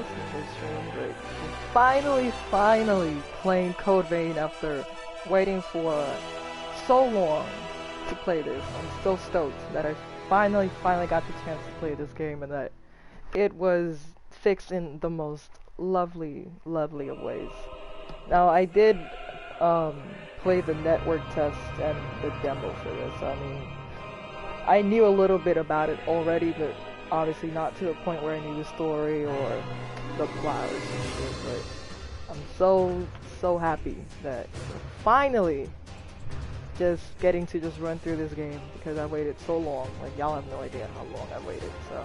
listening to the stream, but finally playing Code Vein after waiting for so long to play this. I'm so stoked that I finally got the chance to play this game and that it was fixed in the most lovely of ways. Now I did play the network test and the demo for this. I mean, I knew a little bit about it already, but obviously not to the point where I knew the story or the plot or some shit, but I'm so happy that finally just getting to just run through this game because I waited so long. Like, y'all have no idea how long I waited. So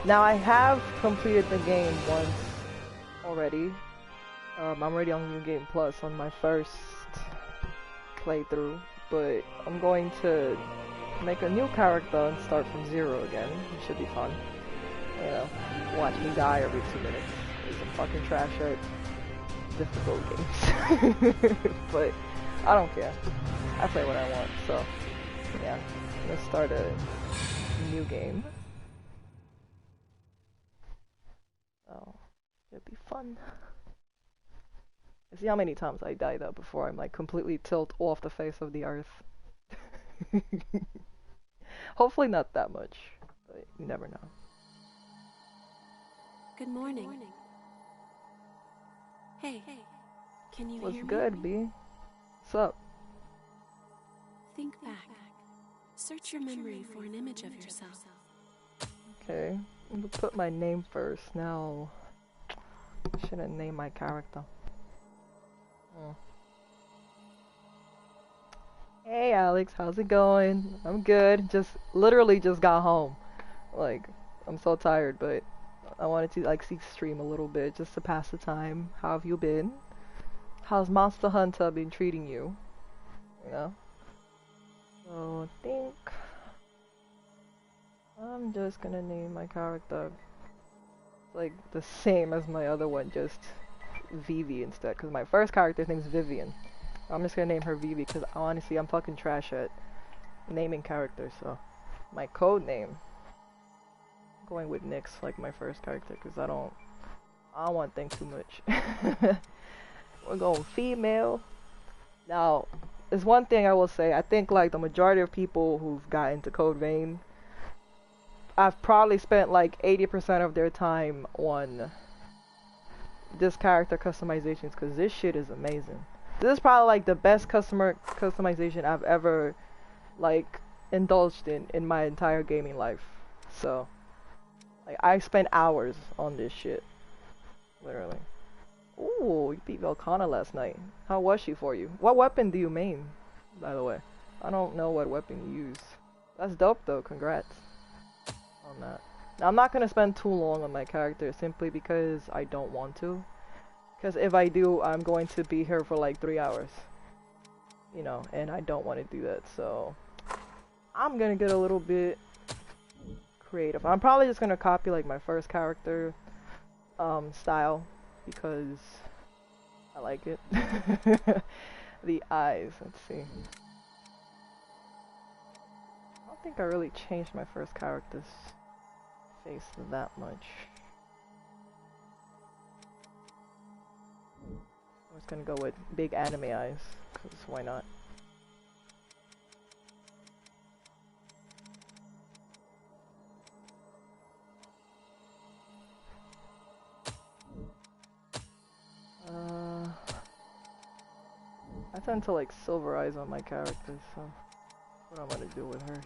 now I have completed the game once already. I'm already on New Game Plus on my first playthrough, but I'm going to make a new character and start from zero again. It should be fun. You know, watch me die every 2 minutes. It's a fucking trash at difficult games. But I don't care. I play what I want, so yeah. Let's start a new game. Oh, it'll be fun. See how many times I die though before I'm like completely tilt off the face of the earth. Hopefully not that much, but you never know. Good morning. Hey, can you hear me? What's good, B? What's up? Think back. Search your memory for an image of yourself. Okay, I'm gonna put my name first. Now, I shouldn't name my character. Hey Alex, how's it going? I'm good. Literally just got home. Like, I'm so tired, but I wanted to like stream a little bit just to pass the time. How have you been? How's Monster Hunter been treating you? You know? So I think I'm just gonna name my character like the same as my other one, just Vivi instead, because my first character's name's Vivian. I'm just gonna name her Vivi because honestly I'm fucking trash at naming characters. So my code name, I'm going with Nyx like my first character because I don't want to think too much. We're going female. Now there's one thing I will say. I think like the majority of people who've got into Code Vein, I've probably spent like 80% of their time on this character customizations because this shit is amazing. This is probably like the best customer customization I've ever like indulged in my entire gaming life. So like I spent hours on this shit, literally. Ooh, you beat Velkana last night. How was she for you? What weapon do you main, by the way? I don't know what weapon you use. That's dope though. Congrats on that. Now, I'm not gonna spend too long on my character simply because I don't want to. Because if I do, I'm going to be here for like 3 hours. You know, and I don't want to do that, so I'm gonna get a little bit creative. I'm probably just gonna copy like my first character style because I like it. The eyes, let's see. I don't think I really changed my first character's face that much. I'm just gonna go with big anime eyes, because why not? I tend to like silver eyes on my characters, so that's what I'm gonna do with hers.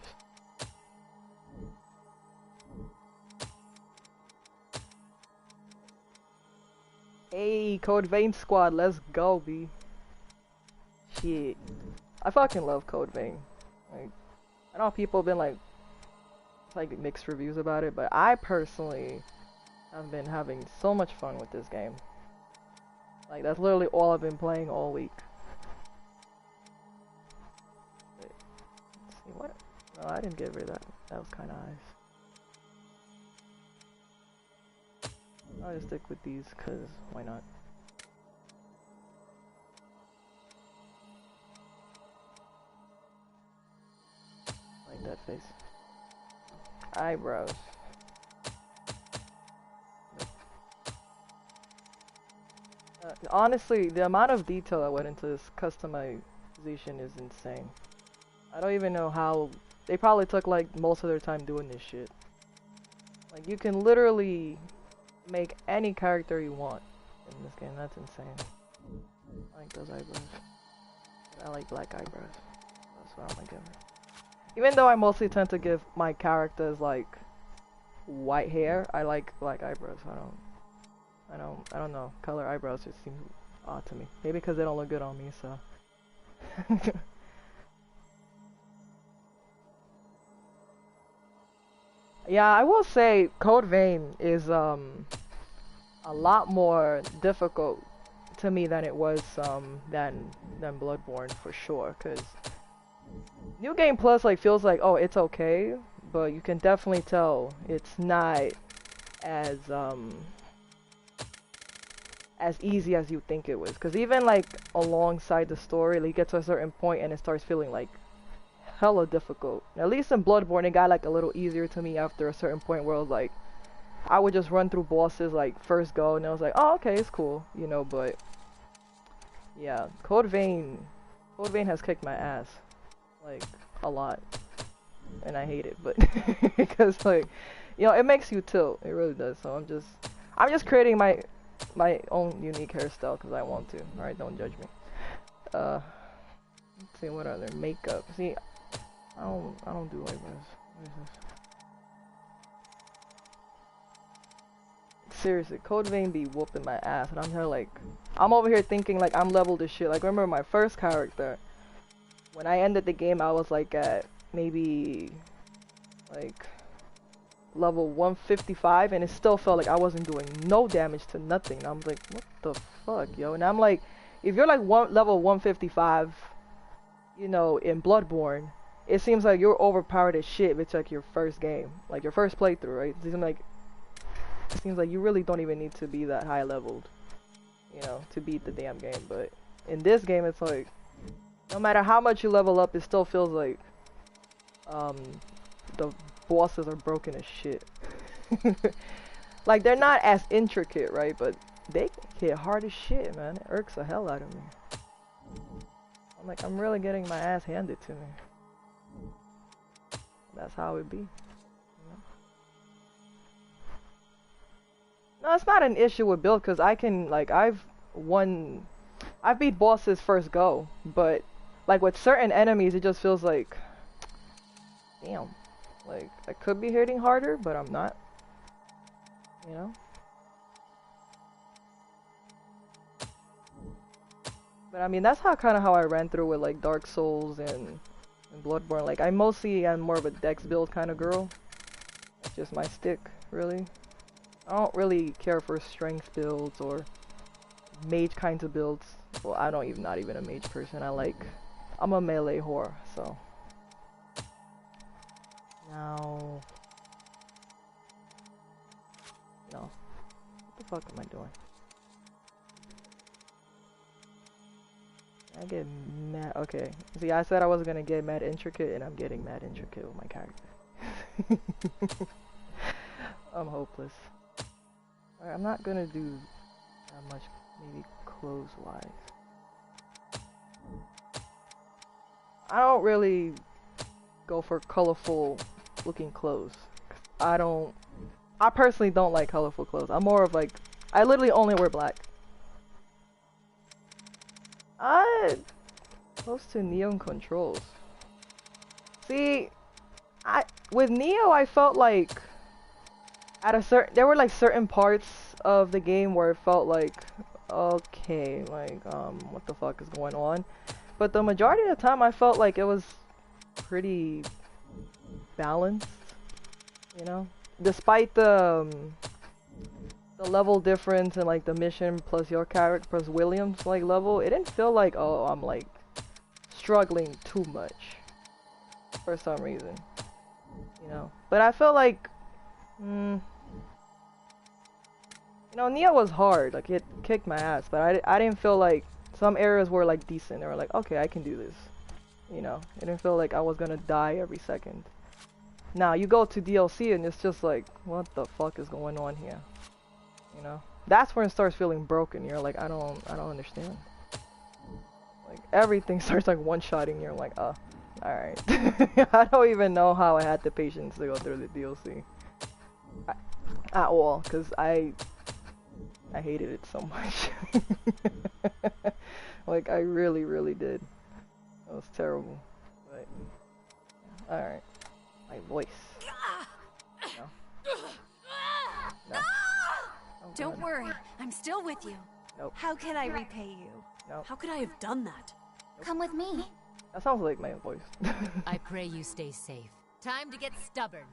Hey, Code Vein squad, let's go, B. Shit. I fucking love Code Vein. Like, I know people have been like mixed reviews about it, but I personally have been having so much fun with this game. Like, that's literally all I've been playing all week. Wait, let's see, what? No, I didn't get rid of that. That was kinda nice. I'll just stick with these, cause why not? Like that face. Eyebrows. Honestly, the amount of detail that went into this customization is insane. I don't even know how. They probably took like most of their time doing this shit. Like you can literally make any character you want in this game. That's insane. I like those eyebrows. I like black eyebrows. That's what I'm gonna give her. Even though I mostly tend to give my characters like white hair, I like black eyebrows. I don't know. Color eyebrows just seem odd to me. Maybe because they don't look good on me, so. Yeah, I will say Code Vein is a lot more difficult to me than it was than Bloodborne for sure. Cause New Game Plus like feels like, oh, it's okay, but you can definitely tell it's not as as easy as you think it was. Cause even like alongside the story, like, you get to a certain point and it starts feeling like hella difficult. At least in Bloodborne, it got like a little easier to me after a certain point where it was like I would just run through bosses like first go, and I was like, oh, okay, it's cool, you know. But yeah, Code Vein has kicked my ass like a lot, and I hate it. But because like, you know, it makes you tilt. It really does. So I'm just creating my own unique hairstyle because I want to. All right, don't judge me. Let's see what other makeup. See, I don't do eyebrows. What is this? Seriously, Code Vein be whooping my ass, and I'm here like, I'm over here thinking like I'm leveled as shit. Like, remember my first character, when I ended the game, I was like at maybe like level 155, and it still felt like I wasn't doing no damage to nothing. And I'm like, what the fuck, yo? And I'm like, if you're like level 155, you know, in Bloodborne, it seems like you're overpowered as shit if it's like your first game, like your first playthrough, right? It seems like you really don't even need to be that high leveled, you know, to beat the damn game. But in this game, it's like, no matter how much you level up, it still feels like the bosses are broken as shit. Like, they're not as intricate, right? But they hit hard as shit, man. It irks the hell out of me. I'm like, I'm really getting my ass handed to me. That's how it be. You know? No, it's not an issue with build, because I can, like, I've beat bosses first go, but, like, with certain enemies, it just feels like, damn, like, I could be hitting harder, but I'm not, you know? But, I mean, that's kind of how I ran through with, like, Dark Souls and Bloodborne. Like, I mostly am more of a dex build kind of girl. That's just my stick, really. I don't really care for strength builds or mage kinds of builds. Well, not even a mage person. I'm a melee whore, so. Now. No. What the fuck am I doing? I get mad. Okay. See, I said I wasn't gonna get mad intricate, and I'm getting mad intricate with my character. I'm hopeless. Alright, I'm not gonna do that much, maybe clothes-wise. I don't really go for colorful looking clothes. I personally don't like colorful clothes. I'm more of like, I literally only wear black. Close to Neon controls. See, with Neo, I felt like there were like certain parts of the game where it felt like, okay, like, what the fuck is going on? But the majority of the time, I felt like it was pretty balanced, you know? Despite the level difference and like the mission plus your character plus William's like level, it didn't feel like, oh, I'm like struggling too much for some reason, you know? But I felt like, you know, Neo was hard, like it kicked my ass, but I didn't feel like some areas were like decent. They were like, okay, I can do this, you know? It didn't feel like I was gonna die every second. Now, you go to DLC and it's just like, what the fuck is going on here? You know? that's when it starts feeling broken. You're like, I don't understand. Like everything starts like one-shotting. You're like, all right. I don't even know how I had the patience to go through the DLC at all, cause I hated it so much. Like I really did. It was terrible. But all right, my voice. No. No. Oh, Don't worry, I'm still with you. Nope. How can I repay you? Nope. How could I have done that? Come with me. That sounds like my voice. I pray you stay safe. Time to get stubborn.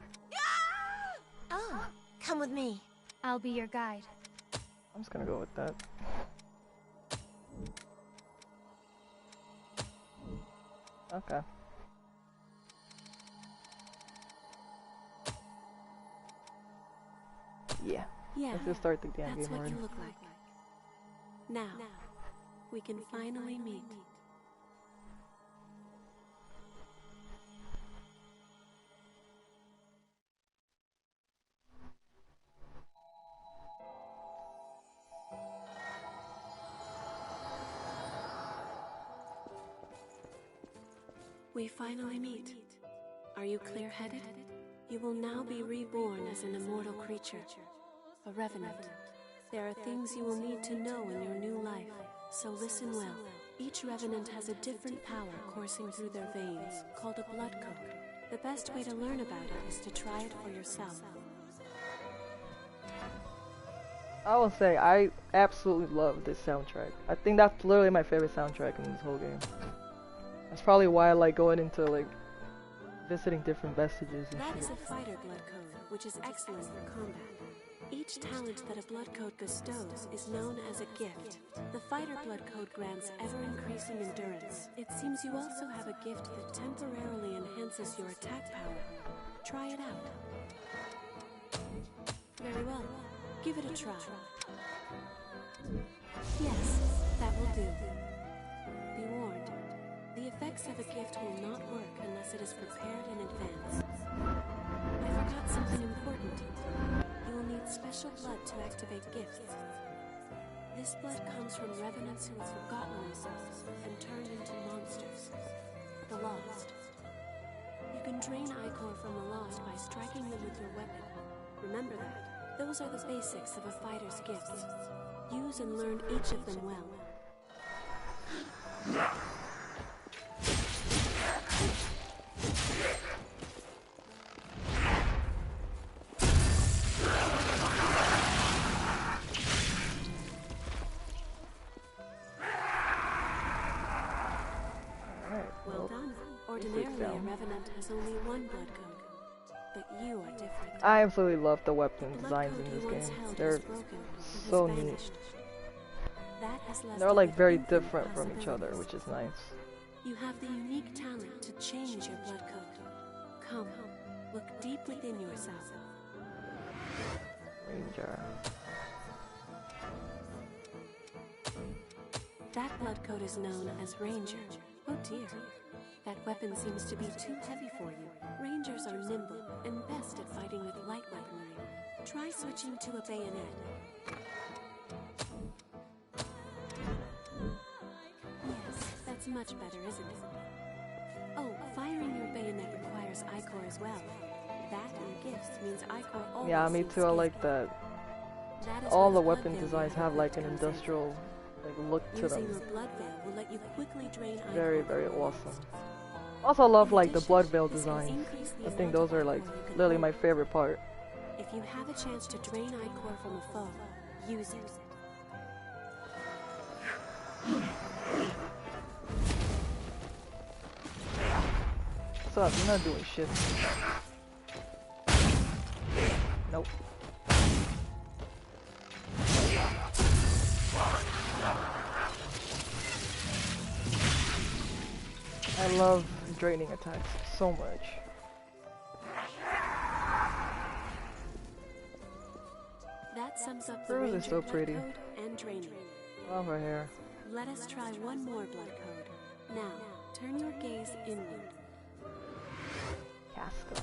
Oh, come with me. I'll be your guide. I'm just gonna go with that. Okay. Yeah. Yeah, Let's just start the damn that's game what already. you look like. Now, we can finally meet. We finally meet. Are you clear-headed? You will now be reborn as an immortal creature, a Revenant. There are things you will need to know in your new life, so listen well. Each Revenant has a different power coursing through their veins, called a blood code. The best way to learn about it is to try it for yourself. I will say I absolutely love this soundtrack. I think that's literally my favorite soundtrack in this whole game. That's probably why I like going into like visiting different vestiges and That shit. is a fighter blood code, which is excellent for combat. Each talent that a blood code bestows is known as a gift. The fighter blood code grants ever-increasing endurance. It seems you also have a gift that temporarily enhances your attack power. Try it out. Very well. Give it a try. Yes, that will do. Be warned. The effects of a gift will not work unless it is prepared in advance. I forgot something important. You will need special blood to activate gifts. This blood comes from revenants who have forgotten themselves and turned into monsters. The Lost. You can drain Ichor from the Lost by striking them with your weapon. Remember that. Those are the basics of a fighter's gifts. Use and learn each of them well. Well done. Ordinarily, a Revenant has only one blood code, but you are different. I absolutely love the weapon The blood designs code in you this once game. held They're has broken and so has neat. vanished. That has left They're you like with very infinite different from each other, possibilities. which is nice. You have the unique talent to change your blood code. Come, look deep within yourself. Ranger. That blood code is known as Ranger. Oh dear. That weapon seems to be too heavy for you. Rangers are nimble and best at fighting with light weaponry. Try switching to a bayonet. Yes, that's much better, isn't it? Oh, firing your bayonet requires Ichor as well. That and gifts means Ichor always Yeah, me seeks too. I like gift. that. That is All where the blood weapon veil designs you have like an comes in. industrial like look to Using them. your blood veil will let you quickly drain Ichor Very, from very the awesome. Lost. Also love In like the addition, blood veil this can designs. increase the I think amount those of are like Ichor you can literally hold. my favorite part. If you have a chance to drain Ichor from a foe, use it. What's up? You're not doing shit. Nope. I love draining attacks so much. That sums up the Rose is Ranger so blood pretty. code and draining. Love her hair. Let us try one more blood code. Now, turn your gaze inward. Casca.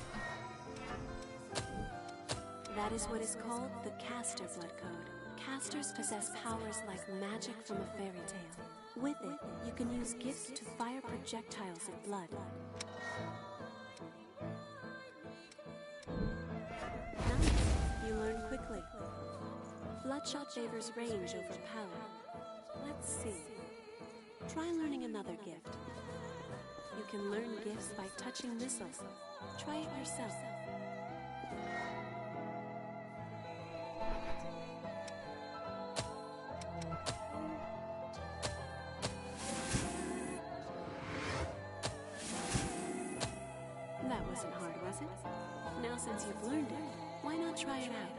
That is what is called the caster blood code. Casters possess powers like magic from a fairy tale. With it, you can use gifts to fire projectiles of blood. Nice. You learn quickly. Bloodshot favors range over power. Let's see. Try learning another gift. You can learn gifts by touching missiles. Try it yourself. That wasn't hard, was it? Now since you've learned it, why not try it out?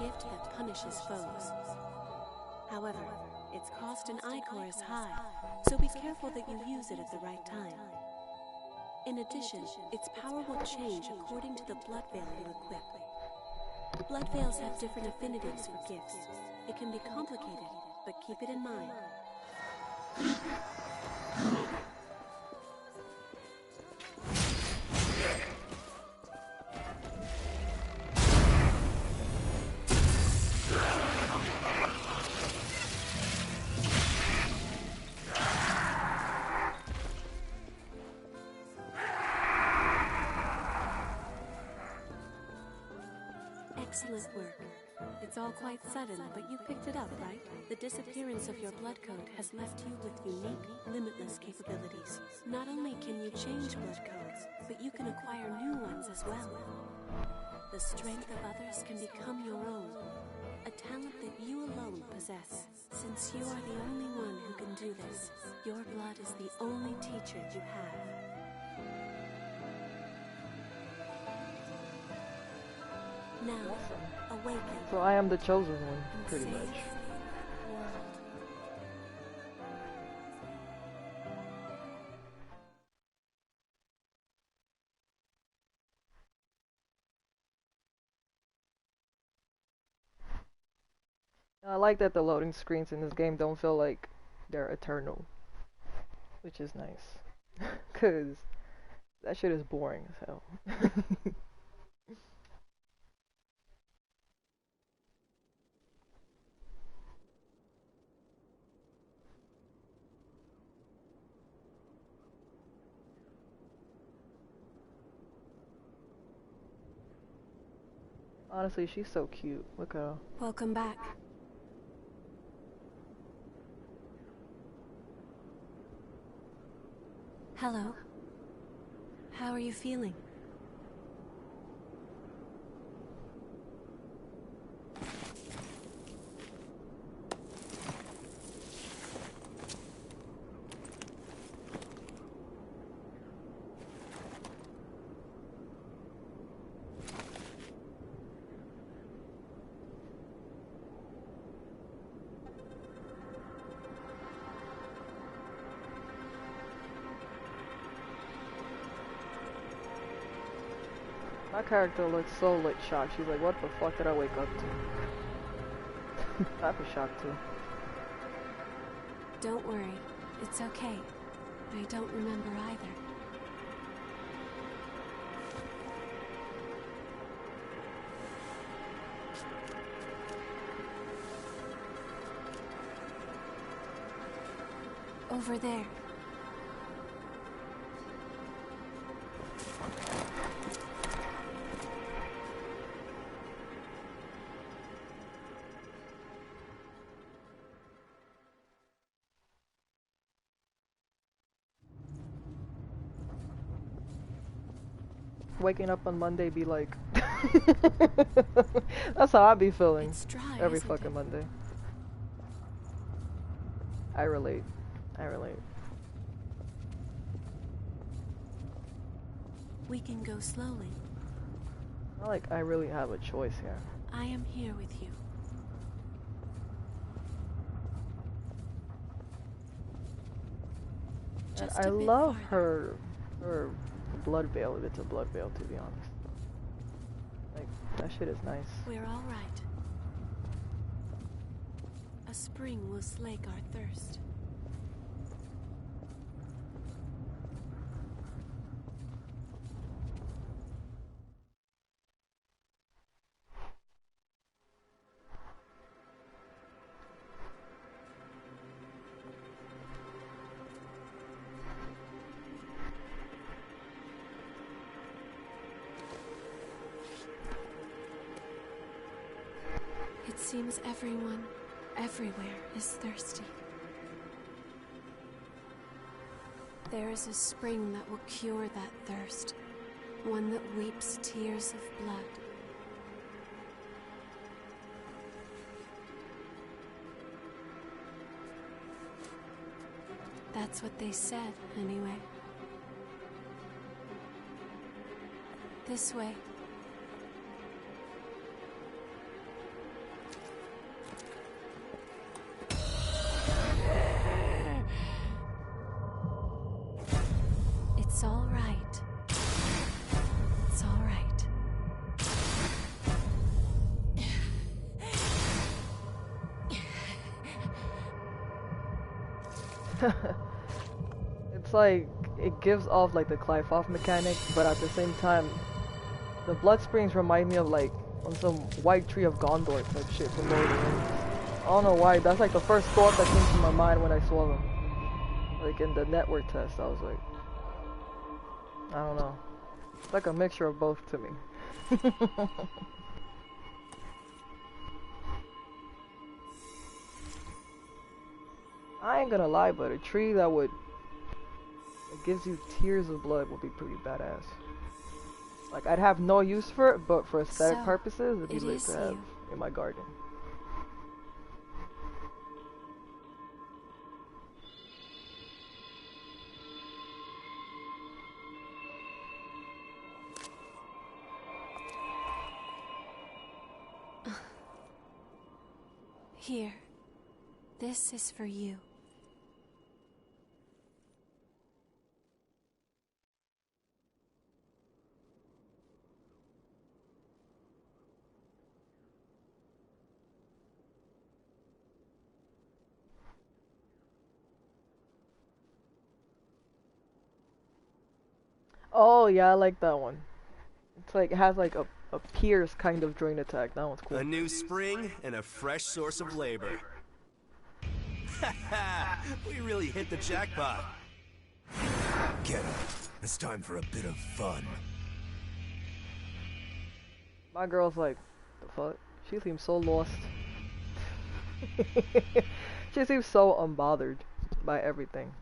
Gift that punishes foes. However, its cost in Ichor is high, so be careful that you use it at the right time. In addition, its power will change according to the blood veil you equip. Blood veils have different affinities for gifts. It can be complicated, but keep it in mind. Excellent work. It's all quite sudden, but you picked it up, right? The disappearance of your blood code has left you with unique, limitless capabilities. Not only can you change blood codes, but you can acquire new ones as well. The strength of others can become your own, a talent that you alone possess. Since you are the only one who can do this, your blood is the only teacher you have. Now, awaken. So I am the chosen one, pretty much. I like that the loading screens in this game don't feel like they're eternal, which is nice, cause that shit is boring as hell. Honestly, she's so cute. Look at her. Welcome back. Hello. How are you feeling? My character looks so lit shocked. She's like, what the fuck did I wake up to? I'd be shocked too. Don't worry. It's okay. I don't remember either. Over there. Waking up on Monday be like that's how I be feeling Dry, every fucking Monday. I relate. We can go slowly. Not like I really have a choice here. I am here with you. And Just I a bit love farther. her blood veil, if it's a blood veil, to be honest. Like, that shit is nice. We're all right. A spring will slake our thirst. It seems everyone, everywhere, is thirsty. There is a spring that will cure that thirst, one that weeps tears of blood. That's what they said, anyway. This way. It's all right. It's all right. It's like, it gives off like the Clive-off mechanic, but at the same time, the blood springs remind me of like on some White Tree of Gondor type shit from Lord of the Rings. I don't know why, that's like the first thought that came to my mind when I saw them. Like in the network test, I was like, I don't know. It's like a mixture of both to me. I ain't gonna lie, but a tree that would that gives you tears of blood would be pretty badass. Like, I'd have no use for it, but for aesthetic purposes, it'd be lit to have in my garden. Here. This is for you. Oh yeah, I like that one. It's like, it has like a pierce kind of drain attack. That one's cool. A new spring and a fresh source of labor. We really hit the jackpot. Get up. It's time for a bit of fun. My girl's like, the fuck? She seems so lost. She seems so unbothered by everything.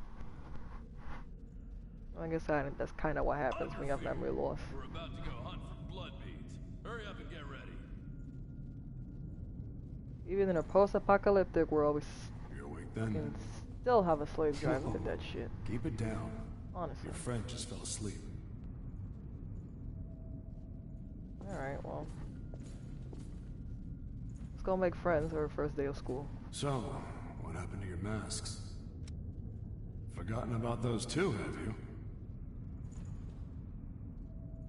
I guess that's kind of what happens when you have memory loss. We're about to go hunt for blood beads. Hurry up and get ready. Even in a post-apocalyptic world, You're awake we then? can still have a slave drive. Look at that shit. Keep it down. Honestly. Your friend just fell asleep. Alright, well. Let's go make friends our first day of school. So, what happened to your masks? Forgotten about those too, have you?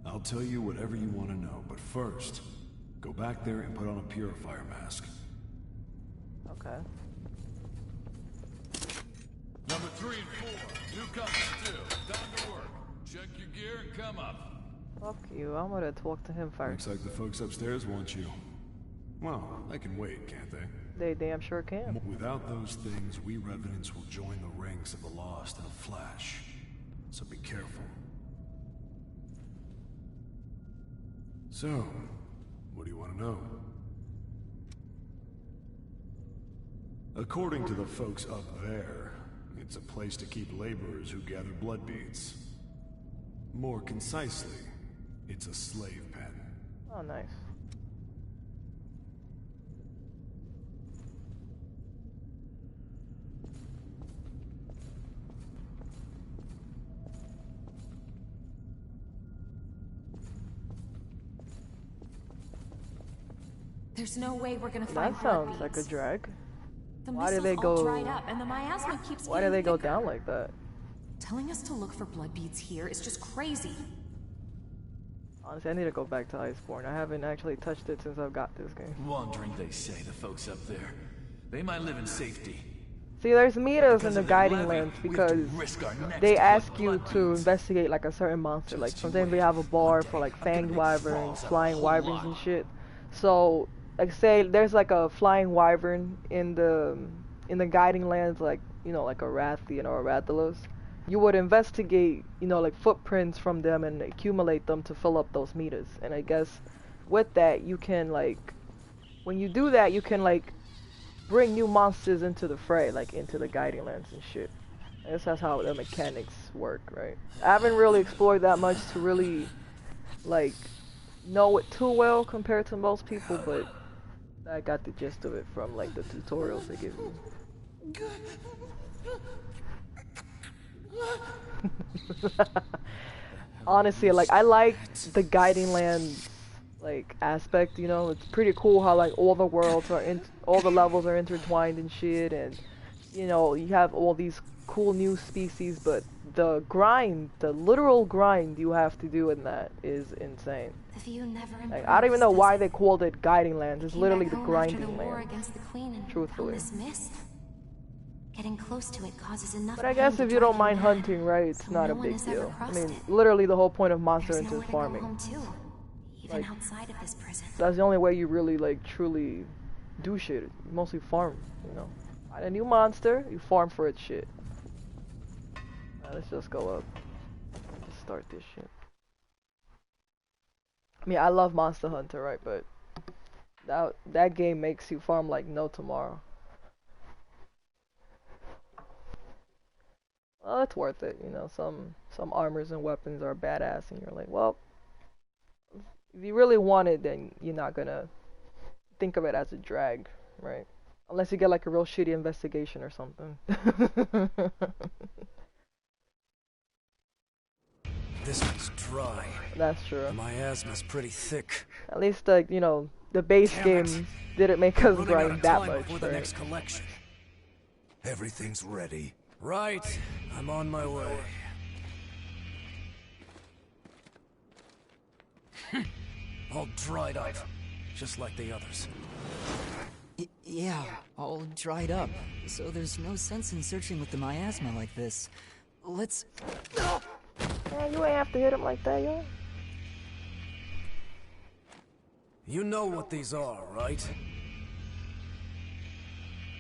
I'll tell you whatever you want to know, but first, go back there and put on a purifier mask. Okay. Number 3 and 4, newcomers too. Time to work. Check your gear and come up. Fuck you, I'm gonna talk to him Looks first. like the folks upstairs want you. Well, they can wait, can't they? They damn sure can. Without those things, we Revenants will join the ranks of the Lost in a flash. So be careful. So, what do you want to know? According to the folks up there, it's a place to keep laborers who gather blood beads. More concisely, it's a slave pen. Oh, nice. There's no way we're gonna find That blood sounds like a beads. drag. The Why do missile's they all go- dried up, and the miasma keeps Why do getting they go thicker. down like that? Telling us to look for blood beads here is just crazy. Honestly, I need to go back to Iceborne. I haven't actually touched it since I've got this game. Wandering, they say, the folks up there. They might live in safety. See, there's meters in Because the of their guiding levy, lands we have to because risk our necks they to ask collect you blood to beads. investigate like a certain monster. Like Just you sometimes we wait. have a bar One for day, like I'm gonna fanged make wyverns, balls out of flying a whole wyverns lot. and shit. So, like say there's like a flying wyvern in the guiding lands, like like a Rathian or a Rathalos. You would investigate, like footprints from them and accumulate them to fill up those meters. And I guess with that you can like when you do that, you can like bring new monsters into the fray, like into the guiding lands and shit. I guess that's how the mechanics work, right? I haven't really explored that much to really like know it too well compared to most people, but I got the gist of it from like the tutorials they give you. Honestly, like I like the guiding lands like aspect, you know. It's pretty cool how like all the worlds are in, all the levels are intertwined and shit, and you know you have all these cool new species, but the grind, the literal grind you have to do in that is insane. The view never improves, Like I don't even know why does they it? called it guiding lands. It's Came literally back the home after grinding the war land. against the Queen and Truthfully. found this mist. Getting close to it causes enough But I pain guess to if you drive don't mind mad, hunting, right, it's so not a no one big has ever deal. I crossed mean, it. literally the whole point of Monster There's Hunter is nowhere to go farming. home to, even Like, outside of this prison. that's the only way you really like truly do shit. You mostly farm, you know. Find a new monster, you farm for its shit. Let's just go up. Let's start this shit. I mean, I love Monster Hunter, right? But that game makes you farm like no tomorrow. Well, it's worth it, you know. Some armors and weapons are badass, and you're like, well, if you really want it, then you're not gonna think of it as a drag, right? Unless you get like a real shitty investigation or something. This one's dry. That's true. My asthma's pretty thick. At least, like, you know, the base Damn game it. didn't make us Running out grind of that time much, before the right? next collection. Everything's ready. Right, I'm on my way. All dried up, just like the others. Yeah, all dried up. So there's no sense in searching with the miasma like this. Let's... Yeah, you ain't have to hit him like that, yo. You know what these are, right?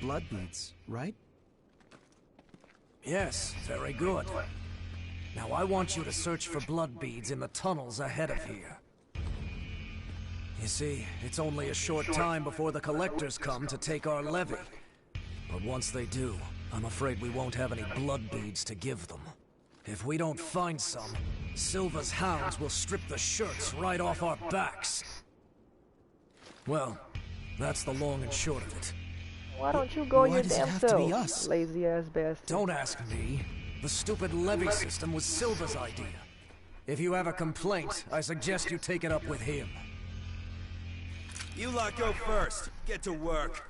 Blood beads, right? Yes, very good. Now I want you to search for blood beads in the tunnels ahead of here. You see, it's only a short time before the collectors come to take our levy. But once they do, I'm afraid we won't have any blood beads to give them. If we don't find some, Silva's hounds will strip the shirts right off our backs. Well, that's the long and short of it. Why don't you go Why your does it damn have to be self, us? lazy ass bastard? Don't ask me. The stupid levy system was Silva's idea. If you have a complaint, I suggest you take it up with him. You lot go first. Get to work.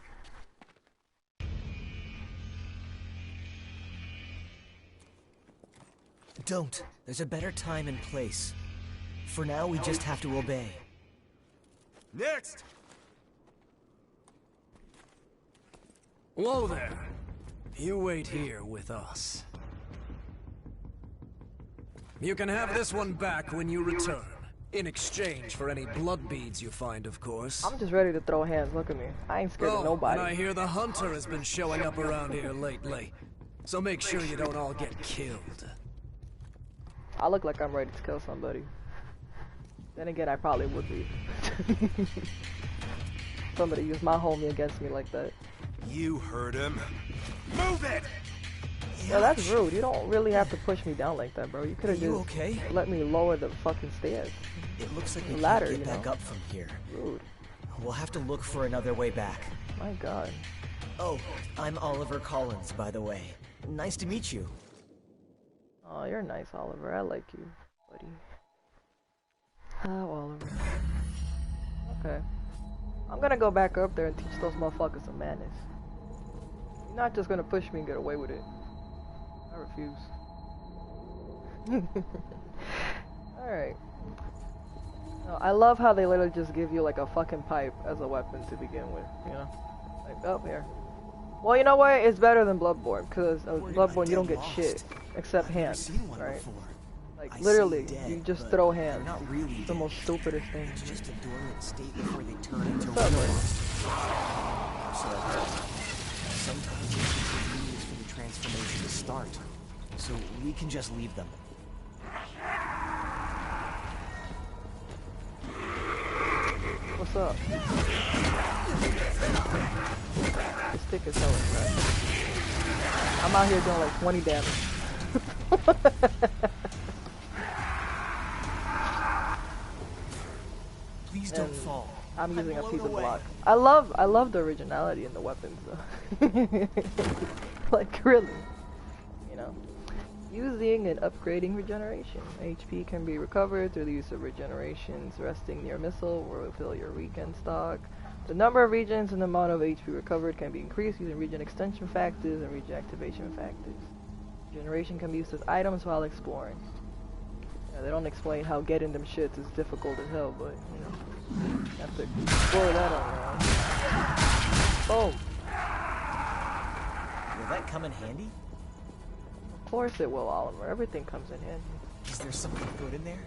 Don't. There's a better time and place. For now, we just have to obey. Next! Whoa there. You wait here with us. You can have this one back when you return. In exchange for any blood beads you find, of course. I'm just ready to throw hands. Look at me. I ain't scared of nobody. And I hear the hunter has been showing up around here lately. So make sure you don't all get killed. I look like I'm ready to kill somebody. Then again, I probably would be. Somebody used my homie against me like that. You heard him. Move it! Yo, that's rude. You don't really have to push me down like that, bro. You could have just okay? let me lower the fucking stairs. It looks like we Ladder, can't you get back know? up from here. Rude. We'll have to look for another way back. My God. Oh, I'm Oliver Collins, by the way. Nice to meet you. Oh, you're nice, Oliver. I like you, buddy. Oh, Oliver. Okay. I'm gonna go back up there and teach those motherfuckers some manners. You're not just gonna push me and get away with it. I refuse. Alright. No, I love how they literally just give you like a fucking pipe as a weapon to begin with, you know? Like, up here. Well, you know what? It's better than Bloodborne, because Bloodborne you don't get shit except hands, right? Like, literally, you just throw hands. It's the most stupidest thing. It's just a dormant state before they turn into What's up, real man? So, sometimes it's inconvenience for the transformation to start. So we can just leave them. What's up? The stick is hella trash. I'm out here doing like 20 damage. Please don't fall. I'm using a piece of block. I love the originality in the weapons though. Like really, you know. Using and upgrading regeneration. HP can be recovered through the use of regenerations. Resting near a missile will refill your regen stock. The number of regens and the amount of HP recovered can be increased using regen extension factors and regen activation factors. Regeneration can be used as items while exploring. Yeah, they don't explain how getting them shits is difficult as hell, but you know, you have to explore that on Boom. Will that come in handy? Of course it will, Oliver. Everything comes in handy. Is there something good in there?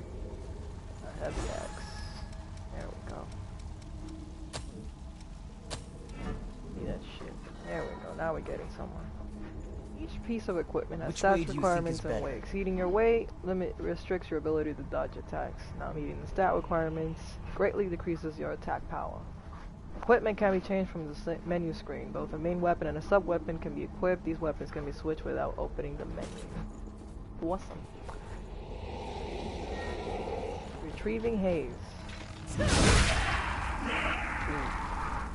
A heavy axe. There we go. See that shit. There we go. Now we're getting somewhere. Each piece of equipment has stats requirements and weight. Exceeding your weight limit restricts your ability to dodge attacks. Not meeting the stat requirements greatly decreases your attack power. Equipment can be changed from the menu screen. Both a main weapon and a sub-weapon can be equipped. These weapons can be switched without opening the menu. Awesome. Retrieving haze.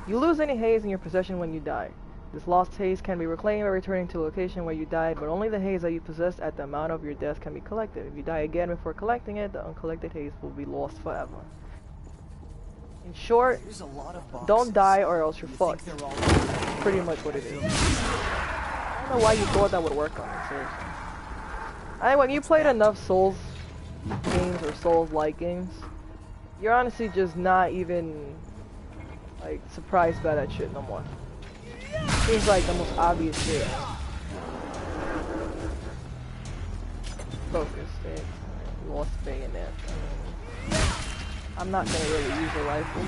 You lose any haze in your possession when you die. This lost haze can be reclaimed by returning to a location where you died, but only the haze that you possessed at the amount of your death can be collected. If you die again before collecting it, the uncollected haze will be lost forever. In short, don't die or else you're fucked. Pretty much what it is. I don't know why you thought that would work on it, seriously. I think when you played enough Souls games or Souls-like games, you're honestly just not even like surprised by that shit no more. Seems like the most obvious shit. Focus stick. Lost bayonet. I'm not gonna really use a rifle,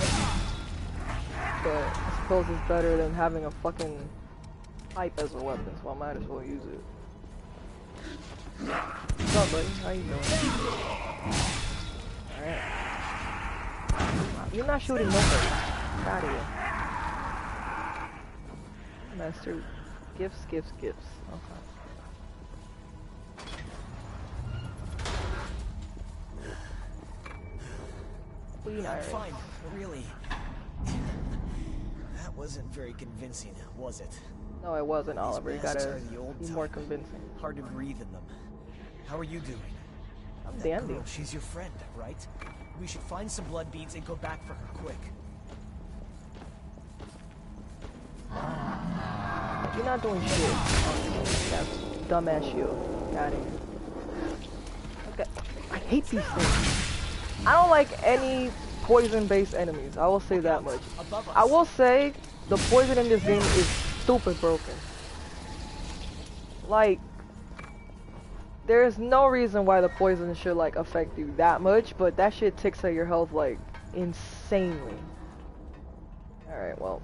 but I suppose it's better than having a fucking pipe as a weapon, so I might as well use it. What's up, buddy? How you doing? Alright. You're not shooting nobody. Get out of here. Master gifts. Okay. Queen Iris. Fine, really. That wasn't very convincing, was it? No, it wasn't, Oliver. You gotta be more convincing. Hard to breathe in them. How are you doing? I'm dandy. She's your friend, right? We should find some blood beads and go back for her quick. You're not doing shit. That dumbass shield. Got it. Okay. I hate these things. I don't like any poison-based enemies. I will say that much. I will say the poison in this game is stupid broken. Like, there's no reason why the poison should like affect you that much, but that shit ticks at your health like insanely. Alright, well.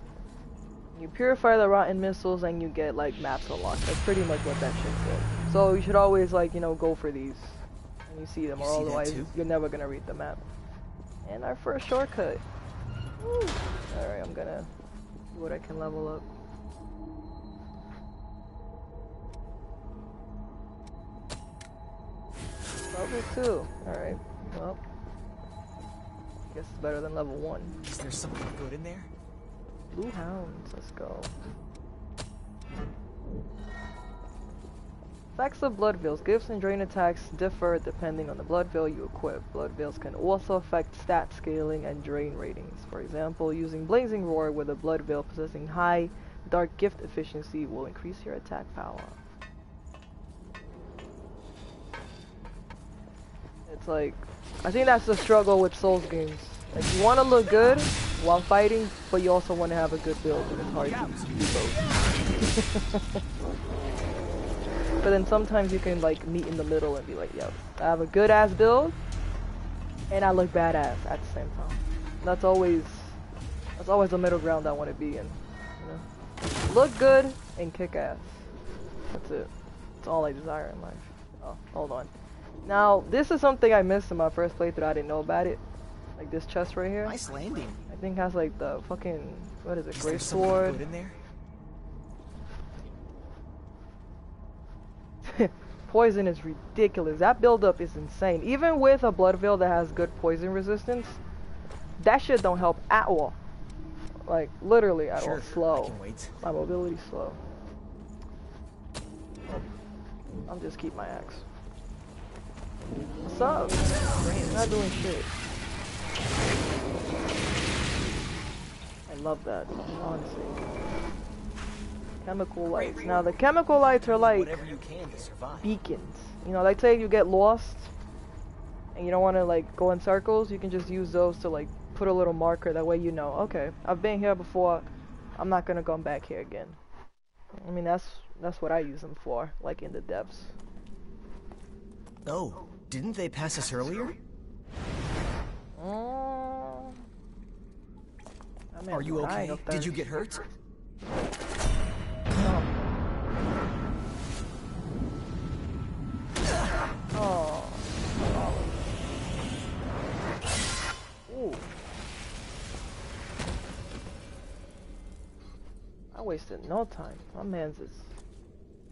You purify the rotten missiles and you get like maps unlocked. That's pretty much what that shit said. So you should always like, you know, go for these when you see them, or otherwise you're never gonna read the map. And our first shortcut. Alright, I'm gonna see what I can level up. Level 2. Alright, well. Guess it's better than level 1. Is there something good in there? Blue hounds, let's go. Effects of blood veils. Gifts and drain attacks differ depending on the blood veil you equip. Blood veils can also affect stat scaling and drain ratings. For example, using Blazing Roar with a blood veil possessing high dark gift efficiency will increase your attack power. It's like, I think that's the struggle with Souls games. Like, you want to look good while fighting, but you also want to have a good build, and it's hard to do both. But then sometimes you can like meet in the middle and be like, yo, I have a good ass build, and I look badass at the same time. That's always the middle ground I want to be in. You know? Look good and kick ass. That's it. That's all I desire in life. Oh, hold on. Now, this is something I missed in my first playthrough. I didn't know about it. Like this chest right here. Nice landing. I think has like the fucking, what is it, Is great there something sword. good in there? Poison is ridiculous. That buildup is insane. Even with a blood veil that has good poison resistance, that shit don't help at all. Like literally at all. Slow. I can wait. My mobility's slow. I'll just keep my axe. What's up? Not doing shit. I love that, honestly. Chemical lights. Now the chemical lights are like beacons. You know, like say you get lost and you don't want to like go in circles, you can just use those to like put a little marker. That way you know, okay, I've been here before. I'm not gonna come back here again. I mean, that's what I use them for, like in the depths. Oh, didn't they pass us earlier? Are you okay? Did you get hurt? No. Oh. Ooh. I wasted no time. My man's is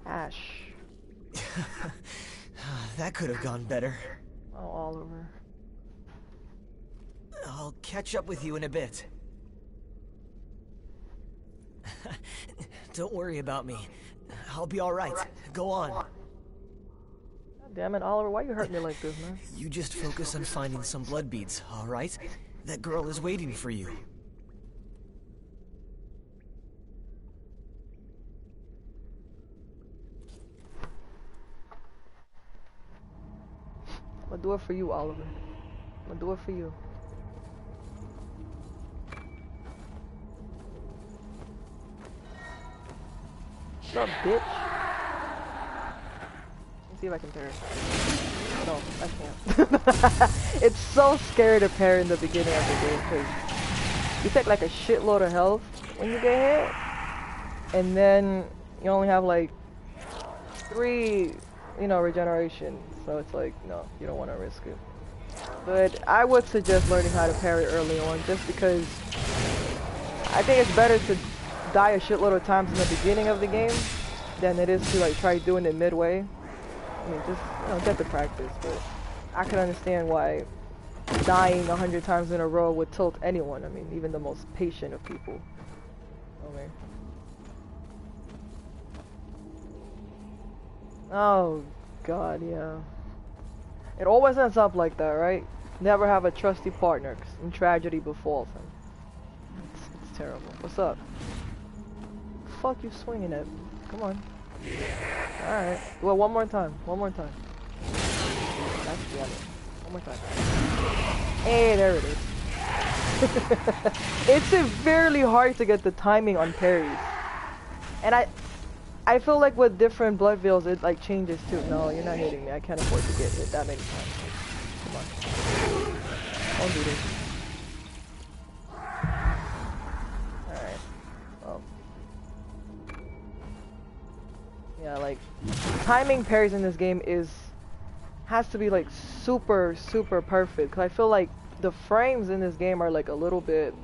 ash. That could have gone better. Oh, Oliver. I'll catch up with you in a bit. Don't worry about me. I'll be alright. Go on. God damn it, Oliver, why you hurt me like this, man? You just focus on finding some blood beads, alright? That girl is waiting for you. I'm gonna do it for you, Oliver. I'm gonna do it for you. What's up, bitch? Let's see if I can parry. No, I can't. It's so scary to parry in the beginning of the game because you take like a shitload of health when you get hit, and then you only have like 3, regeneration. So it's like, no, you don't want to risk it. But I would suggest learning how to parry early on, just because I think it's better to die a shitload of times in the beginning of the game than it is to like try doing it midway. I mean, just get the practice. But I can understand why dying 100 times in a row would tilt anyone. I mean, even the most patient of people. Okay. Oh God, yeah. It always ends up like that, right? Never have a trusty partner, 'cause when tragedy befalls him. It's terrible. What's up? Fuck you swinging at? Come on. Alright. Do it one more time. One more time. God damn it. One more time. Hey, there it is. It's severely hard to get the timing on parries. And I feel like with different blood veils, it like changes too. No, you're not hitting me. I can't afford to get hit that many times. Come on. Don't do this. Alright. Well. Yeah, like, timing parries in this game has to be like super perfect. Cause I feel like the frames in this game are like a little bit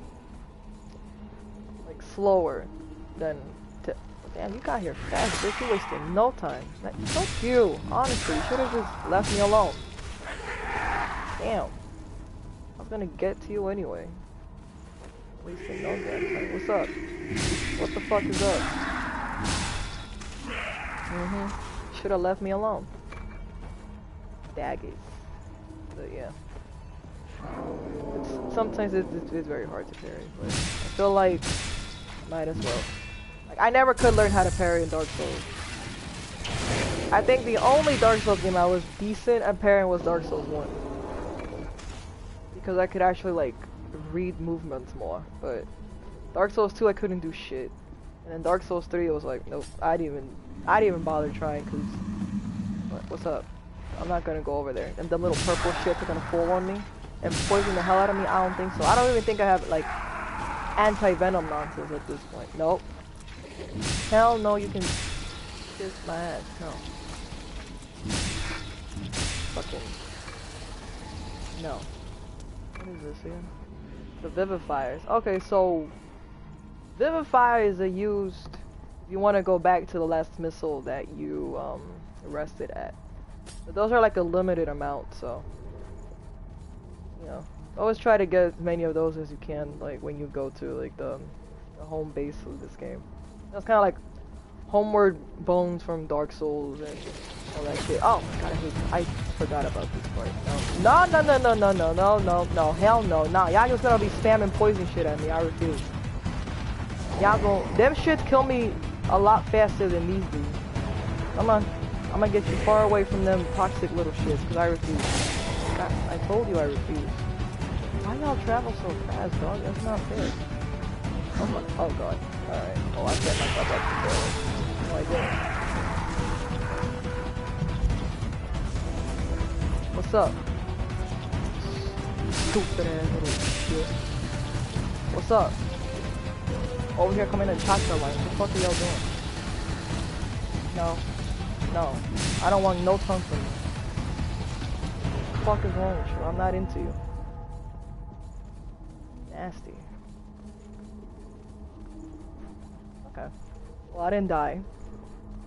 like slower than. Damn, you got here fast, bitch. You wasted no time. Fuck you. Honestly, you should have just left me alone. Damn. I was gonna get to you anyway. Wasting no damn time. What's up? What the fuck is up? Should have left me alone. Daggers. But yeah. Sometimes it's very hard to parry, but I feel like might as well. Like, I never could learn how to parry in Dark Souls. I think the only Dark Souls game I was decent at parrying was Dark Souls 1. Because I could actually like read movements more. But Dark Souls 2 I couldn't do shit. And then Dark Souls 3 it was like, nope, I didn't even bother trying because what's up? I'm not gonna go over there. And the little purple shits are gonna fall on me and poison the hell out of me. I don't think so. I don't even think I have like anti-venom nonsense at this point. Nope. Hell no, you can kiss my ass. No. Fucking no. What is this here? The Vivifiers. Okay, so Vivifiers are used if you want to go back to the last missile that you rested at. But those are like a limited amount, so you know, always try to get as many of those as you can, like when you go to like the home base of this game. It's kind of like Homeward Bones from Dark Souls and all that shit. Oh my god, I forgot about this part. No, hell no. Nah, y'all just gonna be spamming poison shit at me. I refuse. Y'all gon' them shits kill me a lot faster than these do. Come on. I'm gonna get you far away from them toxic little shits, because I refuse. God, I told you I refuse. Why y'all travel so fast, dog? That's not fair. Oh my, oh god. Alright. Oh, I set myself up to fail. No, I didn't. What's up? Stupid ass little shit. What's up? Over here coming in chakra line. What the fuck are y'all doing? No. No. I don't want no tongue from you. What the fuck is wrong with you? I'm not into you. Nasty. Okay. Well, I didn't die.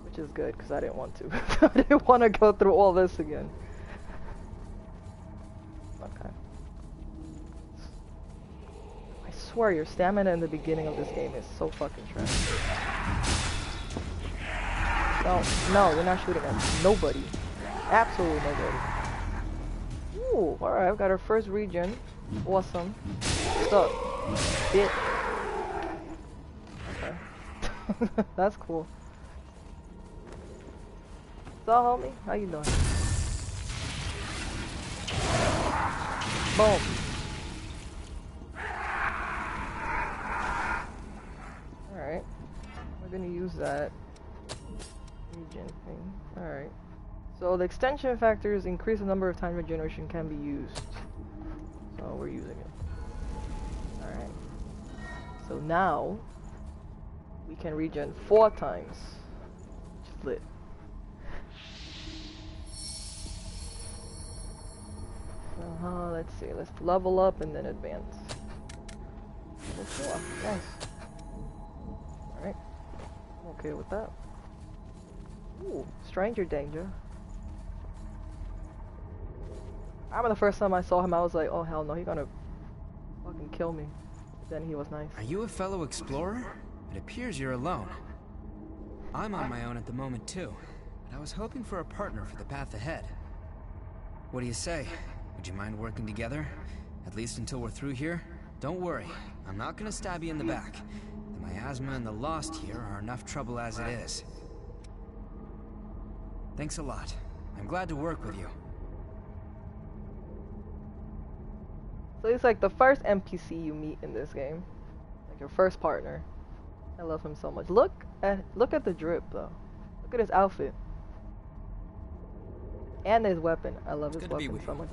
Which is good, because I didn't want to. I didn't want to go through all this again. Okay. I swear your stamina in the beginning of this game is so fucking trash. No, you're not shooting at nobody. Absolutely nobody. Ooh, alright, I've got our first region. Awesome. What's up? Bit. Okay. That's cool. So, homie, how you doing? Boom. Alright. We're gonna use that region thing. Alright. So the extension factors increase the number of times regeneration can be used. So we're using it. Alright. So now we can regen 4 times. Which is lit. Let's see. Let's level up and then advance. Oh, nice. Alright. I'm okay with that. Ooh, stranger danger. I remember the first time I saw him, I was like, oh hell no, he's gonna fucking kill me. Then he was nice. Are you a fellow explorer? It appears you're alone. I'm on my own at the moment too, but I was hoping for a partner for the path ahead. What do you say? Would you mind working together? At least until we're through here? Don't worry, I'm not gonna stab you in the back. The miasma and the Lost here are enough trouble as it is. Thanks a lot. I'm glad to work with you. So he's like the first NPC you meet in this game. Like your first partner. I love him so much. Look at the drip though. Look at his outfit. And his weapon. I love his weapon so much.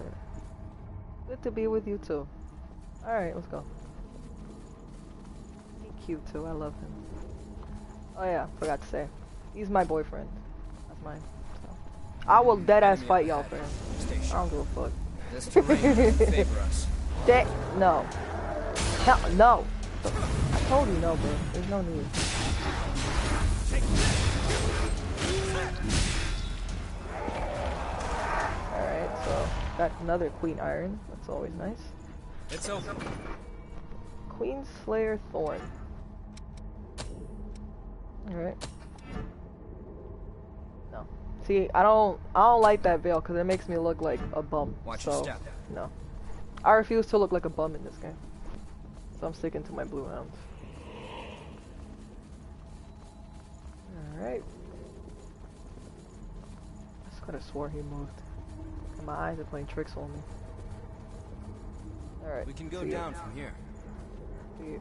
Good to be with you too. Alright, let's go. He's cute too, I love him. Oh yeah, forgot to say. He's my boyfriend. That's mine. So. I will deadass fight y'all for him. I don't give a fuck. This terrain doesn't favor us. No. Hell, no. I told you no, bro. There's no need. Alright, so got another Queen Iron. That's always nice. It's over. Queen Slayer Thorn. Alright. No. See, I don't like that veil because it makes me look like a bum. Watch your step. No. I refuse to look like a bum in this game. So I'm sticking to my blue hounds. Alright. I just could have swore he moved. My eyes are playing tricks on me. Alright. We can go down from here.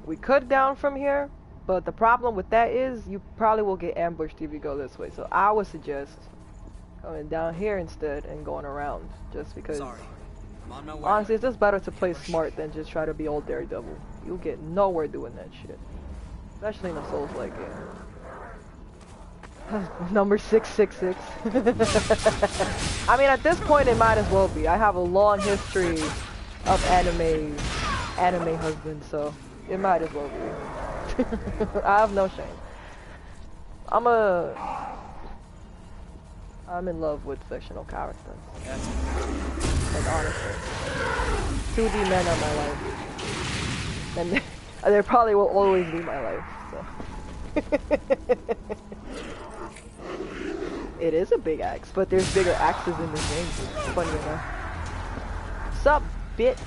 We could down from here, but the problem with that is you probably will get ambushed if you go this way. So I would suggest coming down here instead and going around, just because honestly it's just better to play smart than just try to be old Daredevil. You'll get nowhere doing that shit, especially in a Souls-like game. Number 666. I mean, at this point it might as well be. I have a long history of anime husband, so it might as well be. I have no shame. I'm in love with fictional characters. Like honestly, 2D men are my life, and they probably will always be my life. So. It is a big axe, but there's bigger axes in this game. Funny enough. Sup, bitch?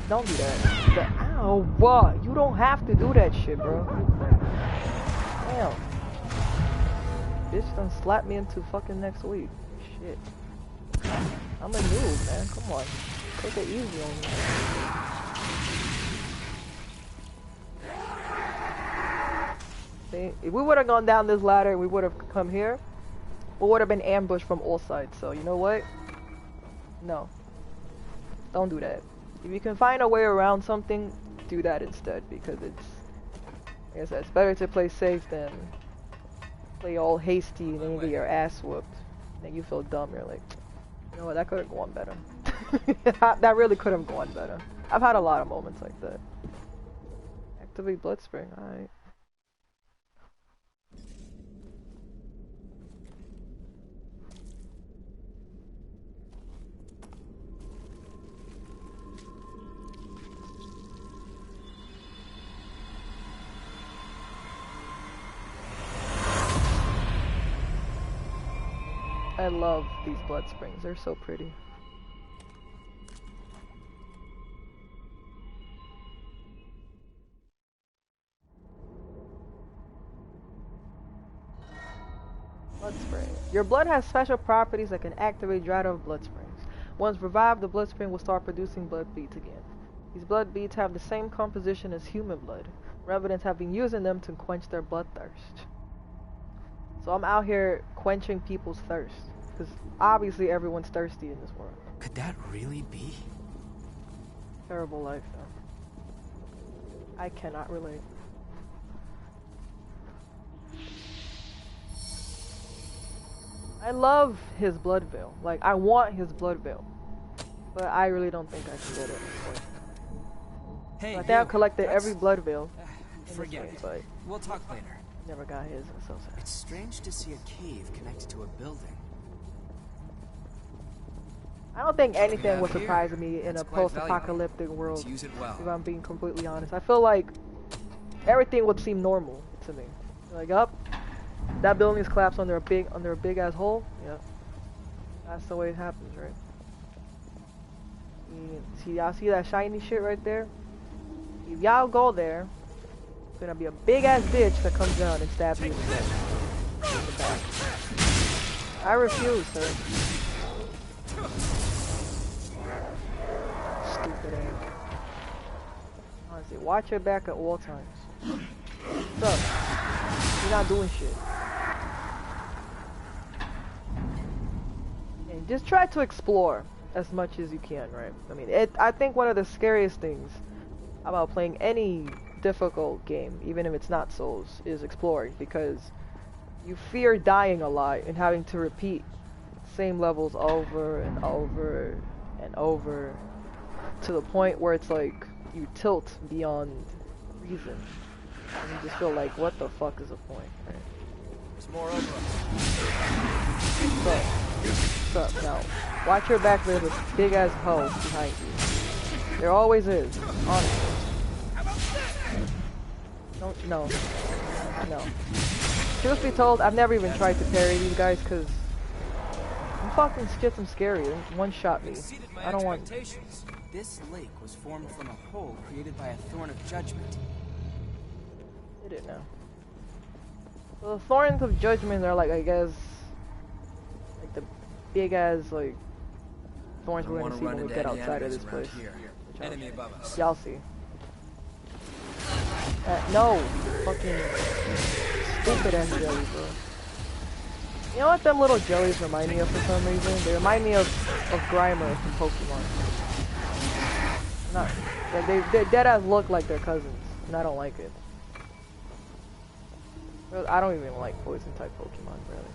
Don't do that. Ow, what? You don't have to do that shit, bro. Damn. Bitch done slap me into fucking next week. Shit. I'm a noob, man. Come on. Take it easy on me. See, if we would have gone down this ladder, we would have come here. We would have been ambushed from all sides. So, you know what? No. Don't do that. If you can find a way around something, do that instead. Because it's, like I said, it's better to play safe than play all hasty and then you get your ass whooped. Then you feel dumb. You're like, you know what? That could have gone better. That really could have gone better. I've had a lot of moments like that. Activate Bloodspring. Alright. I love these blood springs, they're so pretty. Blood spring. Your blood has special properties that can activate dried out blood springs. Once revived, the blood spring will start producing blood beads again. These blood beads have the same composition as human blood. Revenants have been using them to quench their bloodthirst. So I'm out here quenching people's thirst. Because obviously everyone's thirsty in this world. Could that really be? Terrible life, though. I cannot relate. I love his blood veil. Like, I want his blood veil. But I really don't think I can get it. Hey, I think I've collected every blood veil. Forget it. But we'll talk later. Never got his. It's so sad. It's strange to see a cave connected to a building. I don't think anything would surprise me in a post-apocalyptic world. Use it well. If I'm being completely honest, I feel like everything would seem normal to me. Like, up, that building is collapsed under a big ass hole. Yeah, that's the way it happens, right? Y'all see that shiny shit right there? If y'all go there, it's gonna be a big ass bitch that comes down and stabs you in the back. I refuse, sir. Stupid ass. Honestly, watch your back at all times. What's up? You're not doing shit. And just try to explore as much as you can, right? I mean, I think one of the scariest things about playing any difficult game, even if it's not Souls, is exploring, because you fear dying a lot and having to repeat same levels over and over and over to the point where it's like you tilt beyond reason and you just feel like, what the fuck is the point, right? There's more over. What's up now? Watch your back, there's a big ass hoe behind you. There always is, honestly. Don't, no. Truth be told, I've never even tried to parry these guys because I'm fucking scary. They one-shot me. I don't want. This lake was formed from a hole created by a thorn of judgment. I didn't know. So the thorns of judgment are like, I guess, like the big ass like thorns we're gonna see when we get outside of this place. Enemy above us. Y'all see. No, fucking stupid ass jellies, bro. You know what them little jellies remind me of for some reason? They remind me of Grimer from Pokemon. Not, like they dead ass look like their cousins, and I don't like it. I don't even like poison type Pokemon, really.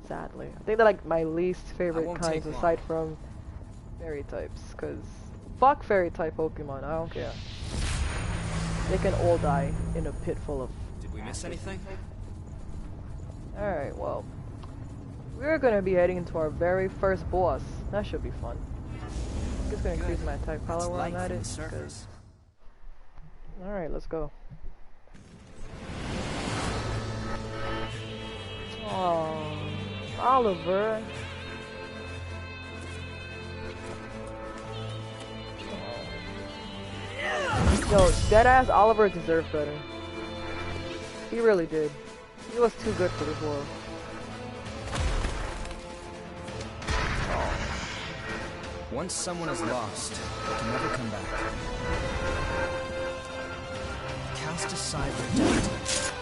sadly. I think they're like my least favorite won't kinds take long. aside from fairy types, cause fuck fairy type Pokemon, I don't care. They can all die in a pit full of... Did we miss anything? Alright, well. We're gonna be heading into our very first boss. That should be fun. I'm just gonna increase my attack power while I'm at it. Alright, let's go. Oh, Oliver. Yo, deadass Oliver deserved better. He really did. He was too good for this world. Once someone is lost, they can never come back. Cast aside their doubt.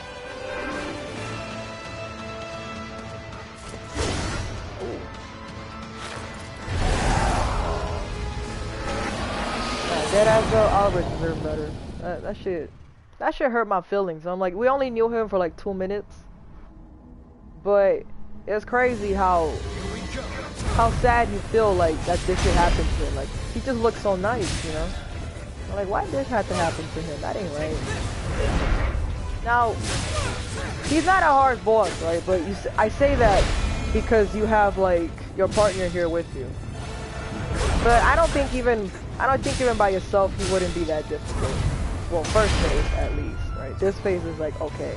Deadass girl Oliver deserved better. That shit hurt my feelings. I'm like, we only knew him for like 2 minutes, but it's crazy how sad you feel like that this shit happened to him. Like, he just looks so nice, you know? I'm like, why did this have to happen to him? That ain't right. Now, he's not a hard boss, right? But I say that because you have like your partner here with you. But I don't think even by yourself he wouldn't be that difficult. Well, first phase at least, right? This phase is like okay.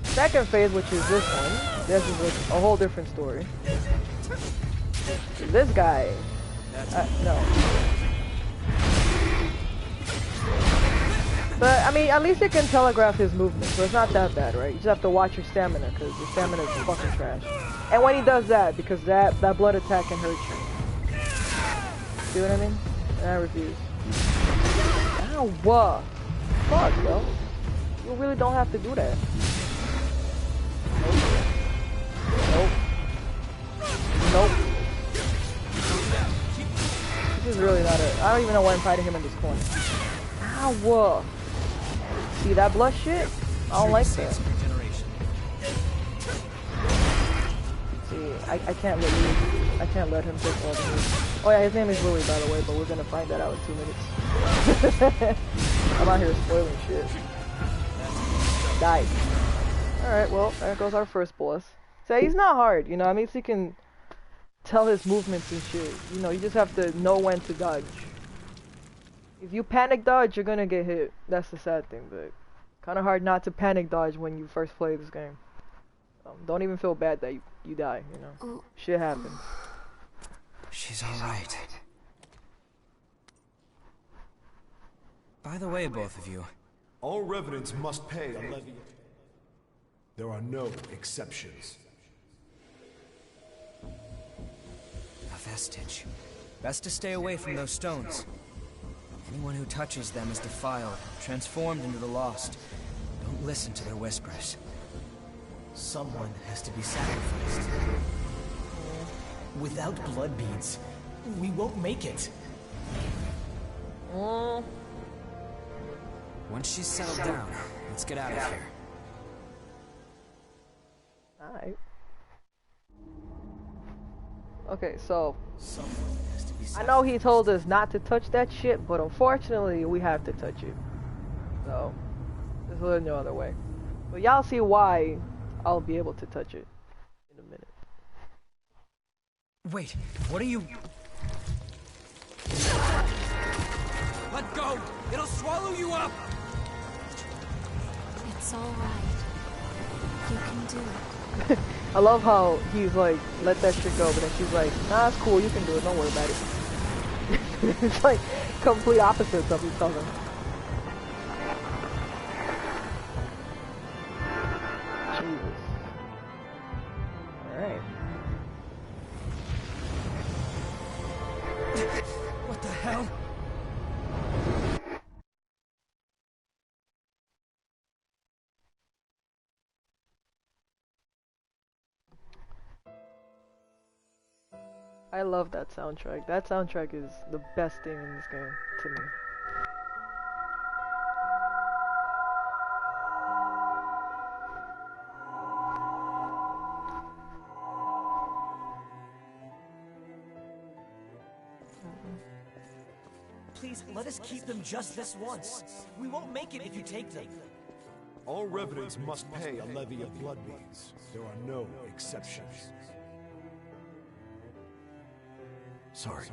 Second phase, which is this one, this is a whole different story. This guy, no. But I mean, at least it can telegraph his movement, so it's not that bad, right? You just have to watch your stamina, because your stamina is fucking trash. And when he does that, because that blood attack can hurt you. See what I mean? And I refuse. Ow, what? Fuck, yo. You really don't have to do that. Nope. Nope. This is really not it. I don't even know why I'm fighting him in this corner. Ow. See that blush shit? I don't like that. See, I can't let him take all the hits. Oh yeah, his name is Louis, by the way, but we're gonna find that out in 2 minutes. I'm out here spoiling shit. Die. Alright, well, there goes our first boss. So he's not hard, you know, I mean, so you can tell his movements and shit. You know, you just have to know when to dodge. If you panic dodge, you're gonna get hit. That's the sad thing, but kind of hard not to panic dodge when you first play this game. Don't even feel bad that you die, you know. Shit happens. She's alright. By the way, both of you. All revenants must pay a levy. There are no exceptions. A vestige. Best to stay away from those stones. Anyone who touches them is defiled, transformed into the lost. Don't listen to their whispers. Someone has to be sacrificed. Without blood beads, we won't make it. Once she's settled down, let's get out of here. Alright. Okay, so I know he told us not to touch that shit, but unfortunately we have to touch it. So there's really no other way. But y'all see why I'll be able to touch it in a minute. Wait, what are you... Let go! It'll swallow you up! It's all right. You can do it. I love how he's like, let that shit go, but then she's like, nah, it's cool, you can do it, don't worry about it. It's like complete opposites of each other. Jesus. Alright. What the hell? I love that soundtrack. That soundtrack is the best thing in this game to me. Please, let us keep them just this once. We won't make it if you take them. All revenants must pay a levy of blood beads. There are no exceptions. Sorry.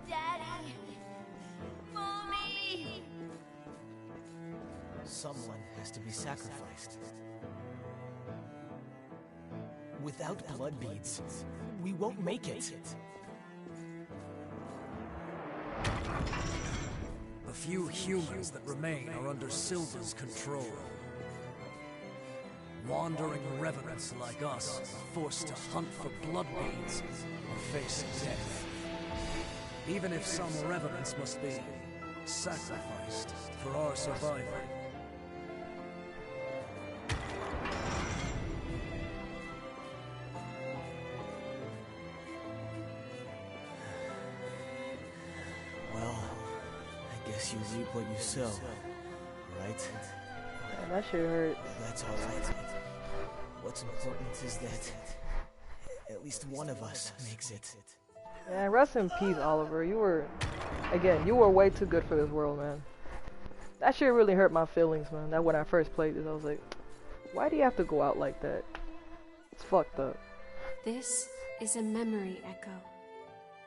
Daddy! Mommy! Someone has to be sacrificed. Without blood beads, we won't make it. The few humans that remain are under Silver's control. Wandering revenants like us are forced to hunt for blood beads or face death. Even if some revenants must be sacrificed for our survival. Well, I guess you reap what you sow, right? Man, that shit hurts. That's all right. What's important is that at least one of us makes it. Man, rest in peace, Oliver. You were way too good for this world, man. That shit really hurt my feelings, man. That when I first played this, I was like, why do you have to go out like that? It's fucked up. This is a memory echo.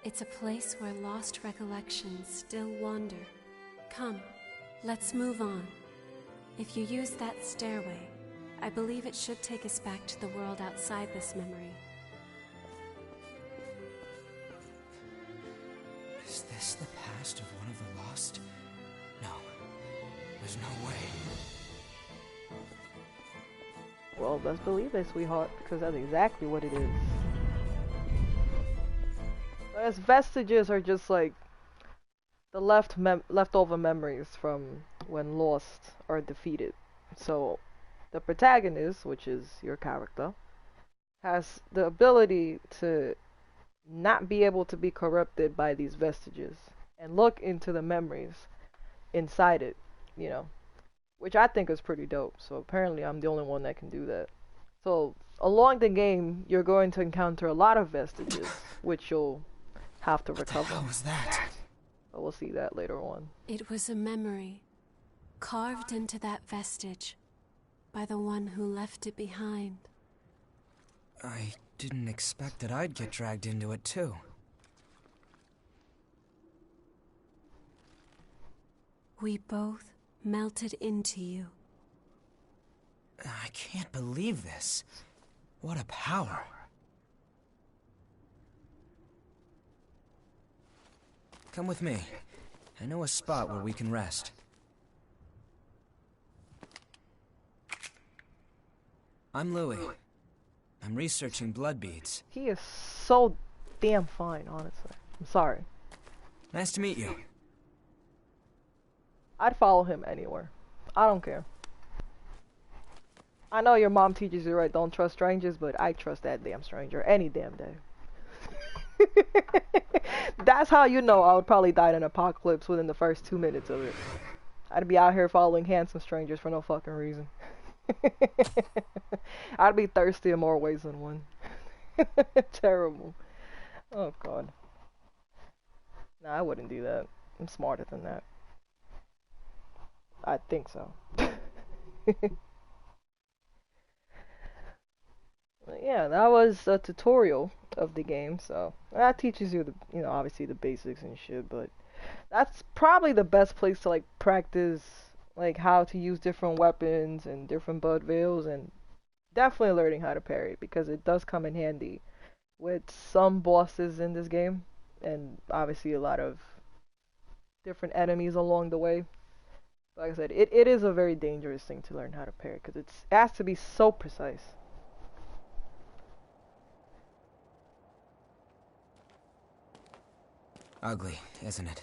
It's a place where lost recollections still wander. Come, let's move on. If you use that stairway, I believe it should take us back to the world outside this memory. Is this the past of one of the lost? No. There's no way. Well, best believe it, sweetheart, because that's exactly what it is. Those vestiges are just like the leftover memories from when lost or defeated. So the protagonist, which is your character, has the ability to not be able to be corrupted by these vestiges and look into the memories inside it, you know, which I think is pretty dope. So apparently I'm the only one that can do that. So along the game, you're going to encounter a lot of vestiges, which you'll have to recover. What the hell was that? But we'll see that later on. It was a memory, carved into that vestige by the one who left it behind. I didn't expect that I'd get dragged into it too. We both melted into you. I can't believe this. What a power. Come with me. I know a spot where we can rest. I'm Louis. I'm researching blood beads. He is so damn fine, honestly. I'm sorry. Nice to meet you. I'd follow him anywhere. I don't care. I know your mom teaches you right, don't trust strangers, but I trust that damn stranger any damn day. That's how you know I would probably die in an apocalypse within the first 2 minutes of it. I'd be out here following handsome strangers for no fucking reason. I'd be thirsty in more ways than one. Terrible. Oh god. Nah, I wouldn't do that. I'm smarter than that. I think so. Yeah, that was a tutorial of the game, so that teaches you the, you know, obviously the basics and shit, but that's probably the best place to like practice like how to use different weapons and different blood veils, and definitely learning how to parry, because it does come in handy with some bosses in this game, and obviously a lot of different enemies along the way. Like I said, it is a very dangerous thing to learn how to parry, because it has to be so precise. Ugly, isn't it?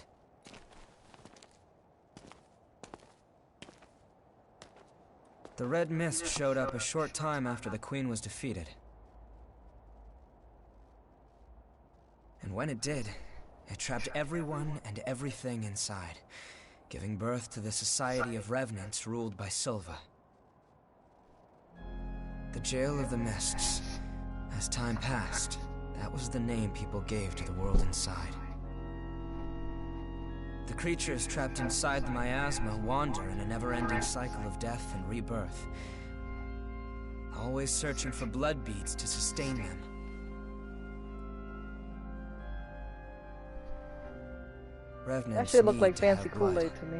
The red mist showed up a short time after the Queen was defeated. And when it did, it trapped everyone and everything inside, giving birth to the society of Revenants ruled by Silva. The Jail of the Mists. As time passed, That was the name people gave to the world inside. The creatures trapped inside the miasma wander in a never-ending cycle of death and rebirth, always searching for blood beads to sustain them. Revenants That shit look need like to fancy have blood. Kool-Aid to me.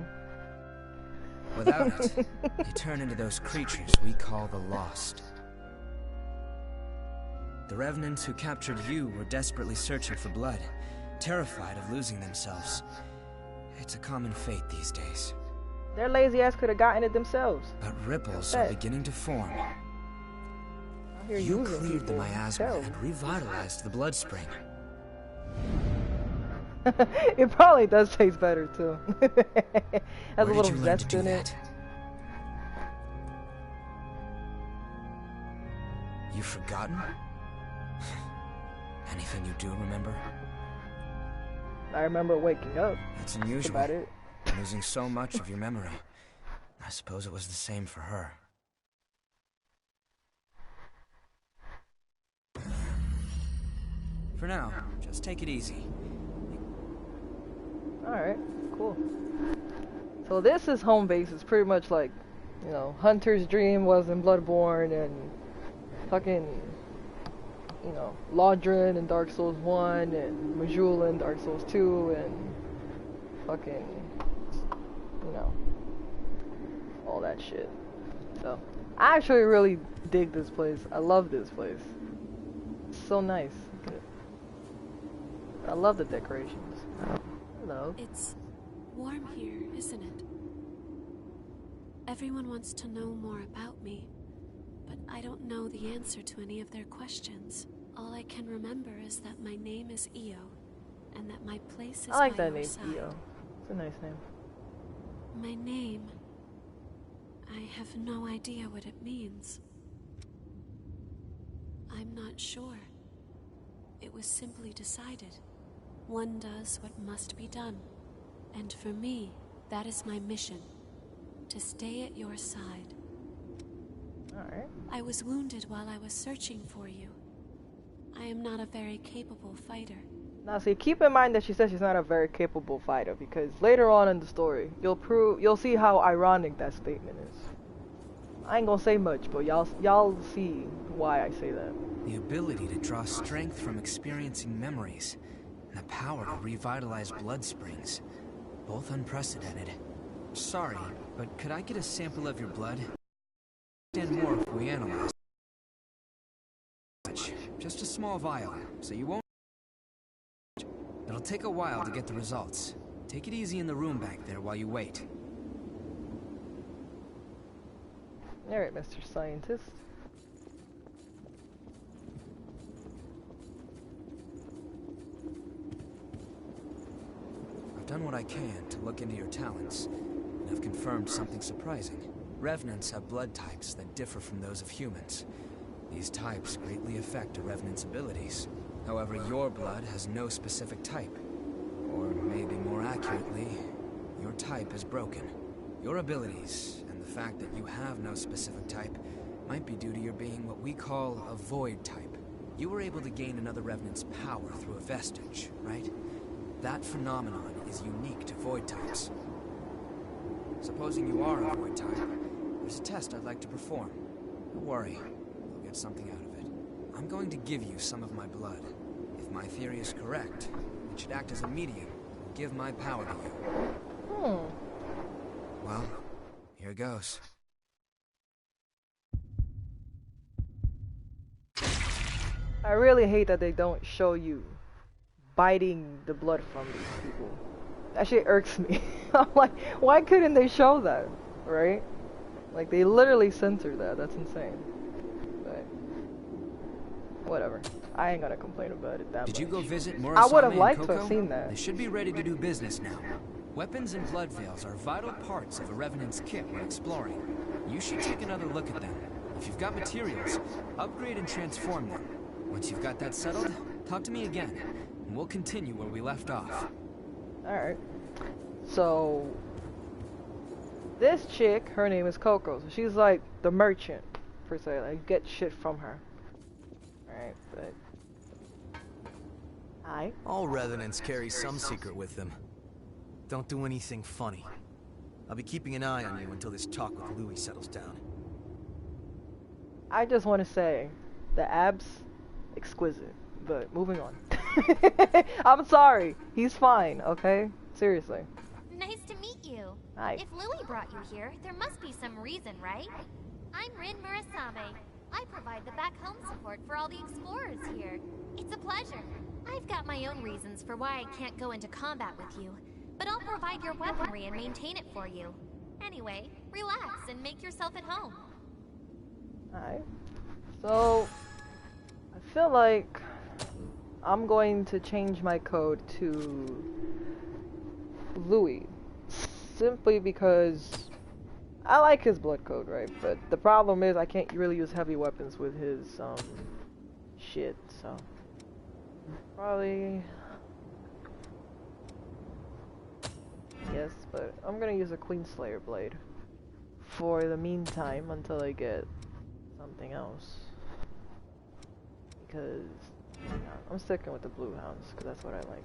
Without it, they turn into those creatures we call the Lost. The Revenants who captured you were desperately searching for blood, terrified of losing themselves. It's a common fate these days. Their lazy ass could have gotten it themselves. But ripples are beginning to form. You cleared the miasma and revitalized the blood spring. It probably does taste better too. Has a little zest in it. You've forgotten? Anything you do remember? I remember waking up. That's unusual. That's about it. Losing so much of your memory. I suppose it was the same for her. For now, just take it easy. Alright, cool. So this is home base. It's pretty much like, you know, Hunter's dream was in Bloodborne, and fucking, you know, Lodrin in Dark Souls 1, and Majula in Dark Souls 2, and fucking, you know, all that shit. So, I actually really dig this place. I love this place. It's so nice. Look at it. I love the decorations. Hello. It's warm here, isn't it? Everyone wants to know more about me, but I don't know the answer to any of their questions. All I can remember is that my name is Io, and that my place is I like by that your name, side. Io. It's a nice name. My name... I have no idea what it means. I'm not sure. It was simply decided. One does what must be done. And for me, that is my mission. To stay at your side. Alright. I was wounded while I was searching for you. I am not a very capable fighter. Now see, keep in mind that she says she's not a very capable fighter, because later on in the story, you'll see how ironic that statement is. I ain't gonna say much, but y'all see why I say that. The ability to draw strength from experiencing memories, and the power to revitalize blood springs. Both unprecedented. Sorry, but could I get a sample of your blood? Understand more if we analyze. Just a small vial, so you won't. It'll take a while to get the results. Take it easy in the room back there while you wait. Alright, Mr. Scientist. I've done what I can to look into your talents, and I've confirmed something surprising. Revenants have blood types that differ from those of humans. These types greatly affect a Revenant's abilities. However, your blood has no specific type. Or maybe more accurately, your type is broken. Your abilities, and the fact that you have no specific type, might be due to your being what we call a void type. You were able to gain another Revenant's power through a vestige, right? That phenomenon is unique to void types. Supposing you are a void type, there's a test I'd like to perform. Don't worry, you'll get something out of it. I'm going to give you some of my blood. If my theory is correct, it should act as a medium and give my power to you. Well, here goes. I really hate that they don't show you biting the blood from these people. That shit irks me. I'm like, why couldn't they show that? Right? Like, they literally censored that. That's insane. But, whatever. I ain't gonna complain about it that much. Did you go visit Murasame I would have and liked to Coco? have seen that. They should be ready to do business now. Weapons and blood veils are vital parts of a Revenant's kit when exploring. You should take another look at them. If you've got materials, upgrade and transform them. Once you've got that settled, talk to me again, and we'll continue where we left off. Alright. So, this chick, her name is Coco. So she's like the merchant, per se. Like, you get shit from her. Alright, but Aye. All Revenants carry some secret with them. Don't do anything funny. I'll be keeping an eye on you until this talk with Louis settles down. I just want to say, the abs, exquisite. But moving on. I'm sorry. He's fine, okay? Seriously. Nice to meet you. Hi. If Louis brought you here, there must be some reason, right? I'm Rin Murasame. I provide the back home support for all the explorers here. It's a pleasure. I've got my own reasons for why I can't go into combat with you, but I'll provide your weaponry and maintain it for you. Anyway, relax and make yourself at home. Alright. So, I feel like I'm going to change my code to Louis. Simply because I like his blood code, right? But the problem is I can't really use heavy weapons with his, shit, so. Probably. Yes, but I'm gonna use a Queenslayer blade for the meantime until I get something else. Because I'm sticking with the Blue Hounds, because that's what I like.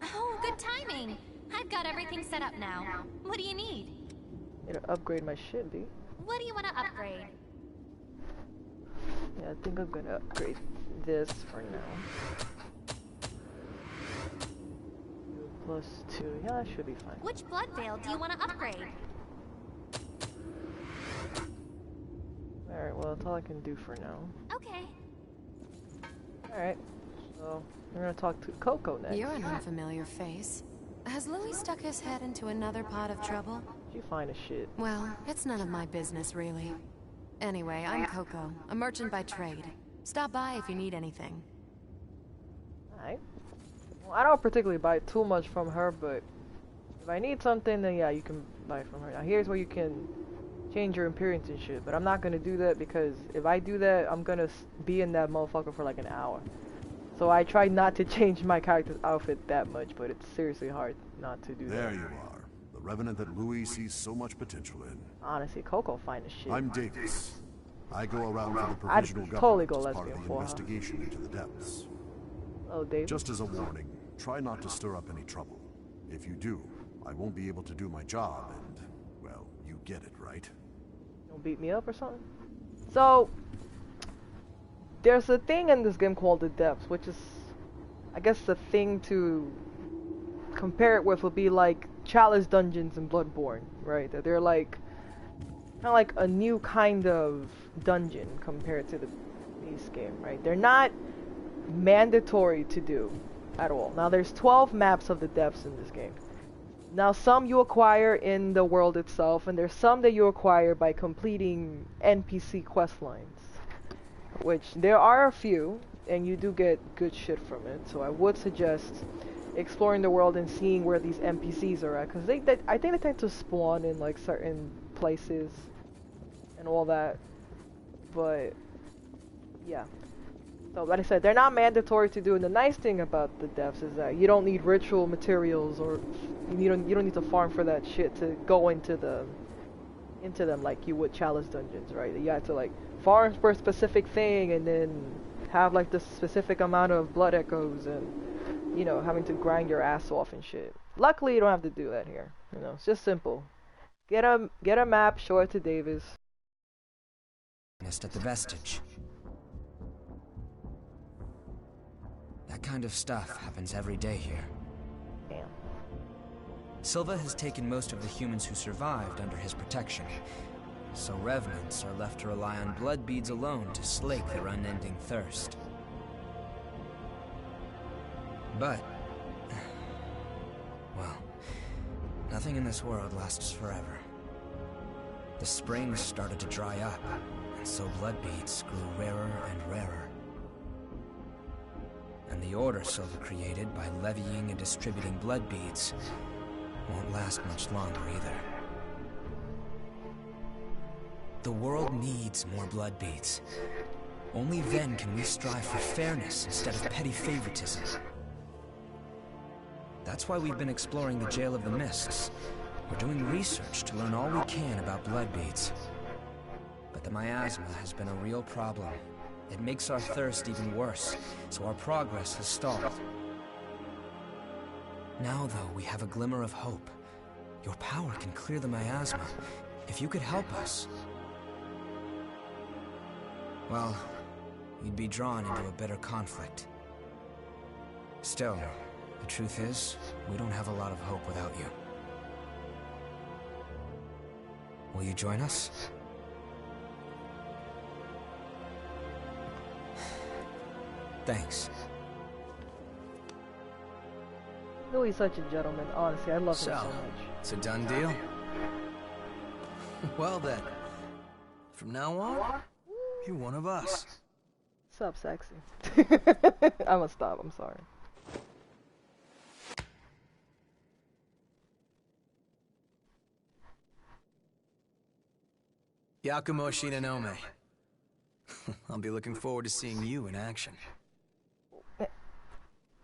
Oh, good timing! I've got everything set up now. What do you need? Need to upgrade my shit, B. What do you want to upgrade? Yeah, I think I'm gonna upgrade this for now. +2, yeah, that should be fine. Which blood veil do you want to upgrade? Alright, well, that's all I can do for now. Okay. Alright, so we're gonna talk to Coco next. You're an unfamiliar face. Has Louis stuck his head into another pot of trouble? She fine as shit. Well, it's none of my business, really. Anyway, I'm Coco, a merchant by trade. Stop by if you need anything. Alright. Well, I don't particularly buy too much from her, but if I need something, then yeah, you can buy from her. Now here's where you can change your appearance and shit, but I'm not gonna do that because if I do that, I'm gonna be in that motherfucker for like an hour. So I try not to change my character's outfit that much, but it's seriously hard not to do that. There you are. The Revenant that Louis sees so much potential in. Honestly, Coco fine as shit. I'm Davis. I go around for the I'd provisional totally government go as part lesbian of the for her. investigation into the depths. Oh, Davis. Just as a warning, try not to stir up any trouble. If you do, I won't be able to do my job and, well, you get it, right? Don't beat me up or something? So, there's a thing in this game called the depths, which is, I guess the thing to compare it with would be like Chalice dungeons in Bloodborne, right? That they're like, kind of like a new kind of dungeon compared to the base game, right? They're not mandatory to do at all. Now there's 12 maps of the depths in this game. Now some you acquire in the world itself, and there's some that you acquire by completing NPC quest lines, which there are a few, and you do get good shit from it. So I would suggest exploring the world and seeing where these NPCs are at, because I think they tend to spawn in like certain places and all that. But yeah. So like I said, they're not mandatory to do, and the nice thing about the depths is that you don't need ritual materials, or you don't need to farm for that shit to go into them like you would Chalice dungeons, right? You have to like farm for a specific thing and then have like the specific amount of blood echoes and, you know, having to grind your ass off and shit. Luckily you don't have to do that here. You know, it's just simple. Get a map, show it to Davis. At the vestige. That kind of stuff happens every day here. Damn. Silva has taken most of the humans who survived under his protection, so Revenants are left to rely on blood beads alone to slake their unending thirst. But, well, nothing in this world lasts forever. The springs started to dry up, and so blood beads grew rarer and rarer. And the order Silva created by levying and distributing blood beads won't last much longer either. The world needs more blood beads. Only then can we strive for fairness instead of petty favoritism. That's why we've been exploring the Jail of the Mists. We're doing research to learn all we can about blood beads. But the miasma has been a real problem, It makes our thirst even worse, so our progress has stalled. Now, though, we have a glimmer of hope. Your power can clear the miasma. If you could help us... well, you'd be drawn into a bitter conflict. Still, the truth is, we don't have a lot of hope without you. Will you join us? Thanks. No, he's such a gentleman. Honestly, I love him so much. It's a done deal? Well then, from now on, you're one of us. Sup, sexy. I'ma stop, I'm sorry. Yakumo Shinonome. I'll be looking forward to seeing you in action.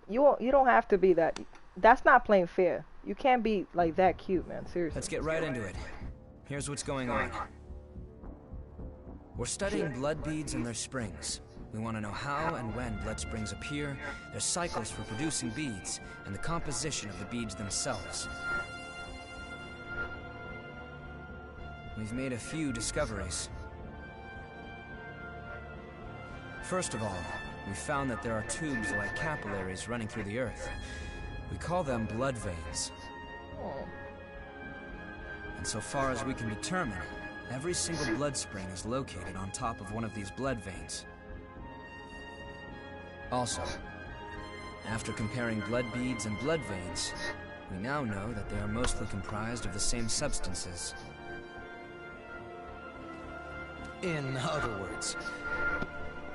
You don't have to be that. That's not playing fair. You can't be like that cute, man. Seriously. Let's get right into it. Here's what's going on. We're studying blood beads and their springs. We want to know how and when blood springs appear, their cycles for producing beads, and the composition of the beads themselves. We've made a few discoveries. First of all, we found that there are tubes like capillaries running through the earth. We call them blood veins. And so far as we can determine, every single blood spring is located on top of one of these blood veins. Also, after comparing blood beads and blood veins, we now know that they are mostly comprised of the same substances. In other words,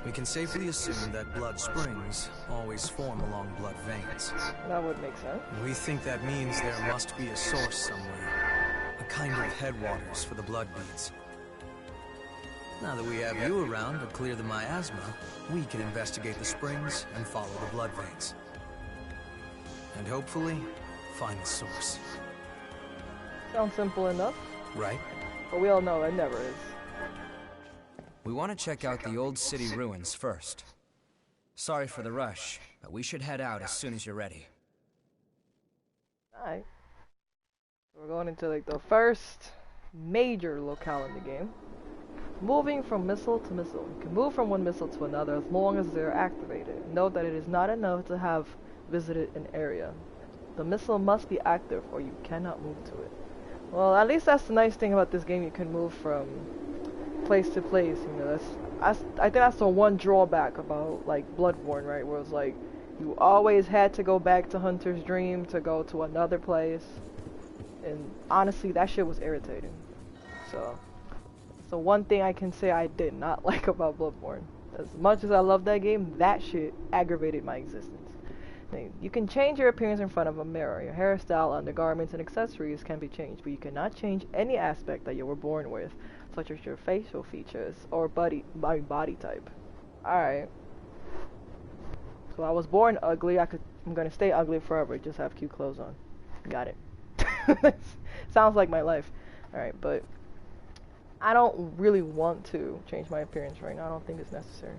we can safely assume that blood springs always form along blood veins. That would make sense. We think that means there must be a source somewhere, a kind of headwaters for the blood beads. Now that we have you around to clear the miasma, we can investigate the springs and follow the blood veins. And hopefully, find the source. Sounds simple enough. Right? But we all know it never is. We want to check out the old city ruins first. Sorry for the rush, but we should head out as soon as you're ready. Alright. We're going into like the first major locale in the game. Moving from missile to missile. You can move from one missile to another as long as they're activated. Note that it is not enough to have visited an area. The missile must be active or you cannot move to it. Well, at least that's the nice thing about this game. You can move from place to place, you know. I think that's the one drawback about like Bloodborne, right? Where it's like you always had to go back to Hunter's Dream to go to another place, and honestly, that shit was irritating. So one thing I can say I did not like about Bloodborne. As much as I love that game, that shit aggravated my existence. You can change your appearance in front of a mirror. Your hairstyle, undergarments, and accessories can be changed, but you cannot change any aspect that you were born with, such as your facial features or body type. Alright. So I was born ugly. I'm gonna stay ugly forever. Just have cute clothes on. Got it. Sounds like my life. Alright, but I don't really want to change my appearance right now. I don't think it's necessary.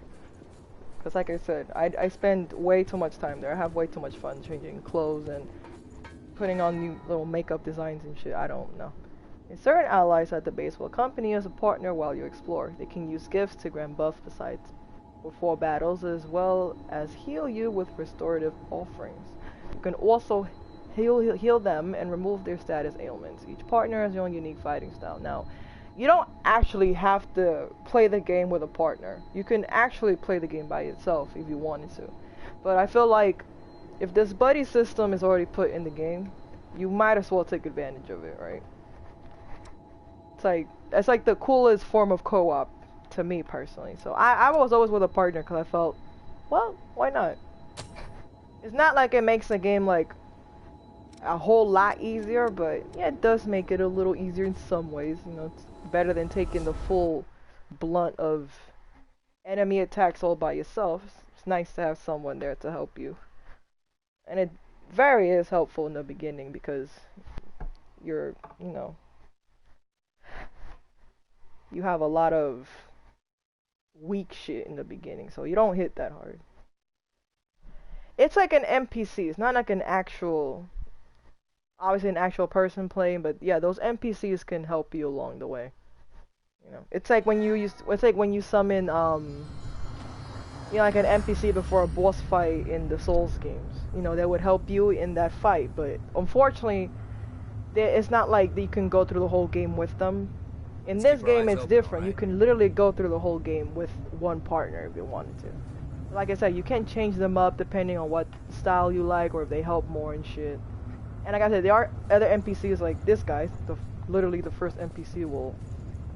Because like I said, I spend way too much time there. I have way too much fun changing clothes and putting on new little makeup designs and shit. I don't know. Certain allies at the base will accompany you as a partner while you explore. They can use gifts to grant buff besides before battles, as well as heal you with restorative offerings. You can also heal them and remove their status ailments. Each partner has their own unique fighting style. Now, you don't actually have to play the game with a partner. You can actually play the game by yourself if you wanted to. But I feel like if this buddy system is already put in the game, you might as well take advantage of it, right? It's like the coolest form of co-op to me personally. So I was always with a partner because I felt, well, why not? It's not like it makes the game like a whole lot easier, but yeah, it does make it a little easier in some ways. You know, it's better than taking the full blunt of enemy attacks all by yourself. It's nice to have someone there to help you. And it very is helpful in the beginning because you're, you know, you have a lot of weak shit in the beginning, so you don't hit that hard. It's like an NPC. It's not like an actual, obviously an actual person playing, but yeah, those NPCs can help you along the way. You know, it's like when you summon like an NPC before a boss fight in the Souls games. You know, that would help you in that fight, but unfortunately, it's not like you can go through the whole game with them. In this game, it's different. You can literally go through the whole game with one partner if you wanted to. Like I said, you can change them up depending on what style you like or if they help more and shit. And like I said, there are other NPCs like this guy, literally the first NPC we'll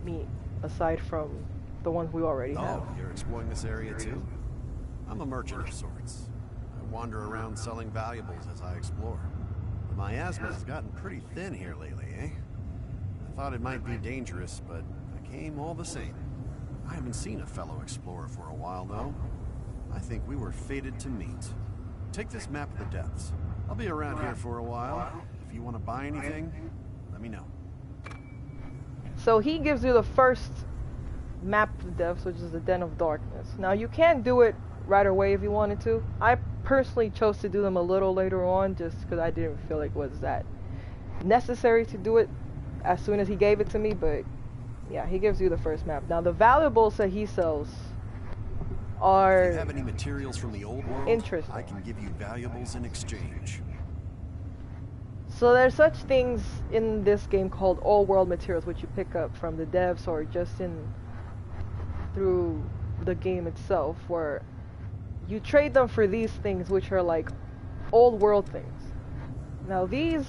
meet, aside from the ones we already have. Oh, you're exploring this area too? I'm a merchant of sorts. I wander around selling valuables as I explore. The miasma has gotten pretty thin here lately, eh? I thought it might be dangerous, but I came all the same. I haven't seen a fellow explorer for a while, though. I think we were fated to meet. Take this map of the depths. I'll be around here for a while. If you want to buy anything, let me know. So he gives you the first map of the depths, which is the Den of Darkness. Now you can do it right away if you wanted to. I personally chose to do them a little later on just because I didn't feel like it was that necessary to do it as soon as he gave it to me, but yeah, he gives you the first map. Now the valuables that he sells are if you have any materials from the old world, interesting. I can give you valuables in exchange. So there's such things in this game called old world materials, which you pick up from the devs or just through the game itself, where you trade them for these things, which are like old world things. Now these,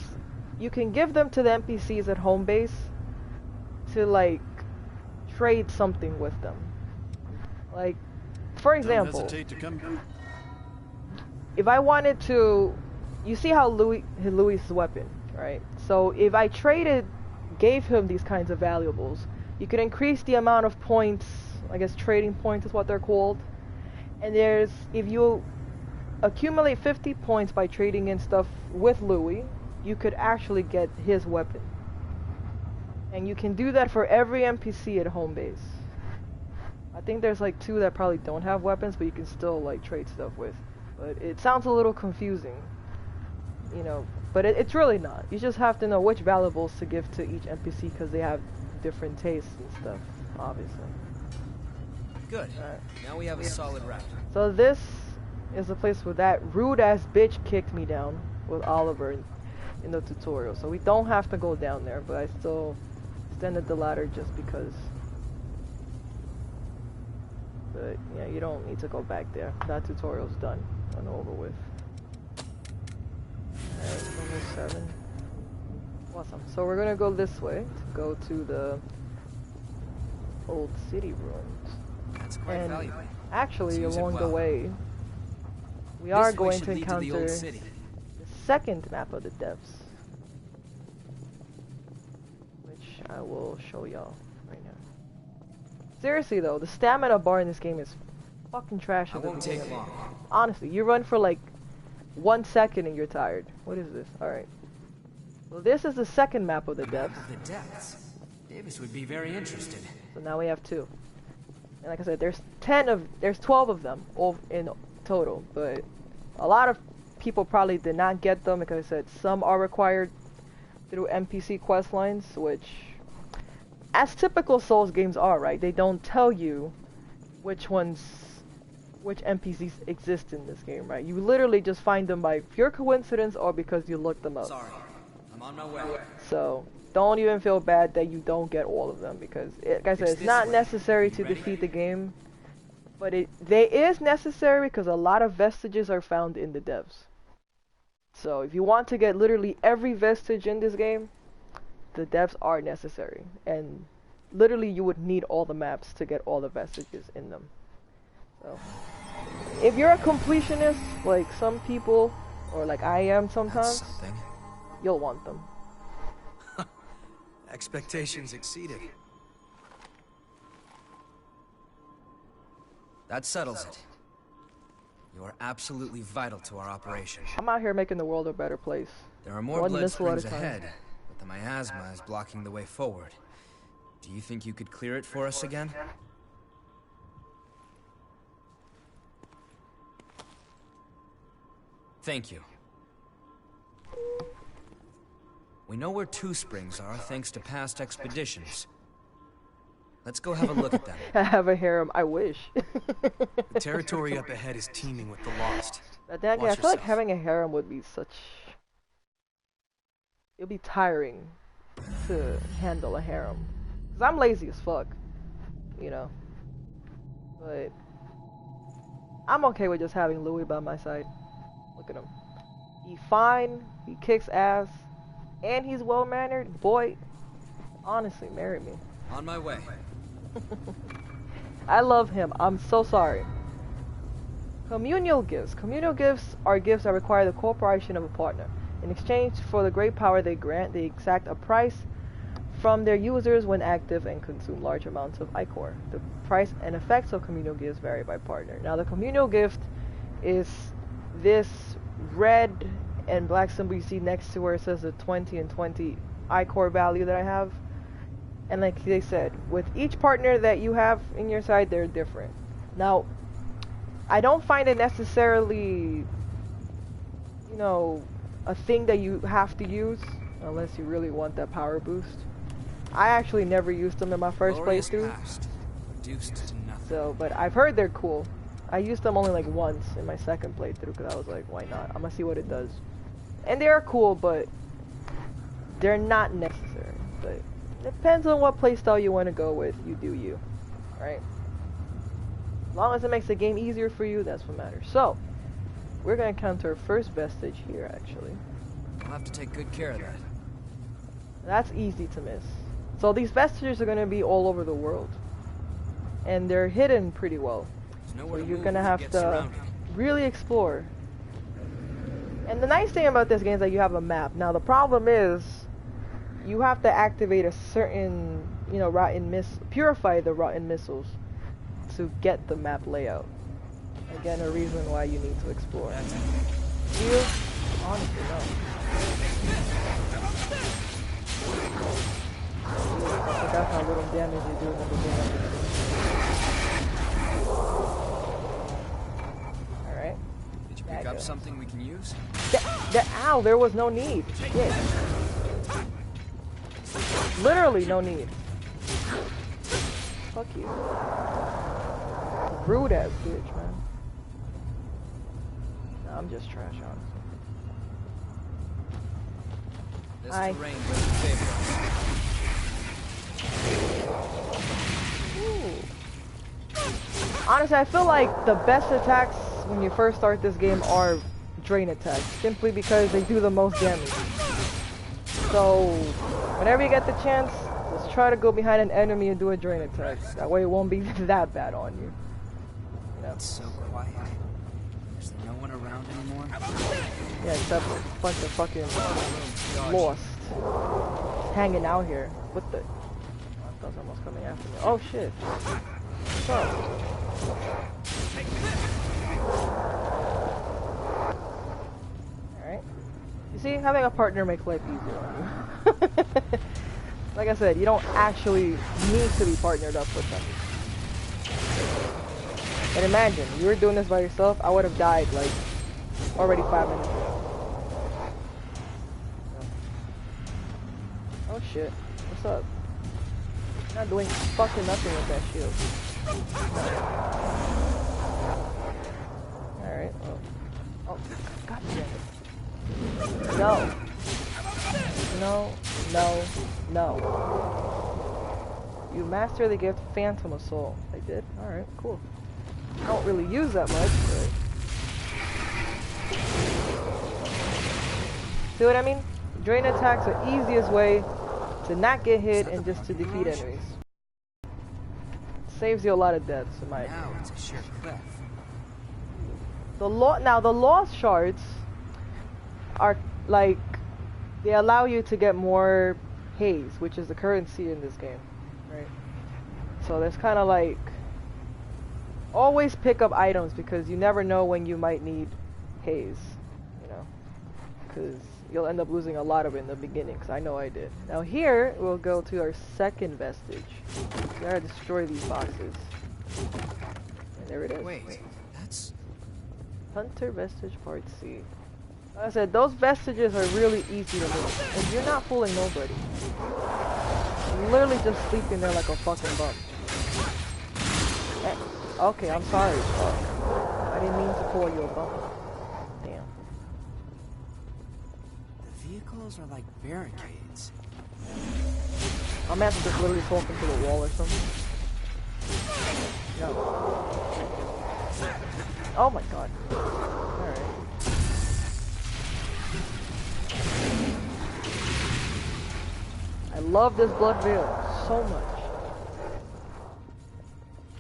you can give them to the NPCs at home base to like trade something with them. Like, for example, Don't hesitate to come. if I wanted to, you see how Louis' weapon, right? So if I gave him these kinds of valuables, you could increase the amount of points, I guess trading points is what they're called. And if you accumulate 50 points by trading in stuff with Louis, you could actually get his weapon. And you can do that for every NPC at home base. I think there's like 2 that probably don't have weapons, but you can still like trade stuff with. But it sounds a little confusing, you know, but it's really not. You just have to know which valuables to give to each NPC because they have different tastes and stuff, obviously. Good. Right. Now we have a solid route. So this is the place where that rude ass bitch kicked me down with Oliver in the tutorial. So we don't have to go down there, but I still extended the ladder just because. But yeah, you don't need to go back there. That tutorial's done and over with. Alright, level 7. Awesome. So we're gonna go this way to go to the old city ruins. That's quite And valuable. actually, Let's use it along the well. way, we are This way going should to lead to the old encounter city. the second map of the depths, which I will show y'all right now. Seriously though, the stamina bar in this game is fucking trash. I at the won't take beginning. long. Honestly, you run for like 1 second and you're tired. What is this? Alright. Well, this is the second map of the depths. The depths. Davis would be very interested. So now we have 2. And like I said, there's 12 of them all in total, but a lot of people probably did not get them because I said some are required through NPC quest lines, which, as typical Souls games are, right? They don't tell you which NPCs exist in this game, right? You literally just find them by pure coincidence or because you looked them up. Sorry, I'm on my way. So don't even feel bad that you don't get all of them because, like I said, it's not necessary to defeat the game, but it is necessary because a lot of vestiges are found in the devs. So if you want to get literally every vestige in this game, the devs are necessary, and literally you would need all the maps to get all the vestiges in them. So if you're a completionist like some people, or like I am sometimes, you'll want them. Expectations exceeded. That settles it. You are absolutely vital to our operation. I'm out here making the world a better place. There are more One blood missile at a springs time. ahead, but the miasma is blocking the way forward. Do you think you could clear it for us again? Thank you. We know where Two Springs are thanks to past expeditions. Let's go have a look at them. I have a harem. I wish. The territory up ahead is teeming with the lost. But then again, I feel like having a harem would be such... It'd be tiring to handle a harem. Because I'm lazy as fuck. You know. But... I'm okay with just having Louis by my side. Look at him. He's fine. He kicks ass. And he's well-mannered. Boy, honestly, marry me. On my way. I love him. I'm so sorry. Communal gifts. Communal gifts are gifts that require the cooperation of a partner. In exchange for the great power they grant, they exact a price from their users when active and consume large amounts of ichor. The price and effects of communal gifts vary by partner. Now, the communal gift is this red and black symbol you see next to where it says the 20 and 20 ichor value that I have. And like they said, with each partner that you have in your side, they're different. Now, I don't find it necessarily, you know, a thing that you have to use, unless you really want that power boost. I actually never used them in my first playthrough. So, but I've heard they're cool. I used them only like once in my second playthrough because I was like, why not? I'm gonna see what it does. And they are cool, but they're not necessary. But depends on what playstyle you want to go with. You do you, right? As long as it makes the game easier for you, that's what matters. So, we're gonna encounter our first vestige here, actually. I'll have to take good care of that. That's easy to miss. So these vestiges are gonna be all over the world, and they're hidden pretty well. So you're gonna have to really explore. And the nice thing about this game is that you have a map. Now the problem is, you have to activate a certain, you know, purify the rotten missiles to get the map layout. Again, a reason why you need to explore. You? Honestly, no. I forgot how little damage you do in the beginning. Alright. Did you pick up something we can use? Ow, there was no need. Shit. Literally no need. Fuck you. Rude ass bitch, man. No, I'm just trash, honestly. This terrain doesn't favor us. Honestly, I feel like the best attacks when you first start this game are drain attacks, simply because they do the most damage. So, whenever you get the chance, just try to go behind an enemy and do a drain attack. That way it won't be that bad on you. You know? It's so quiet. Is there no one around anymore? Yeah, except a bunch of fucking lost hanging out here. What the? I thought someone was coming after me. Oh shit. What's up? Alright. You see, having a partner makes life easier on you. Like I said, you don't actually need to be partnered up with them. But imagine, you were doing this by yourself, I would have died like already 5 minutes ago. Oh shit, what's up? Not doing fucking nothing with that shield. Alright, well. Oh, god damn it. No. No, no, no. You master the gift Phantom of Soul. I did? Alright, cool. I don't really use that much, but... See what I mean? Drain attacks are the easiest way to not get hit and just to defeat enemies. Saves you a lot of deaths, in my opinion. Now it's a sheer cliff. The lost shards are like, they allow you to get more haze, which is the currency in this game, right? So there's kind of like, always pick up items because you never know when you might need haze, you know, because you'll end up losing a lot of it in the beginning, because I know I did. Now here, we'll go to our second vestige. We gotta destroy these boxes. And there it is. Wait, that's... Hunter Vestige Part C. Like I said, those vestiges are really easy to lose. And you're not fooling nobody. You're literally just sleeping there like a fucking bum. Okay, I'm sorry. Fuck. I didn't mean to call you a bum. Damn. The vehicles are like barricades. I'm gonna have to just literally talk into the wall or something. No. Oh my god. Alright. I love this blood veil so much.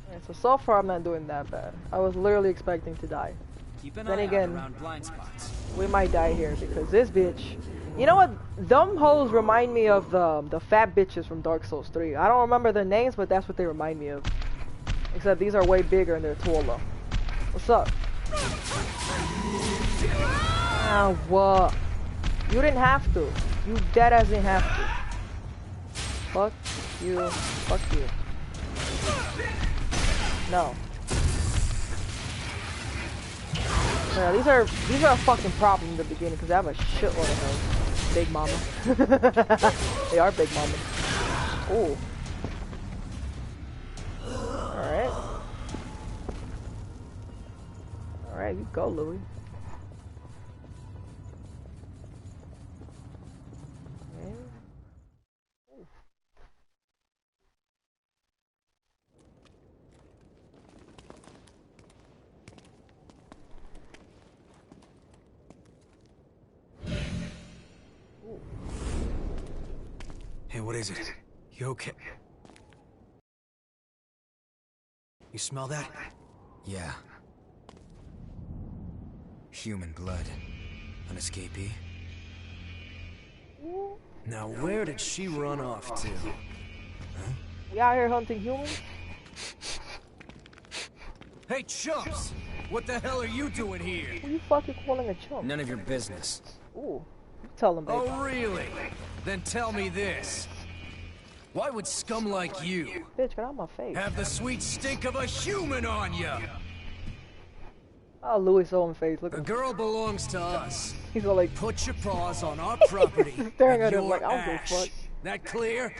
Alright, so far I'm not doing that bad. I was literally expecting to die. Keep an Then eye again, out around blind spots. we might die here because this bitch... You know what? Them hoes remind me of the fat bitches from Dark Souls 3. I don't remember their names, but that's what they remind me of. Except these are way bigger and they're taller. What's up? Ah, what? You didn't have to. You dead as didn't have to. Fuck you. Fuck you. No. Yeah, these are a fucking problem in the beginning because I have a shitload of those. Big mama. They are big mama. Ooh. Alright. Alright, you go, Louis. Okay. Ooh. Hey, what is it? You okay? You smell that? Yeah. Human blood. An escapee? Now, where did she run off to? Huh? We out here hunting humans? Hey, chumps! What the hell are you doing here? Who you fucking calling a chump? None of your business. Ooh. You tell them, baby. Oh, really? Then tell me this. Why would scum like you Bitch, get out of my face. have the sweet stink of a human on ya? Oh, Louis' own face. Look The at girl belongs to us. He's all like, put your paws on our property. staring at him your like, I don't give a ash. fuck. That clear?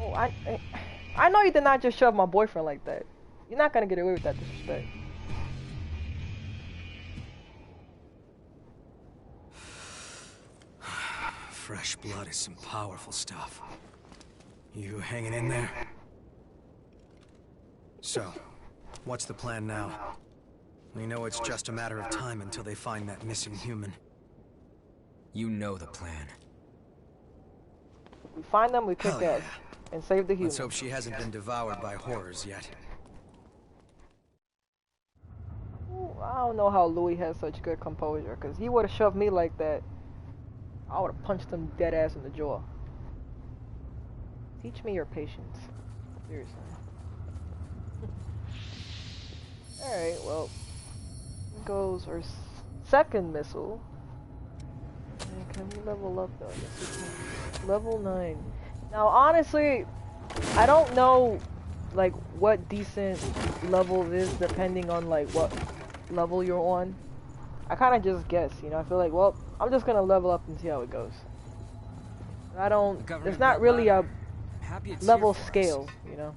Oh, I know you did not just shove my boyfriend like that. You're not gonna get away with that disrespect. Fresh blood is some powerful stuff. You hanging in there? So, what's the plan now? We know it's just a matter of time until they find that missing human. You know the plan. We find them, we kick Hell yeah. ass, and save the human. Let's hope she hasn't been devoured by horrors yet. Ooh, I don't know how Louis has such good composure, because he would have shoved me like that. I would have punched him dead ass in the jaw. Teach me your patience. Seriously. Alright, well. Here goes our second missile. And can we level up though? Yes, we can. Level 9. Now, honestly, I don't know, like, what decent level it is depending on, like, what level you're on. I kind of just guess, you know? I feel like, well, I'm just gonna level up and see how it goes. I don't, there's not really a level scale, you know?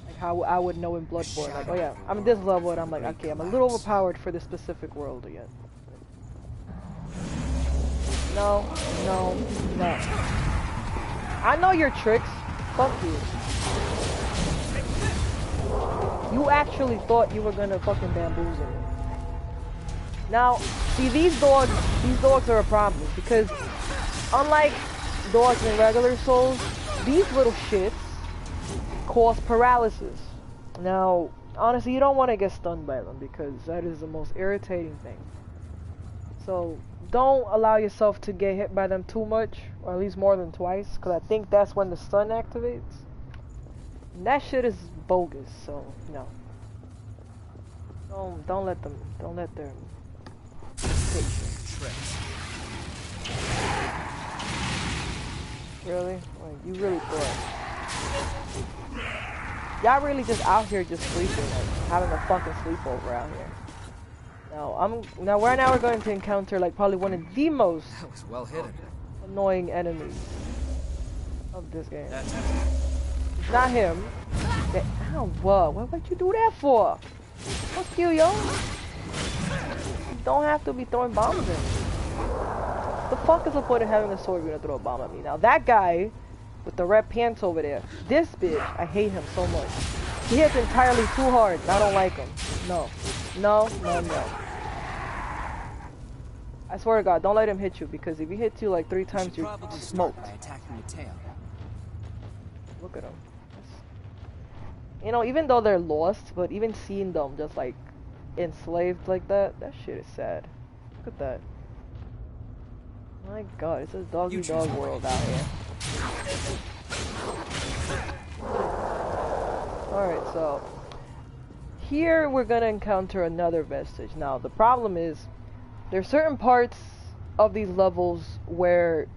Like how I would know in Bloodborne, like, oh yeah, I'm at this level and I'm like, okay, I'm a little overpowered for this specific world again. No, no, no. I know your tricks. Fuck you. You actually thought you were gonna fucking bamboozle me. Now, see, these dogs are a problem because unlike dogs in regular Souls, these little shits cause paralysis. Now, honestly, you don't want to get stunned by them because that is the most irritating thing. So, don't allow yourself to get hit by them too much, or at least more than twice, because I think that's when the stun activates. And that shit is bogus, so, no. Don't let them take you. Really? Like, you really thought. Y'all really just out here just sleeping, like, having a fucking sleepover out here. Now we're going to encounter like probably one of the most That was well hidden. annoying enemies of this game. That's It's not him. Ow, what? What would you do that for? Fuck you, yo. You don't have to be throwing bombs at me. The fuck is the point of having a sword if you're gonna throw a bomb at me? Now that guy with the red pants over there, this bitch, I hate him so much. He hits entirely too hard. I don't like him. No. No, no, no. I swear to God, don't let him hit you, because if he hits you like 3 times, you're smoked. By attacking the tail. Look at him. You know, even though they're lost, but even seeing them just like enslaved like that shit is sad. Look at that. My God, it's a doggy dog world out here. Alright, so here we're gonna encounter another vestige. Now the problem is there's certain parts of these levels where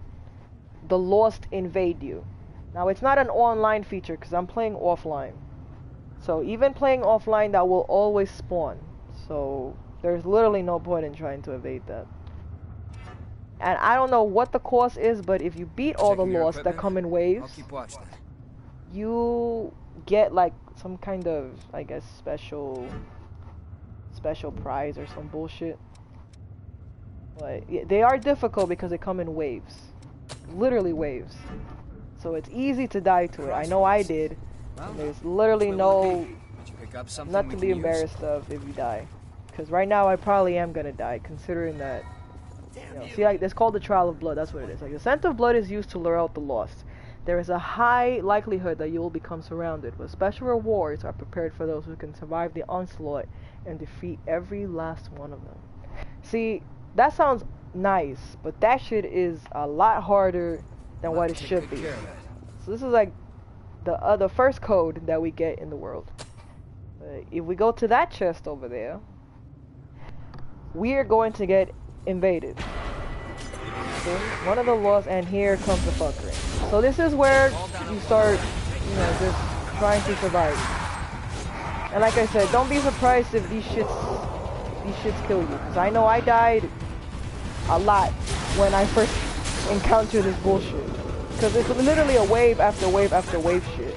the lost invade you. Now it's not an online feature because I'm playing offline. So even playing offline, that will always spawn. So there's literally no point in trying to evade that. And I don't know what the cost is, but if you beat all the lost that come in waves, I'll keep watch then. you get like some kind of, I guess, special prize or some bullshit. But yeah, they are difficult because they come in waves. Literally waves. So it's easy to die to it. I know I did. And there's literally no, not to be embarrassed of if you die. Because right now I probably am gonna die, considering that, you know, see, like, it's called the Trial of Blood, that's what it is. Like, the scent of blood is used to lure out the lost. There is a high likelihood that you will become surrounded, but special rewards are prepared for those who can survive the onslaught and defeat every last one of them. See, that sounds nice, but that shit is a lot harder than what it should be. So this is like the first code that we get in the world. If we go to that chest over there, we are going to get invaded. See? One of the lost, and here comes the fuckery. So this is where you start, you know, just trying to survive. And like I said, don't be surprised if these shits kill you, because I know I died a lot when I first encountered this bullshit. Because it's literally a wave after wave after wave shit.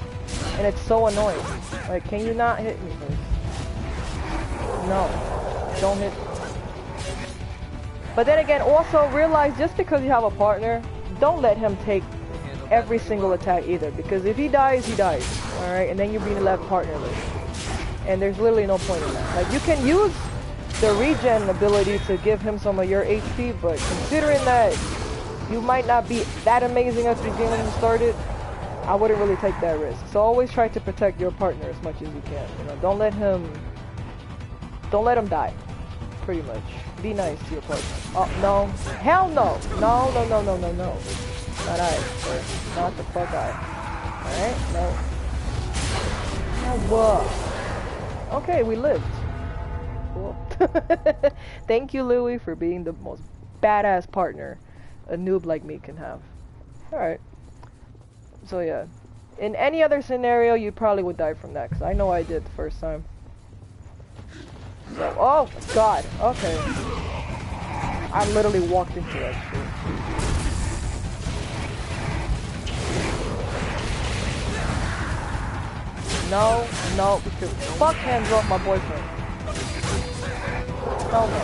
And it's so annoying. Like, can you not hit me, please? No. Don't hit me. But then again, also realize just because you have a partner, don't let him take every single attack either. Because if he dies, he dies. Alright? And then you're being left partnerless. And there's literally no point in that. Like, you can use the regen ability to give him some of your HP, but considering that you might not be that amazing at the beginning when you started, I wouldn't really take that risk. So always try to protect your partner as much as you can. You know, don't let him die. Pretty much. Be nice to your partner. Oh no. Hell no. No, no, no, no, no, no. Not I, sir. Not the fuck I. Alright? No. No, whoa. Okay, we lived. Cool. Thank you, Louie, for being the most badass partner a noob like me can have. Alright. So yeah. In any other scenario, you probably would die from that, because I know I did the first time. So, oh, God. Okay. I literally walked into that shit. No, no, because fuck hands off my boyfriend. No, no.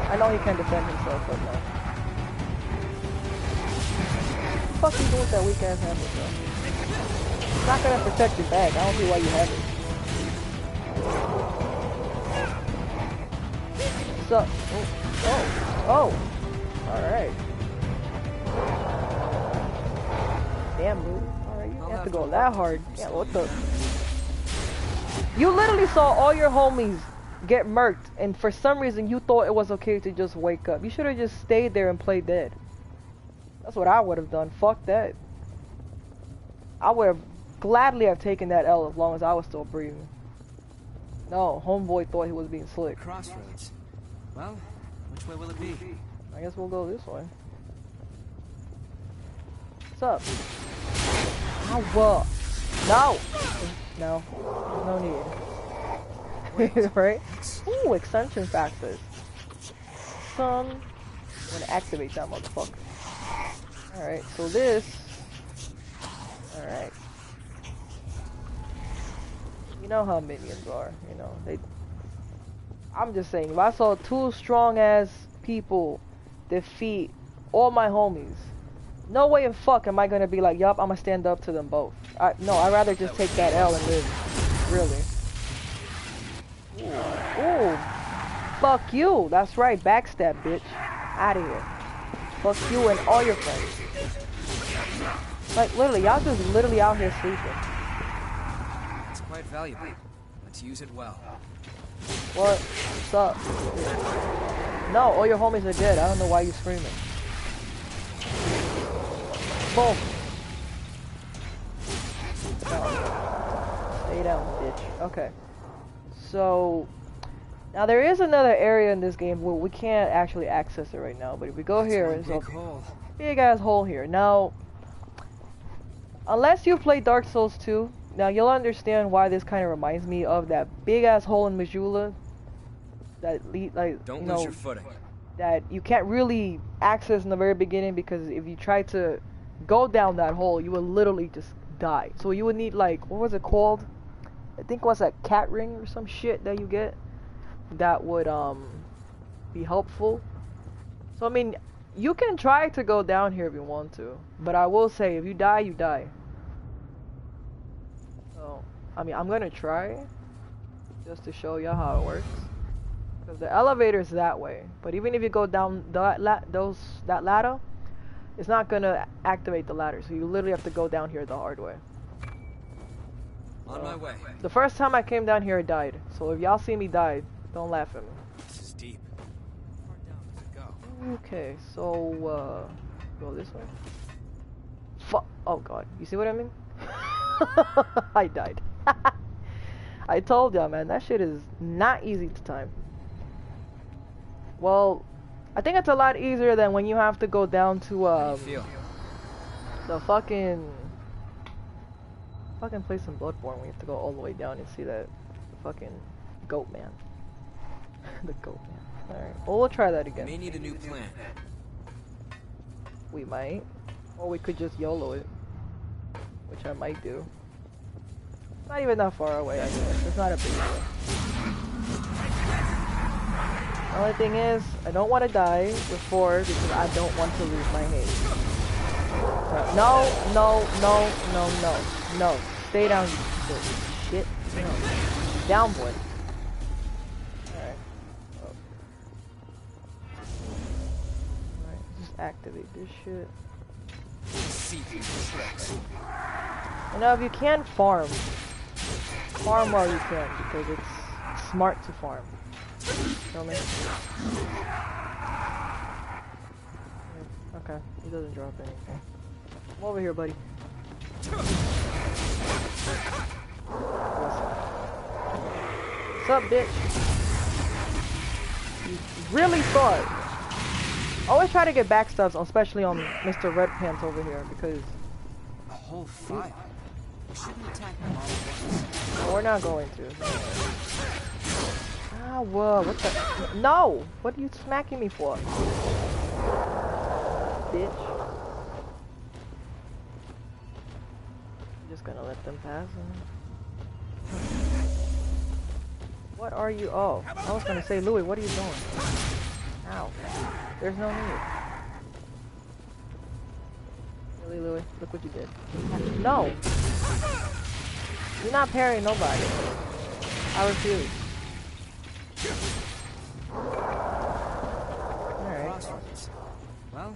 I know he can defend himself, but no. What the fuck you doing with that weak ass hammer, bro? It's not gonna protect your bag. I don't see why you have it. What's up? Oh. Alright. Damn, dude. Alright, you have to go that hard. Yeah, what the? You literally saw all your homies get murked, and for some reason you thought it was okay to just wake up. You should have just stayed there and played dead. That's what I would have done. Fuck that. I would have gladly have taken that L as long as I was still breathing. No, homeboy thought he was being slick. Crossroads. Well, which way will it be? I guess we'll go this way. What's up? Oh, what? No! No. There's no need. right? Ooh, extension factors. I'm gonna activate that motherfucker. Alright, so this... Alright. You know how minions are, you know, they... I'm just saying, if I saw two strong-ass people defeat all my homies, no way in fuck am I gonna be like, yup, I'm gonna stand up to them both. No, I'd rather just take that L and live. Really. Ooh. Fuck you. That's right, backstab, bitch. Out of here. Fuck you and all your friends. Like, literally, y'all just literally out here sleeping. It's quite valuable. Let's use it well. What's up? No, all your homies are dead. I don't know why you're screaming. Boom. Stay down, bitch. Okay. So, now there is another area in this game where we can't actually access it right now. But if we go here, there's a big ass hole here. Now, unless you play Dark Souls 2, now you'll understand why this kind of reminds me of that big ass hole in Majula. That don't lose your footing. That you can't really access in the very beginning, because if you try to go down that hole, you will literally just die. So you would need, like, what was it called? I think it was a cat ring or some shit that you get that would be helpful. So I mean, you can try to go down here if you want to, but I will say, if you die, you die. So I mean, I'm gonna try just to show you how it works. Because the elevator's that way, but even if you go down that ladder, it's not gonna activate the ladder. So you literally have to go down here the hard way. On my way. The first time I came down here, I died. So if y'all see me die, don't laugh at me. This is deep. How far down does it go? Okay, so go this way. Oh god, you see what I mean? I died. I told y'all, man, that shit is not easy to time. Well, I think it's a lot easier than when you have to go down to How do you feel? the fucking place in Bloodborne where you have to go all the way down and see that fucking goat man. The goat man. Alright, well, we'll try that again. May need a new plan. We might. Or we could just YOLO it. Which I might do. Not even that far away, I guess. It's not a big deal. The only thing is, I don't want to die before because I don't want to lose my haze. No. No. Stay down, you shit. No. Down, boy. Alright. Oh. Alright, just activate this shit. You know, if you can farm while you can, because it's smart to farm. Feel me? Okay, he doesn't drop anything. Come over here, buddy. What's up, bitch? You really thought. Always try to get backstabs, especially on Mr. Red Pants over here, because a whole file. We shouldn't attack them all at once. We're not going to. Ah, whoa, what the? No! What are you smacking me for? Bitch. I'm just gonna let them pass. What are you? Oh, I was gonna say, Louis, what are you doing? Ow. There's no need. Really, Louis? Look what you did. No! You're not parrying nobody. I refuse. Alright. Well,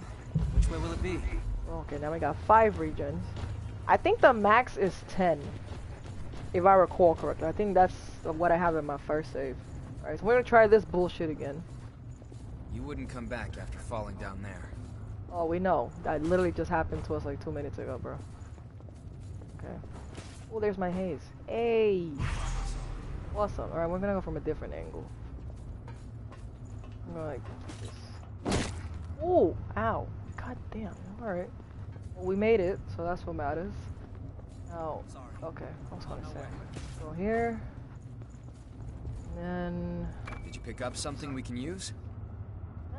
which way will it be? Okay, now we got 5 regions. I think the max is 10. If I recall correctly. I think that's what I have in my first save. Alright, so we're gonna try this bullshit again. You wouldn't come back after falling down there. Oh, we know. That literally just happened to us like 2 minutes ago, bro. Okay. Oh, there's my haze. Hey! Awesome. Alright, we're gonna go from a different angle. I'm gonna like this. Oh! Ow. God damn. Alright. Well, we made it, so that's what matters. Now, okay. I was gonna say. Go here. And Did you pick up something we can use?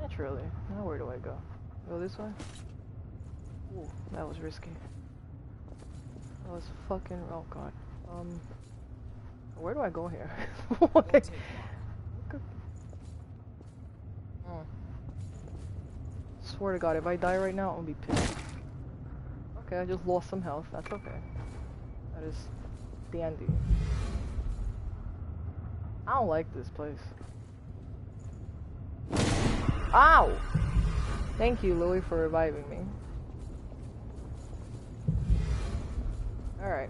naturally. Now where do I go? Go this way? Ooh, that was risky. That was fucking, oh god. Where do I go here? Like, swear to god, if I die right now, I'm gonna be pissed. Okay, I just lost some health. That's okay. That is dandy. I don't like this place. Ow! Thank you, Louie, for reviving me. Alright.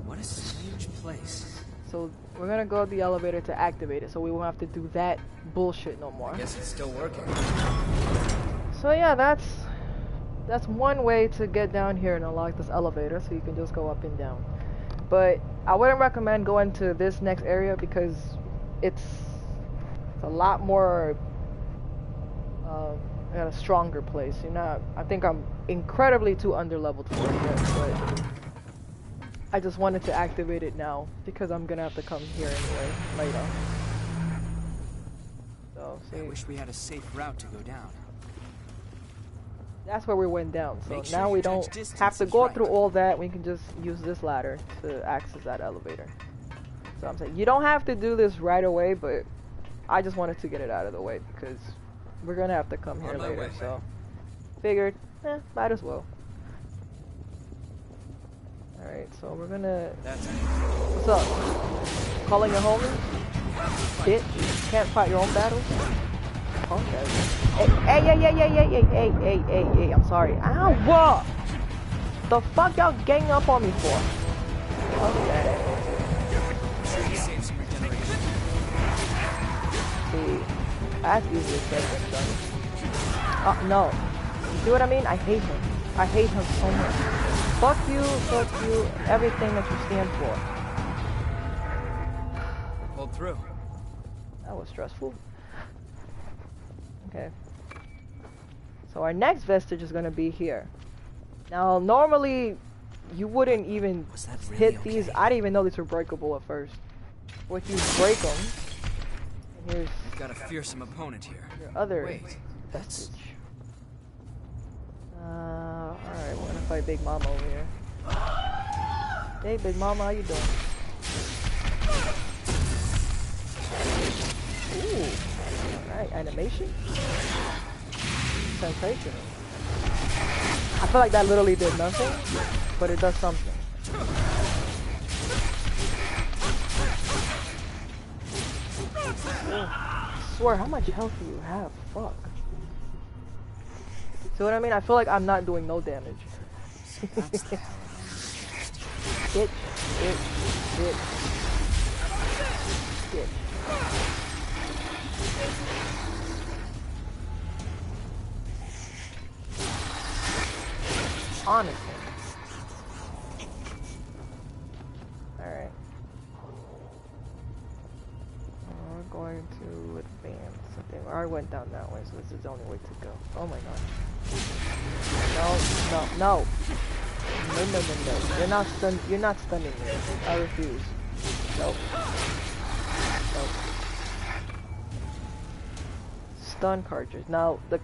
What a strange place. So, we're gonna go up the elevator to activate it, so we won't have to do that bullshit no more. I guess it's still working. So yeah, that's one way to get down here and unlock this elevator, so you can just go up and down. But I wouldn't recommend going to this next area because it's a lot more a stronger place. I think I'm incredibly too underleveled for it yet, but I just wanted to activate it now because I'm gonna have to come here anyway later. So see, I wish we had a safe route to go down. that's where we went down. So Make sure now you we judge don't distance have to is go right. through all that. We can just use this ladder to access that elevator. So I'm saying you don't have to do this right away, but I just wanted to get it out of the way because we're gonna have to come here On my later. way. So figured, might as well. Alright, so we're gonna... That's What's up? Calling your homies? Bitch, can't fight your own battles? Okay. Hey, I'm sorry. Ow, what? The fuck y'all gang up on me for? Okay. save some regeneration. See, that's easily said than done. No. See what I mean? I hate him. I hate him so much. Fuck you, everything that you stand for. Pulled through. That was stressful. Okay. So our next vestige is gonna be here. Now, normally, you wouldn't even really hit okay? these. I didn't even know these were breakable at first. What you break them, and here's We've got a fearsome opponent here. your other Wait, that's... vestige. Alright, we're gonna fight Big Mama over here. Hey, Big Mama, how you doing? Ooh, alright, animation? Sensational. I feel like that literally did nothing, but it does something. I swear, how much health do you have? Fuck. See what I mean? I feel like I'm not doing no damage. Bitch. Honestly. Alright. We're going to advance. Okay, I went down that way, so this is the only way to go. Oh my god. No. No. You're not stunning me. I refuse. Nope. Stun cartridge. Now, the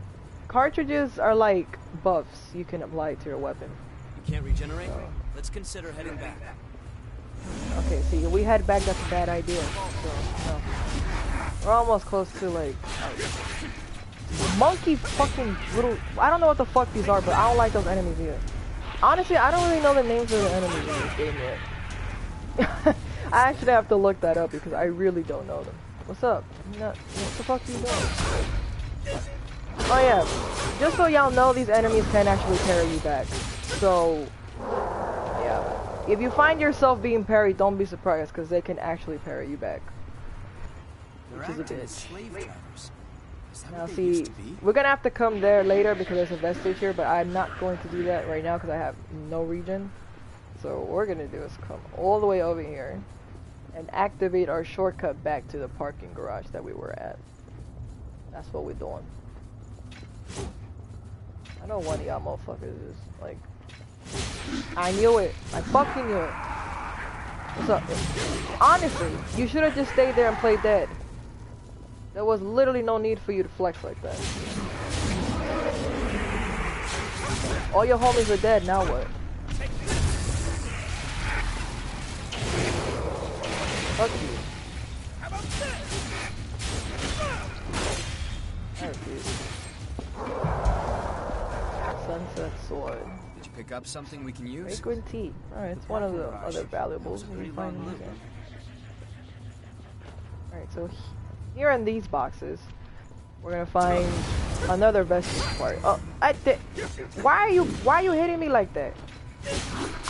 cartridges are like buffs you can apply to your weapon. You can't regenerate? Let's consider heading back. Okay, see, we head back, that's a bad idea. So, no. We're almost close to, like, monkey fucking little... I don't know what the fuck these are, but I don't like those enemies either. Honestly, I don't really know the names of the enemies in this game yet. I actually have to look that up because I really don't know them. What's up? What the fuck are you doing? Oh yeah, just so y'all know, these enemies can actually parry you back. So, yeah. If you find yourself being parried, don't be surprised, because they can actually parry you back. Which is a bitch. Slave drivers. Is that Now what they see, used to be? we're gonna have to come there later because there's a vestige here, but I'm not going to do that right now because I have no regen. So what we're gonna do is come all the way over here and activate our shortcut back to the parking garage that we were at. That's what we're doing. I know one of y'all motherfuckers is like, I knew it. I fucking knew it. So, honestly, you should have just stayed there and played dead. There was literally no need for you to flex like that. All your homies are dead, now what? Fuck you. Sunset sword. Did you pick up something we can use? Fragrant tea. Alright, it's one of the other valuables we can find in the game. Alright, so here in these boxes, we're gonna find another vestige part. Oh, why are you hitting me like that?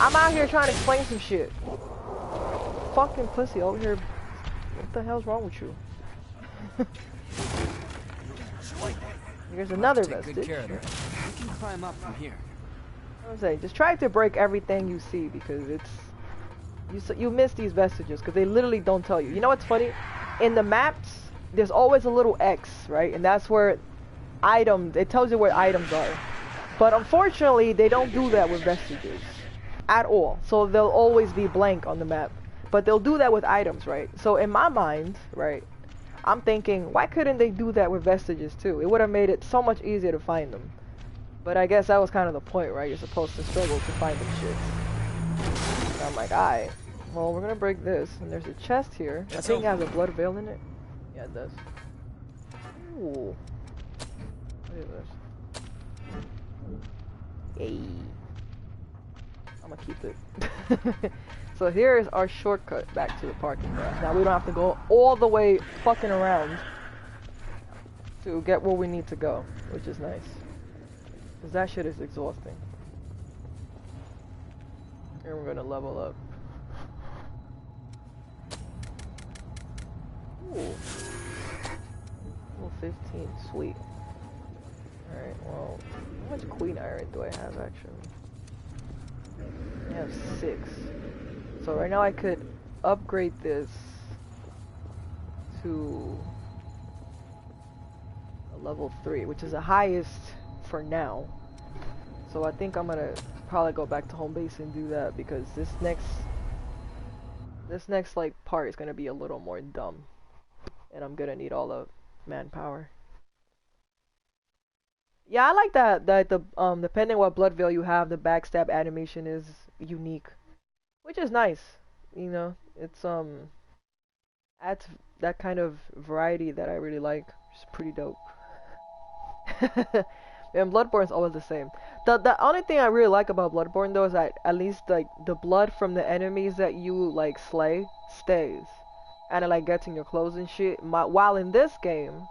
I'm out here trying to explain some shit. Fucking pussy over here. What the hell's wrong with you? Here's another vestige. Good care of it. We can climb up from here. I'm saying, just try to break everything you see because it's you miss these vestiges because they literally don't tell you. You know what's funny? In the maps, there's always a little X, right? And that's where items. It tells you where items are. But unfortunately, they don't do that with vestiges at all. So they'll always be blank on the map. But they'll do that with items, right? So in my mind, right, I'm thinking, why couldn't they do that with vestiges too? It would have made it so much easier to find them. But I guess that was kind of the point, right? You're supposed to struggle to find them shits. And I'm like, alright, well, we're gonna break this. And there's a chest here. I think it has a blood veil in it. Yeah, it does. Ooh. What is this? Yay. I'm gonna keep it. So here's our shortcut back to the parking garage. Now we don't have to go all the way fucking around to get where we need to go, which is nice. Because that shit is exhausting. And we're gonna level up. Ooh. Level 15, sweet. Alright, well, how much queen iron do I have actually? I have 6. So right now I could upgrade this to a level 3, which is the highest for now. So I think I'm gonna probably go back to home base and do that because this next like part is gonna be a little more dumb, and I'm gonna need all the manpower. Yeah, I like that the depending what blood veil you have, the backstab animation is unique. Which is nice, you know, it's adds that kind of variety that I really like, which is pretty dope. And Bloodborne's always the same. The only thing I really like about Bloodborne though is that at least like the blood from the enemies that you like slay stays. And it like gets in your clothes and shit. While in this game,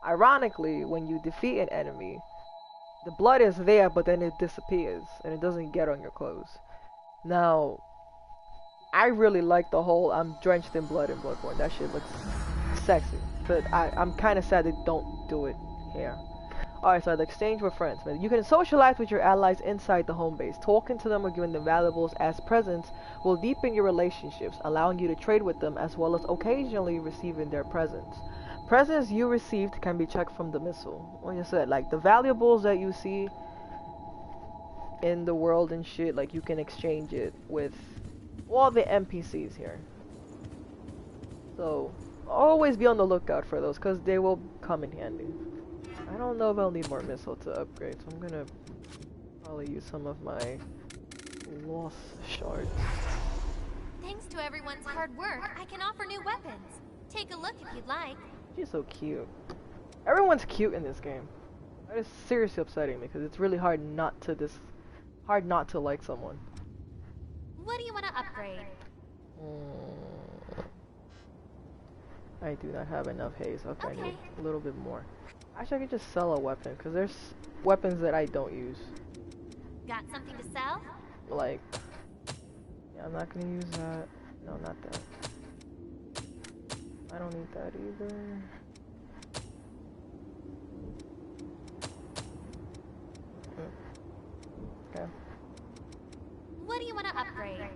ironically, when you defeat an enemy, the blood is there but then it disappears and it doesn't get on your clothes. Now I really like the whole I'm drenched in blood in Bloodborne. That shit looks sexy. But I'm kind of sad they don't do it here. Alright, so the exchange with friends. You can socialize with your allies inside the home base. Talking to them or giving them valuables as presents will deepen your relationships, allowing you to trade with them as well as occasionally receiving their presents. Presents you received can be checked from the missile. Like I said, like the valuables that you see in the world and shit, like you can exchange it with all the NPCs here. So always be on the lookout for those because they will come in handy. I don't know if I'll need more missile to upgrade, so I'm gonna probably use some of my lost shards. Thanks to everyone's hard work, I can offer new weapons. Take a look if you'd like. She's so cute. Everyone's cute in this game. That is seriously upsetting me because it's really hard not to like someone. What do you want to upgrade? I do not have enough haze. Okay, I need a little bit more. Actually, I could just sell a weapon, because there's weapons that I don't use. Got something to sell? Like, yeah, I'm not going to use that. No, not that. I don't need that either. Okay. What do you want to upgrade?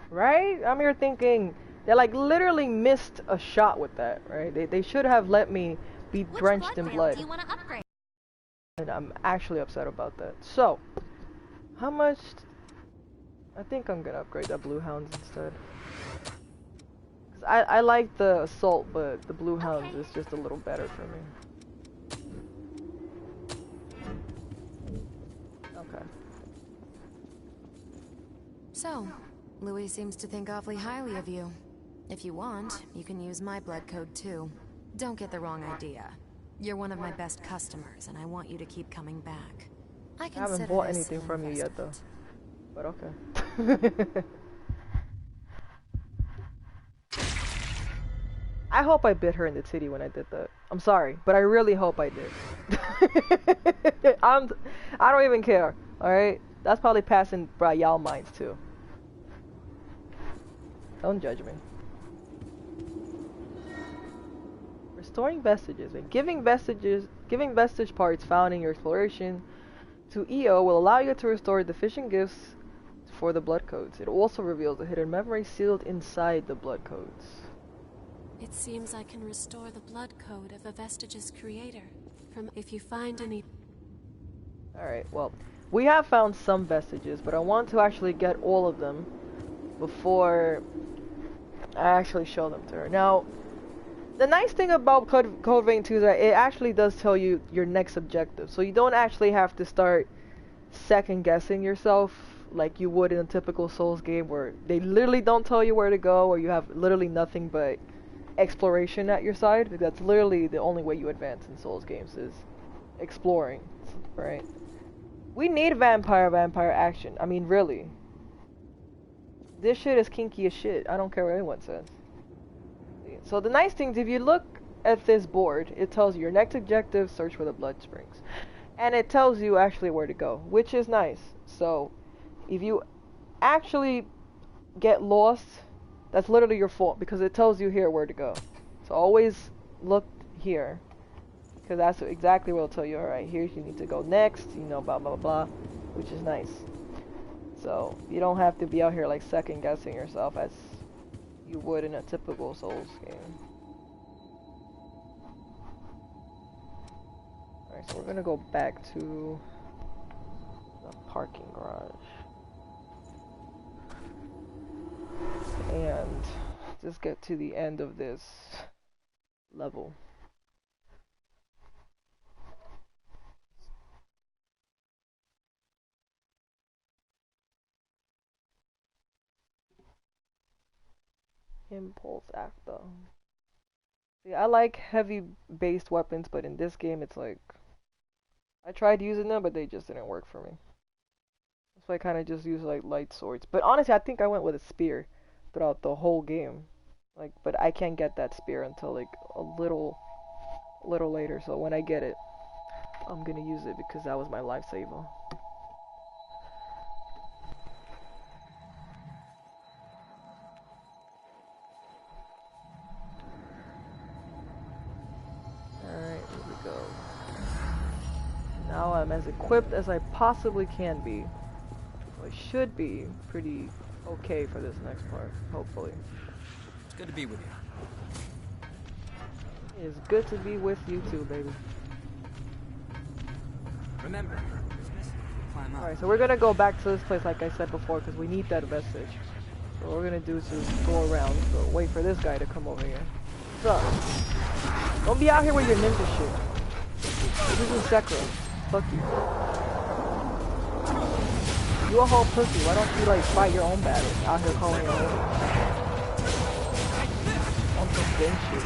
Right? I'm here thinking, they like literally missed a shot with that, right? They should have let me be drenched in blood. Do you want to upgrade? And I'm actually upset about that. So, How much? I think I'm gonna upgrade that Blue Hounds instead. Cause I like the Assault, but the Blue Hounds is just a little better for me. Okay. So, Louis seems to think awfully highly of you. If you want, you can use my blood code too. Don't get the wrong idea. You're one of my best customers, and I want you to keep coming back. I haven't bought anything from you yet, though. But okay. I hope I bit her in the titty when I did that. I'm sorry, but I really hope I did. I don't even care, alright? That's probably passing by y'all minds, too. Don't judge me. Restoring vestiges and giving vestige parts found in your exploration to EO will allow you to restore deficient gifts for the blood codes. It also reveals a hidden memory sealed inside the blood codes. It seems I can restore the blood code of a vestige's creator. From if you find any. Alright, well, we have found some vestiges, but I want to actually get all of them before I actually show them to her. Now, the nice thing about Code Vein 2 is that it actually does tell you your next objective, so you don't actually have to start second guessing yourself like you would in a typical Souls game where they literally don't tell you where to go, or you have literally nothing but exploration at your side. That's literally the only way you advance in Souls games, is exploring, right? We need vampire action. I mean, really. This shit is kinky as shit. I don't care what anyone says. So the nice thing is, if you look at this board, it tells you your next objective, search for the blood springs. And it tells you actually where to go, which is nice. So if you actually get lost, that's literally your fault, because it tells you here where to go. So always look here, because that's exactly what it'll tell you. Alright, here you need to go next, you know, blah blah blah, which is nice. So you don't have to be out here like second guessing yourself as you would in a typical Souls game. Alright, so we're gonna go back to the parking garage. And just get to the end of this level. Impulse actor. See, I like heavy based weapons, but in this game it's like I tried using them, but they just didn't work for me. So I kind of just use like light swords. But honestly, I think I went with a spear throughout the whole game. Like, but I can't get that spear until like a little later. So when I get it, I'm gonna use it because that was my lifesaver. Alright, here we go. Now I'm as equipped as I possibly can be. So I should be pretty okay for this next part, hopefully. It's good to be with you. It's good to be with you too, baby. Remember, climb up. Alright, so we're gonna go back to this place like I said before, because we need that vestige. So what we're gonna do is just go around, so wait for this guy to come over here. What's up? Don't be out here with your ninja shit. This is Sekiro. Fuck you. You a whole pussy, why don't you like fight your own battles? Out here calling your own. On some game shit.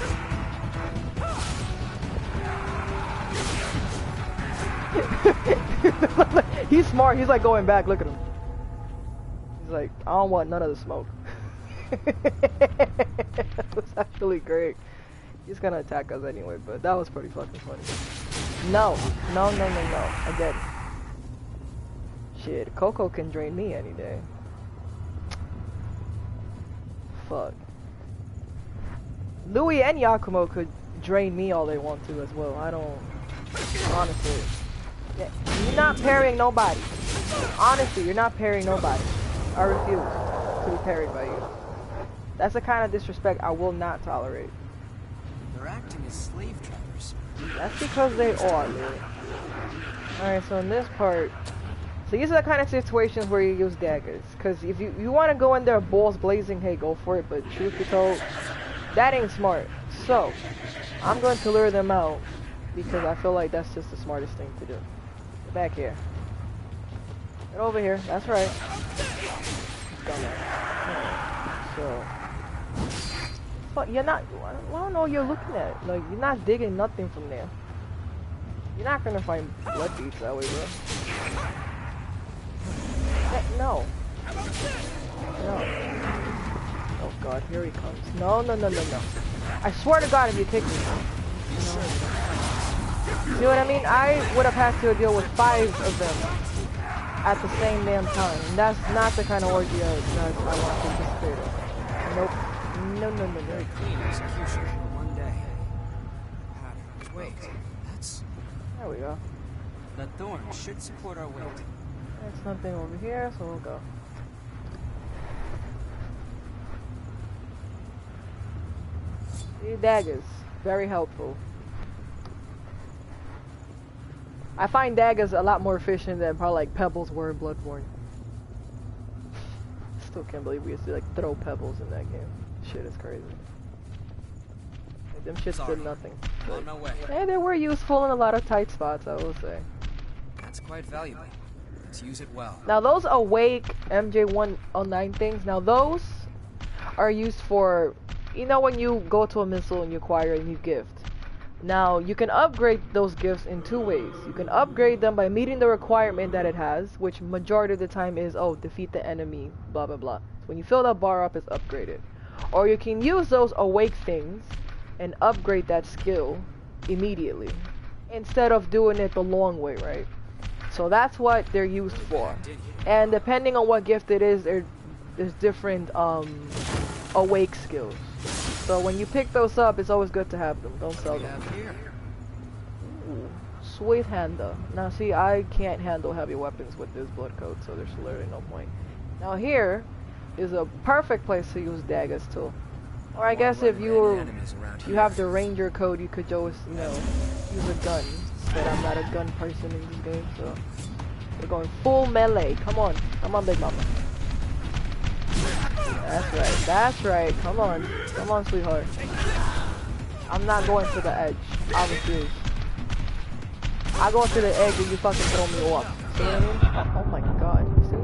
He's smart, he's like going back, look at him. He's like, I don't want none of the smoke. That's actually great. He's gonna attack us anyway, but that was pretty fucking funny. No. I get it. Shit, Coco can drain me any day. Fuck. Louis and Yakumo could drain me all they want to as well. I don't... Honestly. Yeah, you're not parrying nobody. Honestly, you're not parrying nobody. I refuse to be parried by you. That's the kind of disrespect I will not tolerate. They're acting as slave drivers. That's because they are, dude. Alright, so in this part, So these are the kind of situations where you use daggers. Because if you want to go in there balls blazing, hey, go for it. But truth be told, that ain't smart. So, I'm going to lure them out. Because I feel like that's just the smartest thing to do. Get back here. Get over here. That's right. So, but you're not, I don't know what you're looking at. Like, you're not digging nothing from there. You're not gonna find blood beads that way, bro. No. No. Oh god, here he comes. No, no, no, no, no. I swear to god if you kick me. You know what I mean? I would have had to deal with 5 of them at the same damn time. And that's not the kind of orgy that I want to participate in. Nope. No, no, no, no. Very clean execution for one day. Wait, that's... There we go. The thorn should support our weight. There's nothing over here, so we'll go. These daggers, very helpful. I find daggers a lot more efficient than probably like pebbles were in Bloodborne. Still can't believe we used to like throw pebbles in that game. Shit is crazy. Like, them shits did nothing. On my way. Hey, they were useful in a lot of tight spots, I will say. That's quite valuable. Let's use it well. Now those awake MJ109 things, now those are used for, you know, when you go to a missile and you acquire a new gift. Now you can upgrade those gifts in 2 ways. You can upgrade them by meeting the requirement that it has, which majority of the time is, oh, defeat the enemy, blah blah blah. So when you fill that bar up, it's upgraded. Or you can use those awake things and upgrade that skill immediately, instead of doing it the long way, right? So that's what they're used for. And depending on what gift it is, there's different awake skills. So when you pick those up, it's always good to have them. Don't sell them. Ooh, sweet handle. Now see, I can't handle heavy weapons with this blood code, so there's literally no point. Now here is a perfect place to use daggers too. Or I guess if you have the ranger code, you could just, you know, use a gun. But I'm not a gun person in this game, so we're going full melee. Come on, big mama. That's right, come on, sweetheart. I'm not going to the edge, I refuse. I go to the edge and you fucking throw me off. See what I mean? Oh my god, you see?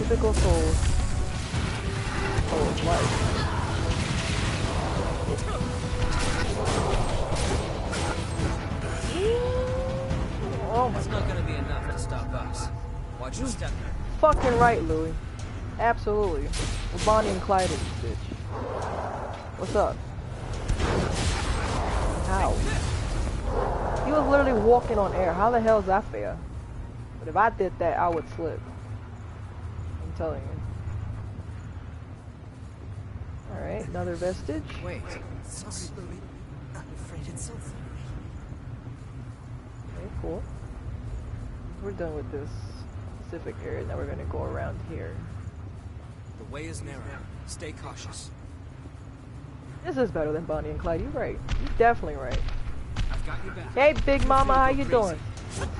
Typical souls. Souls life. Oh my It's not gonna be enough to stop us. Watch your step. Fucking right, Louis. Absolutely. We're Bonnie and Clyde in this bitch. What's up? How? He was literally walking on air. How the hell is that fair? But if I did that, I would slip. I'm telling you. Alright, another vestige. Wait. Sorry, Louis. I'm afraid it's so far. Okay, cool. We're done with this specific area. Now we're gonna go around here. The way is narrow. Stay cautious. This is better than Bonnie and Clyde. You're right. You're definitely right. I've got your back. Hey, Big Mama, how you doing?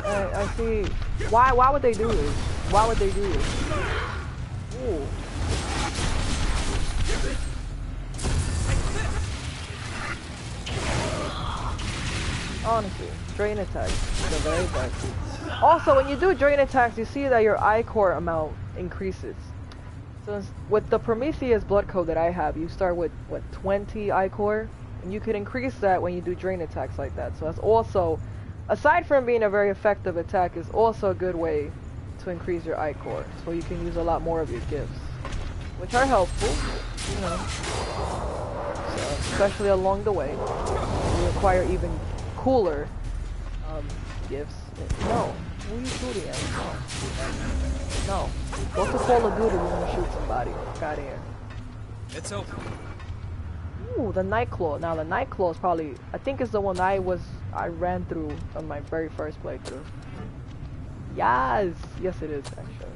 I see. Why would they do this? Why would they do this? Ooh. Honestly, drain attacks, the very best. Also, when you do drain attacks, you see that your I-core amount increases. So with the Prometheus blood code that I have, you start with, what, 20 I-core? And you can increase that when you do drain attacks like that. So that's also, aside from being a very effective attack, is also a good way to increase your I-core. So you can use a lot more of your gifts, which are helpful, you know. So, especially along the way. You acquire even cooler gifts. No. Who are you shooting at? No. Go to Call of Duty when you shoot somebody. Get out of here. It's open. Ooh, the Nightclaw. Now the Nightclaw is probably, I think it's the one I ran through on my very first playthrough. Yes! Yes it is actually.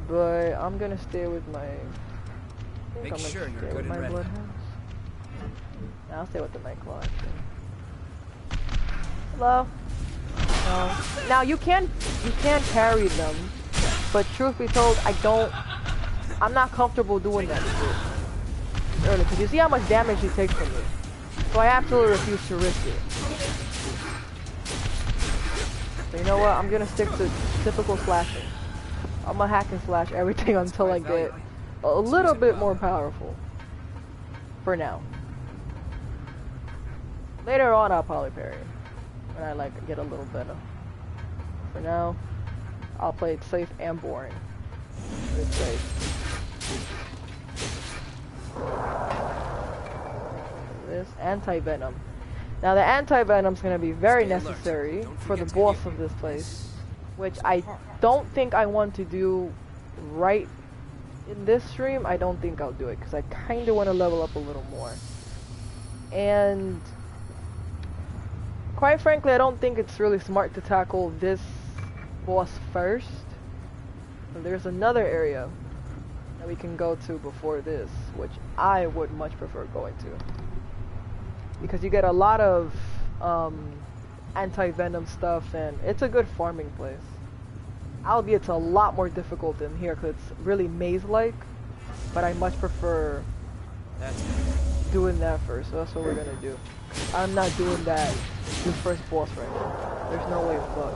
But I'm gonna stay with my, Make sure you're good and ready. I'll stay with the Nightclaw actually. Hello? Now you can carry them, but truth be told, I'm not comfortable doing that shit early, because you see how much damage he takes from me. So I absolutely refuse to risk it. So you know what? I'm gonna stick to typical slashing. I'm gonna hack and slash everything until I get a little bit more powerful. For now. Later on, I'll probably parry when I like get a little better. For now, I'll play it safe and boring. It's safe. This anti-venom. Now the anti-venom's gonna be very necessary for the boss of this place, which I don't think I want to do right in this stream. I don't think I'll do it because I kind of want to level up a little more. And quite frankly, I don't think it's really smart to tackle this boss first. There's another area that we can go to before this, which I would much prefer going to. Because you get a lot of anti-venom stuff, and it's a good farming place. Albeit it's a lot more difficult than here because it's really maze-like, but I much prefer doing that first, so that's what we're gonna do. I'm not doing that this first boss right now. There's no way fuck.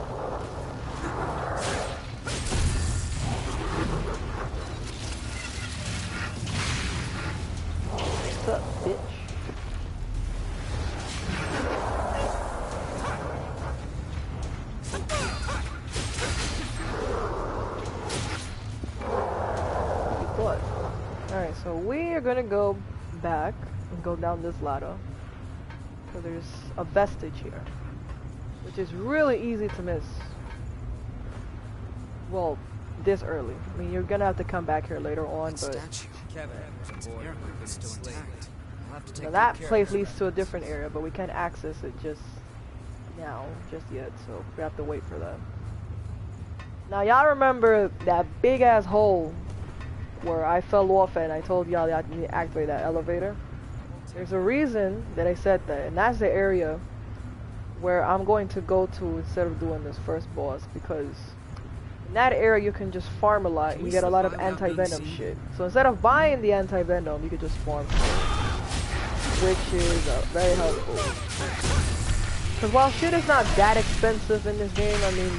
What's up, bitch? Alright, so we are gonna go back and go down this ladder. So there's a vestige here, which is really easy to miss. Well, this early. I mean, you're gonna have to come back here later on, but now that place leads to a different area, but we can't access it just now, just yet, so we have to wait for that. Now, y'all remember that big ass hole where I fell off and I told y'all that I need to activate that elevator? There's a reason that I said that, and that's the area where I'm going to go to instead of doing this first boss, because in that area you can just farm a lot and you get a lot of anti-venom shit. So instead of buying the anti-venom, you can just farm shit, which is very helpful. Because while shit is not that expensive in this game, I mean,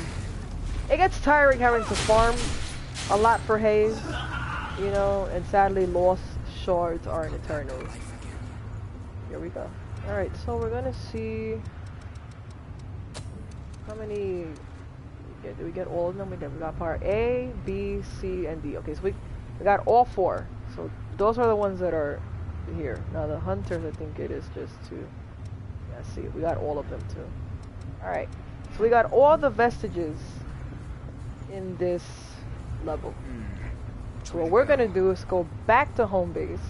it gets tiring having to farm a lot for haze. You know, and sadly lost shards are in Eternals. Here we go. Alright, so we're gonna see how many did we get all of them? We got part A, B, C, and D. Okay, so we got all four. So those are the ones that are here. Now the hunters, I think it is just two. Yeah, see, we got all of them too. Alright. So we got all the vestiges in this level. So what we're gonna do is go back to home base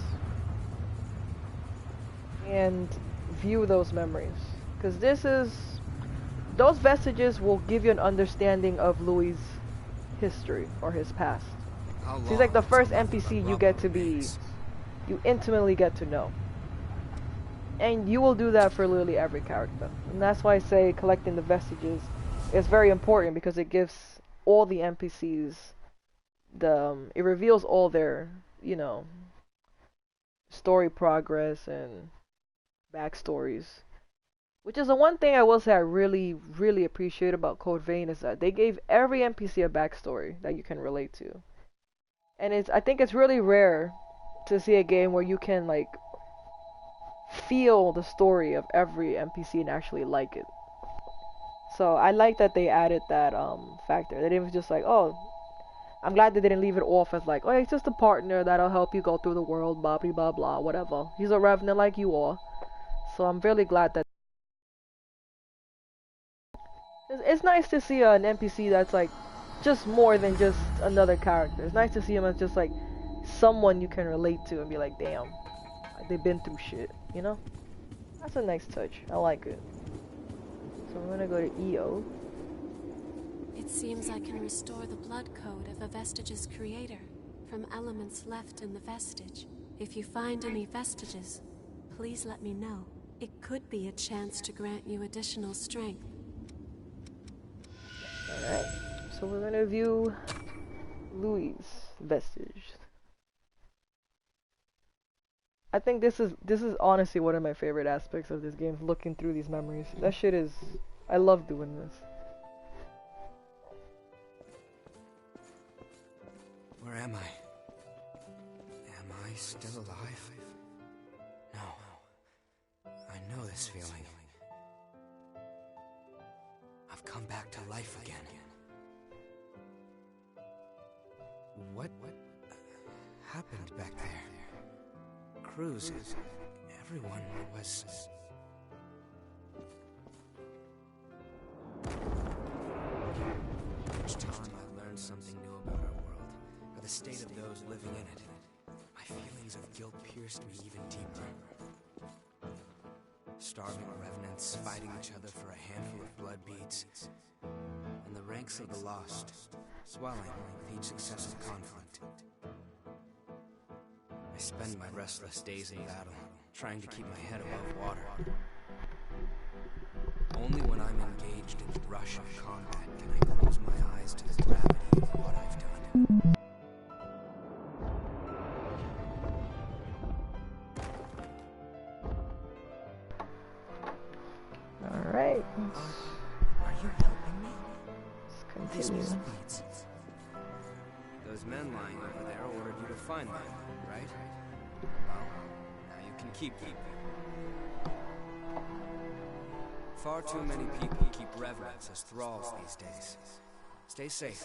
and view those memories, because those vestiges will give you an understanding of Louis' history or his past. So he's like the first NPC you intimately get to know, and you will do that for literally every character. And that's why I say collecting the vestiges is very important, because it gives all the NPCs it reveals all their, you know, story progress and backstories. Which is the one thing I will say I really, really appreciate about Code Vein, is that they gave every NPC a backstory that you can relate to. And I think it's really rare to see a game where you can like feel the story of every NPC and actually like it. So I like that they added that factor. They didn't just like, oh, I'm glad they didn't leave it off as like, oh, he's just a partner that'll help you go through the world, blah, blah, blah, blah, whatever. He's a Revenant like you are. So I'm really glad that... It's nice to see an NPC that's like, just more than just another character. It's nice to see him as just like, someone you can relate to and be like, damn, they've been through shit, you know? That's a nice touch. I like it. So I'm gonna go to EO. It seems I can restore the blood code of a vestige's creator from elements left in the vestige. If you find any vestiges, please let me know. It could be a chance to grant you additional strength. so we're gonna view Louis' vestige. I think this is honestly one of my favorite aspects of this game, looking through these memories. That shit is, I love doing this. Where am I? Am I still alive? No. I know this feeling. I've come back to life again. What happened back there? Cruz, everyone was... Each time I learned something new about our world, or the state of those living in it, my feelings of guilt pierced me even deeper. Starving revenants fighting each other for a handful of blood beads, and the ranks of the lost swelling with each successive conflict. I spend my restless days in battle, trying to keep my head above water. Only when I'm engaged in the rush of combat can I close my eyes to the gravity of what I've done. Alright. Are you helping me? Let's continue. Those men lying over there ordered you to find them, right? Well, now you can keep them. Far too many people keep revenants as thralls these days. Stay safe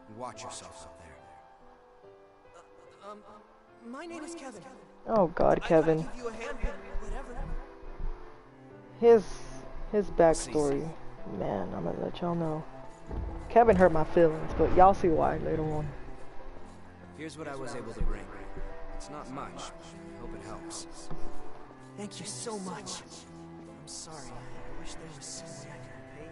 and watch yourself up there. My name is Kevin. Oh God, Kevin. I'll give you a hand, whatever. His backstory, man, I'm gonna let y'all know. Kevin hurt my feelings, but y'all see why later on. Here's what I was able to bring. It's not much, but I hope it helps. Thank you so much. I'm sorry. I wish there was some way I could repay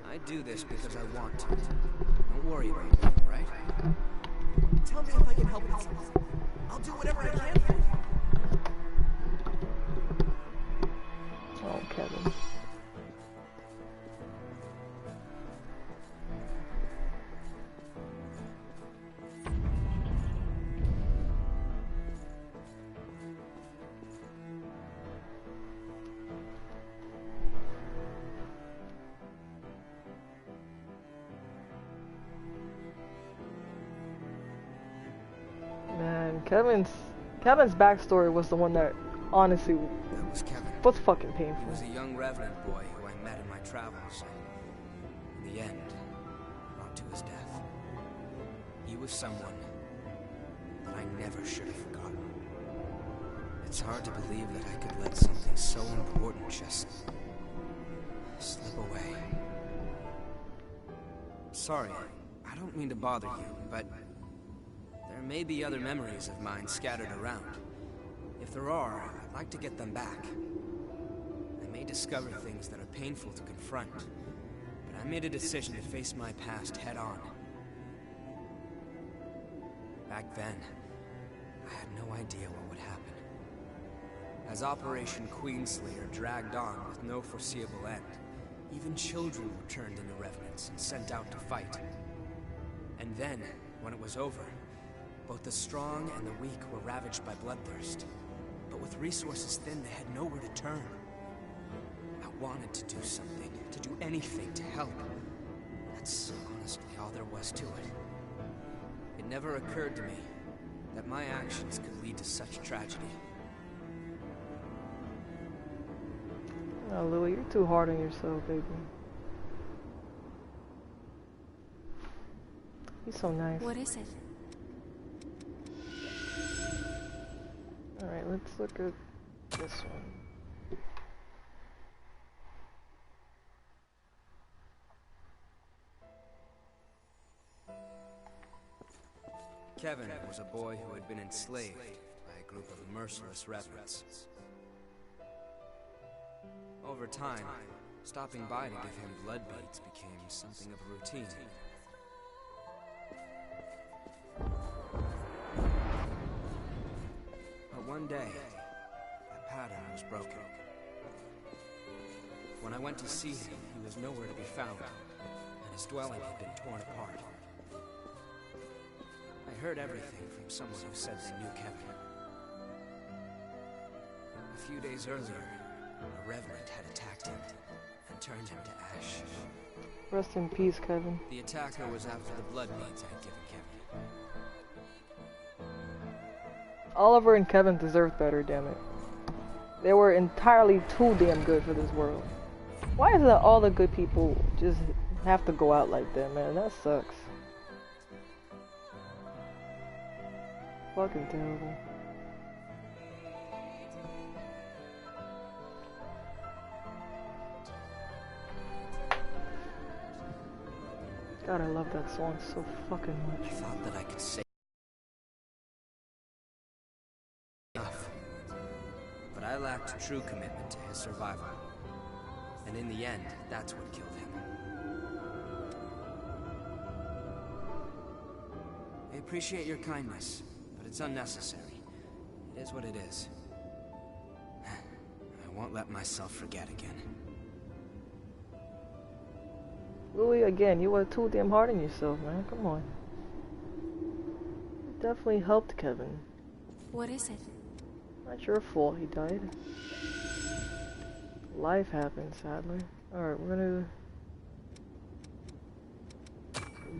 you. I do this because I want to. Don't worry about me, right? Tell me if I can help with something. I'll do whatever I can for you. Oh, Kevin. Man, Kevin's backstory was the one that honestly That was Kevin. was fucking He painful. was a young Revenant boy who I met in my travels. In the end, brought to his death. He was someone that I never should have forgotten. It's hard to believe that I could let something so important just slip away. Sorry, I don't mean to bother you, but there may be other memories of mine scattered around. If there are, I'd like to get them back. I may discover things that are painful to confront, but I made a decision to face my past head on. Back then, I had no idea what would happen. As Operation Queenslayer dragged on with no foreseeable end, even children were turned into revenants and sent out to fight. And then, when it was over, both the strong and the weak were ravaged by bloodthirst. But with resources thin, they had nowhere to turn. I wanted to do something, to do anything to help. That's honestly all there was to it. It never occurred to me that my actions could lead to such tragedy. Oh, Louis, you're too hard on yourself, baby. He's so nice. What is it? Alright, let's look at this one. Kevin was a boy who had been enslaved by a group of merciless revenants. Over time, stopping by to give him blood beads became something of a routine. But one day, that pattern was broken. When I went to see him, he was nowhere to be found, and His dwelling had been torn apart. I heard everything from someone who said they knew Kevin. A few days earlier, a Revenant had attacked him and turned him to ash. Rest in peace, Kevin. The attacker was after the blood beads I'd given Kevin. Oliver and Kevin deserved better, damn it. They were entirely too damn good for this world. Why is it that all the good people just have to go out like that, man? That sucks. Fucking terrible. God, I love that song so fucking much. I thought that I could say enough, but I lacked true commitment to his survival. And in the end, that's what killed him. I appreciate your kindness, but it's unnecessary. It is what it is. I won't let myself forget again. Louis, again, you were too damn hard on yourself, man. Come on. You definitely helped Kevin. What is it? Not your fault he died. Life happens, sadly. Alright, we're gonna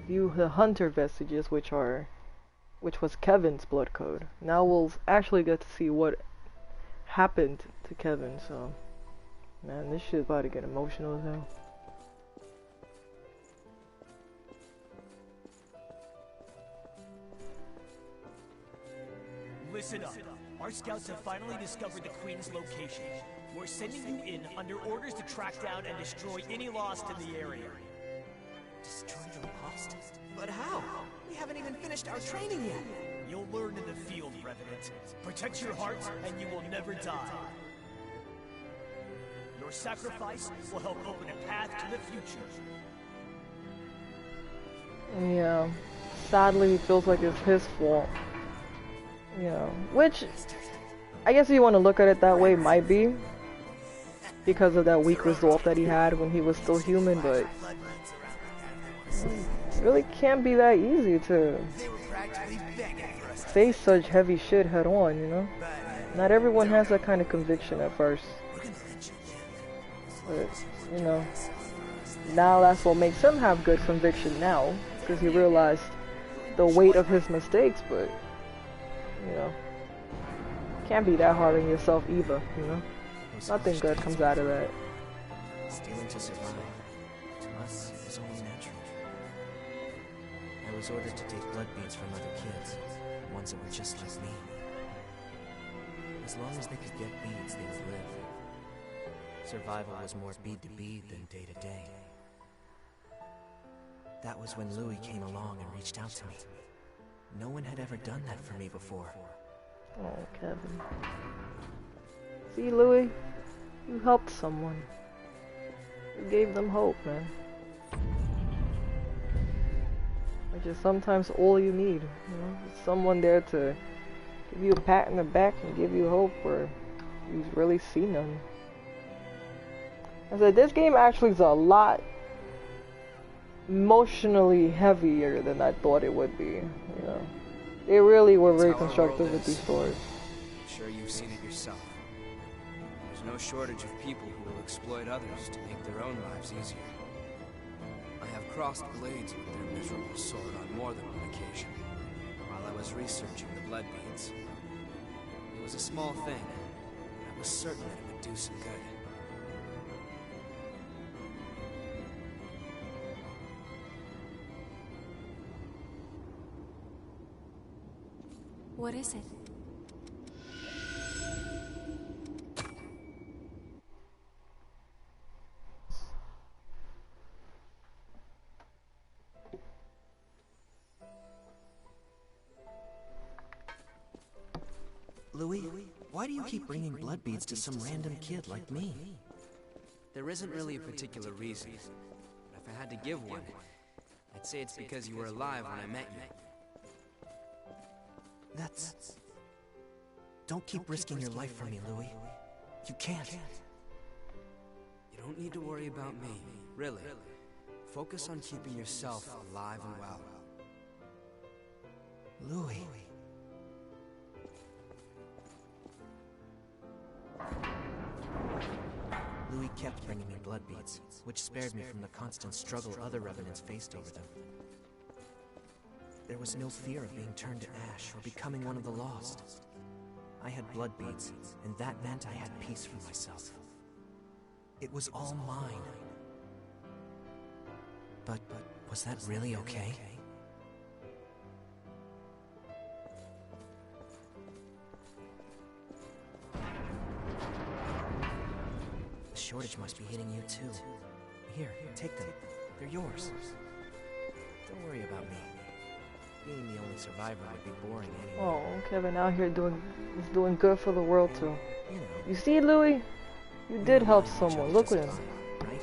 view the hunter vestiges, which was Kevin's blood code. Now we'll actually get to see what happened to Kevin, so man, this shit's about to get emotional as hell. Listen up. Our scouts have finally discovered the Queen's location. We're sending you in under orders to track down and destroy any lost in the area. Destroy the lost? But how? We haven't even finished our training yet. You'll learn in the field, Revenant. Protect your heart, and you will never die. Your sacrifice will help open a path to the future. Yeah. Sadly, it feels like it's his fault. You know, which, I guess if you want to look at it that way, might be. Because of that weak resolve that he had when he was still human, but it really can't be that easy to face such heavy shit head on, you know? Not everyone has that kind of conviction at first. But, you know, now that's what makes him have good conviction now, because he realized the weight of his mistakes, but, you know, can't be that hard on yourself either, you know? Nothing good comes out of that. Stealing to survive, to us, is only natural. I was ordered to take blood beads from other kids, ones that were just like me. As long as they could get beads, they would live. Survival was more bead to bead than day to day. That was when Louis came along and reached out to me. No one had ever done that for me before. Oh, Kevin. See, Louis? You helped someone. You gave them hope, man. Which is sometimes all you need, you know? Someone there to give you a pat in the back and give you hope where you really see none. I said, this game actually is a lot emotionally heavier than I thought it would be, you know? They really were very constructive with these stories. I'm sure you've seen it yourself. There's no shortage of people who will exploit others to make their own lives easier. I have crossed blades with their miserable sword on more than one occasion, while I was researching the blood beads. It was a small thing, but I was certain that it would do some good. What is it? Louis, why do you keep bringing blood beads to some random kid like me? There isn't really a particular reason, but if I had to give one, I'd say it's because you were alive when I met you. That's... Don't keep risking your life for me, Louis. You can't. You don't need to worry about me, really. Focus on keeping yourself alive and well. Louis. Louis kept bringing me blood beads, which spared me from the constant struggle other revenants faced over them. There was no fear of being turned to ash or becoming one of the lost. I had blood beads, and that meant I had peace for myself. It was all mine. But was that really okay? The shortage must be hitting you too. Here, take them. They're yours. Don't worry about me. Being the only survivor would be boring anyway. Oh, Kevin out here doing good for the world too. You see, Louis? You did help someone. Look at him. Right?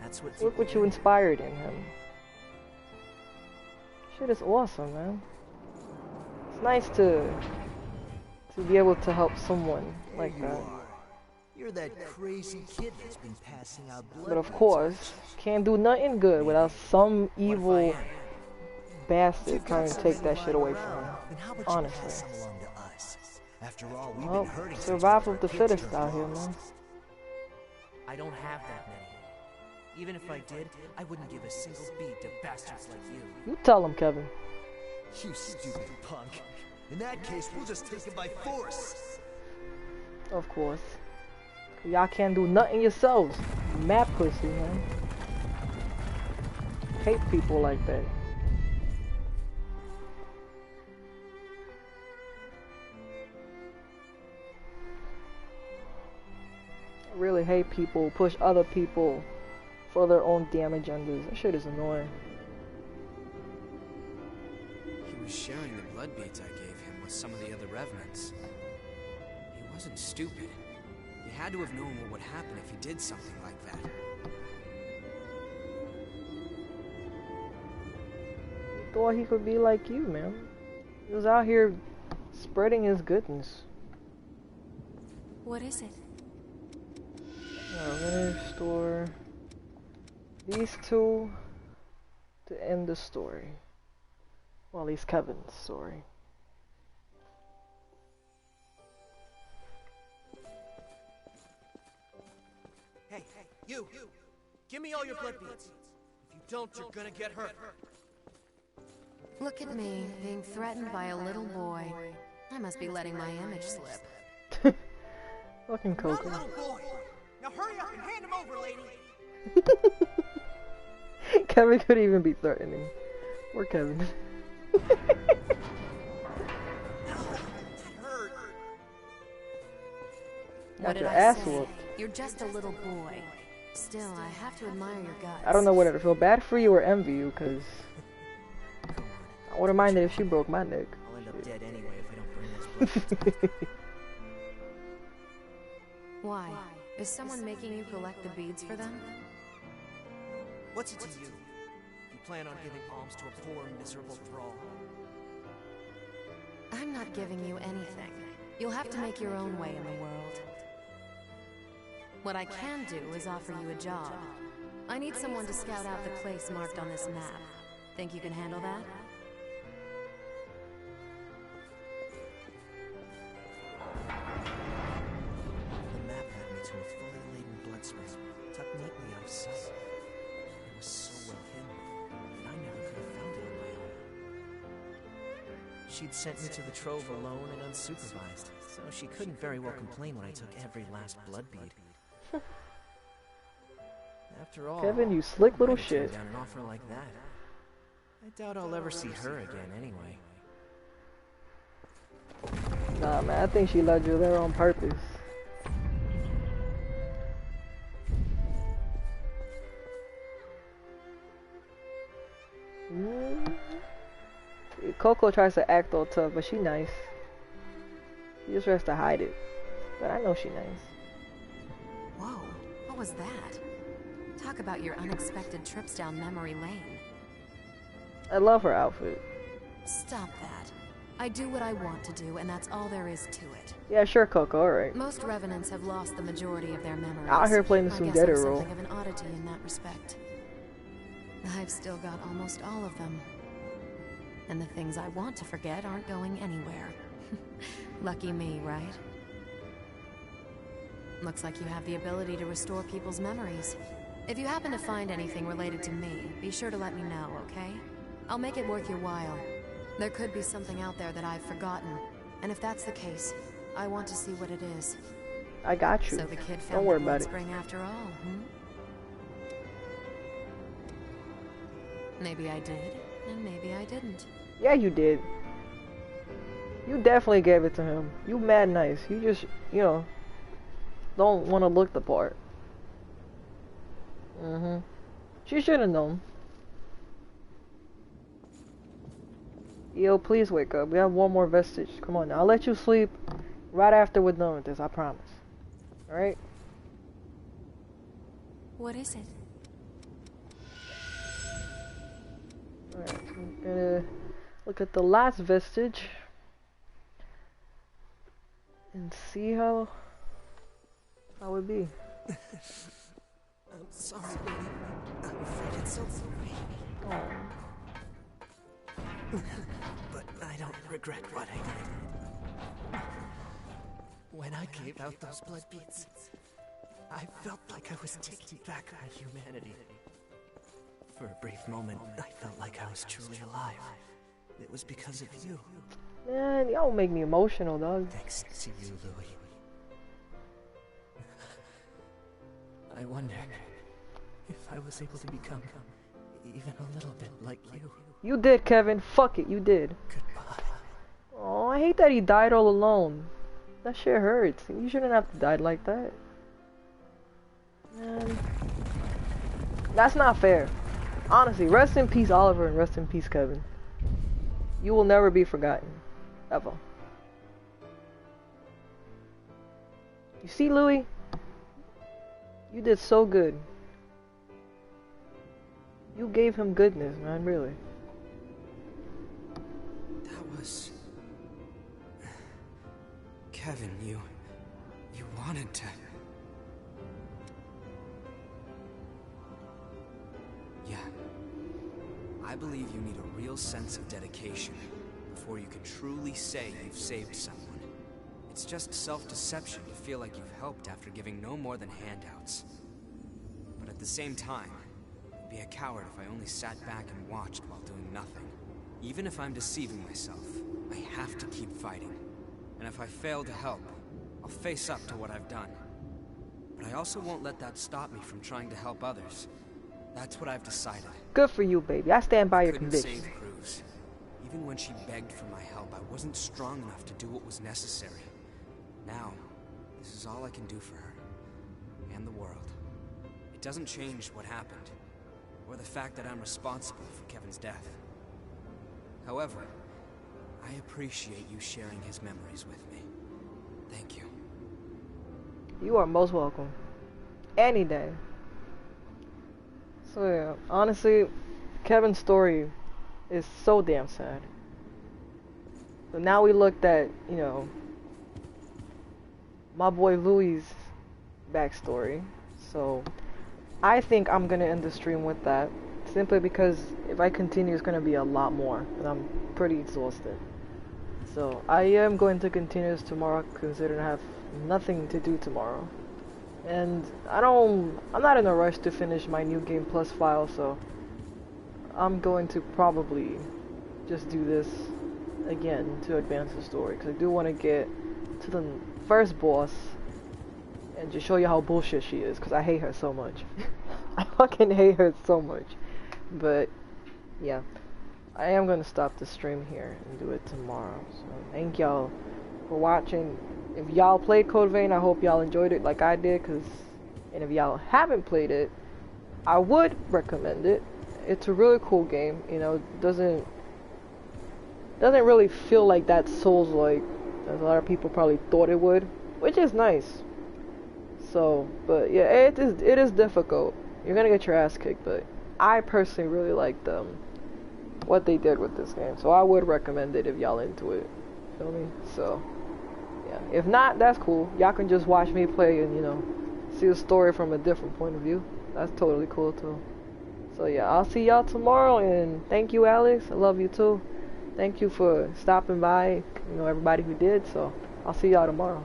That's what Look what you inspired in him. Shit is awesome, man. It's nice to be able to help someone like that. You're that crazy kid that's been passing out blood. But of course, can't do nothing good without some evil bastard trying to take that shit away from him. Honestly. After all, we've Well, been hurting survival of the fittest out here, man. I don't have that many. Even if I did, I wouldn't give a single bead to bastards like you. You tell him, Kevin. You stupid punk. In that case, we'll just take it by force. Of course. Y'all can't do nothing yourselves. Mad pussy, man. Hate people like that. I really hate people who push other people for their own damn agendas. That shit is annoying. He was sharing the blood beads I gave him with some of the other revenants. He wasn't stupid. He had to have known what would happen if he did something like that. He thought he could be like you, man. He was out here spreading his goodness. What is it? Linear store. These two to end the story. Well, at least Kevin's story. Hey, you! Give me all your blood beads. If you don't, you're gonna get hurt. Look at me, being threatened by a little boy. I must be letting my image slip. Fucking Coco. Not little boy. Now hurry up and hand him over, lady. Kevin could even be threatening. Poor Kevin. What did your I ass say? whooped. You're just a little boy. Still, I have to admire your guts. I don't know whether to feel bad for you or envy you, because I wouldn't mind it if she broke my neck. I'll end up dead anyway if I don't bring those blood beads. Why? Is someone making you collect the beads for them? What's it to you? You plan on giving alms to a poor, miserable thrall? I'm not giving you anything. You'll have to make your own way in the world. What I can do is offer you a job. I need someone to scout out the place marked on this map. Think you can handle that? The map led me to a fully laden blood spring, tucked neatly out of sight. It was so well hidden that I never could have found it on my own. She'd sent me to the trove alone and unsupervised, so she couldn't very well complain when I took every last blood bead. After all, Kevin, you slick little I might have turned shit. down an offer like that. I doubt I'll ever see her again anyway. Nah, man, I think she led you there on purpose. Coco tries to act all tough, but she nice. She just has to hide it. But I know she nice. Whoa, what was that? Talk about your unexpected trips down memory lane. I love her outfit. Stop that. I do what I want to do, and that's all there is to it. Yeah, sure, Coco, alright. Most revenants have lost the majority of their memories. Out here playing the I guess Sundere I'm role. something of an oddity in that respect. I've still got almost all of them. And the things I want to forget aren't going anywhere. Lucky me, right? Looks like you have the ability to restore people's memories. If you happen to find anything related to me, be sure to let me know, okay? I'll make it worth your while. There could be something out there that I've forgotten. And if that's the case, I want to see what it is. I got you. So the kid Don't found worry the about it. spring after all, Maybe I did, and maybe I didn't. Yeah, you did. You definitely gave it to him. You mad nice. You just, you know, don't want to look the part. She should have known. Yo, please wake up. We have one more vestige. Come on now. I'll let you sleep right after we're done with this, I promise. Alright? What is it? Alright, so I'm gonna look at the last vestige and see how it be. I'm sorry, baby. I'm afraid it's over. Oh. But I don't regret what I did. When I gave out those blood beads, I felt like I was taking back my humanity. For a brief moment, I felt like I was truly alive. It was because of you. Man, y'all make me emotional, dog. Thanks to you, Louis. I wonder if I was able to become even a little bit like you. You did, Kevin. Fuck it, you did. Goodbye. Oh, I hate that he died all alone. That shit hurts. You shouldn't have to die like that. Man. That's not fair. Honestly, rest in peace, Oliver, and rest in peace, Kevin. You will never be forgotten. Ever. You see, Louis? You did so good. You gave him goodness, man, really. That was... Kevin, you wanted to... Yeah. I believe you need a real sense of dedication before you can truly say you've saved someone. It's just self-deception to feel like you've helped after giving no more than handouts. But at the same time, I'd be a coward if I only sat back and watched while doing nothing. Even if I'm deceiving myself, I have to keep fighting. And if I fail to help, I'll face up to what I've done. But I also won't let that stop me from trying to help others. That's what I've decided. Good for you, baby. I stand by your Couldn't convictions. save Cruz. Even when she begged for my help, I wasn't strong enough to do what was necessary. Now, this is all I can do for her. And the world. It doesn't change what happened, or the fact that I'm responsible for Kevin's death. However, I appreciate you sharing his memories with me. Thank you. You are most welcome. Any day. So yeah, honestly, Kevin's story is so damn sad. So now we looked at, you know, my boy Louis' backstory. So I think I'm gonna end the stream with that. Simply because if I continue, it's gonna be a lot more. And I'm pretty exhausted. So I am going to continue this tomorrow, considering I have nothing to do tomorrow. And I'm not in a rush to finish my New Game Plus file, so I'm going to probably just do this again to advance the story, because I do want to get to the first boss and just show you how bullshit she is, because I hate her so much. I fucking hate her so much. But yeah, I am going to stop the stream here and do it tomorrow. So thank y'all for watching. If y'all played Code Vein, I hope y'all enjoyed it like I did, and if y'all haven't played it, I would recommend it. It's a really cool game, you know, doesn't really feel like that Souls-like, as a lot of people probably thought it would, which is nice. So, but yeah, it is difficult. You're gonna get your ass kicked, but I personally really liked what they did with this game, so I would recommend it if y'all into it. Feel me? So yeah, if not, that's cool. Y'all can just watch me play and, you know, see the story from a different point of view. That's totally cool too. So yeah, I'll see y'all tomorrow, and thank you, Alex. I love you too. Thank you for stopping by, you know, everybody who did. So I'll see y'all tomorrow.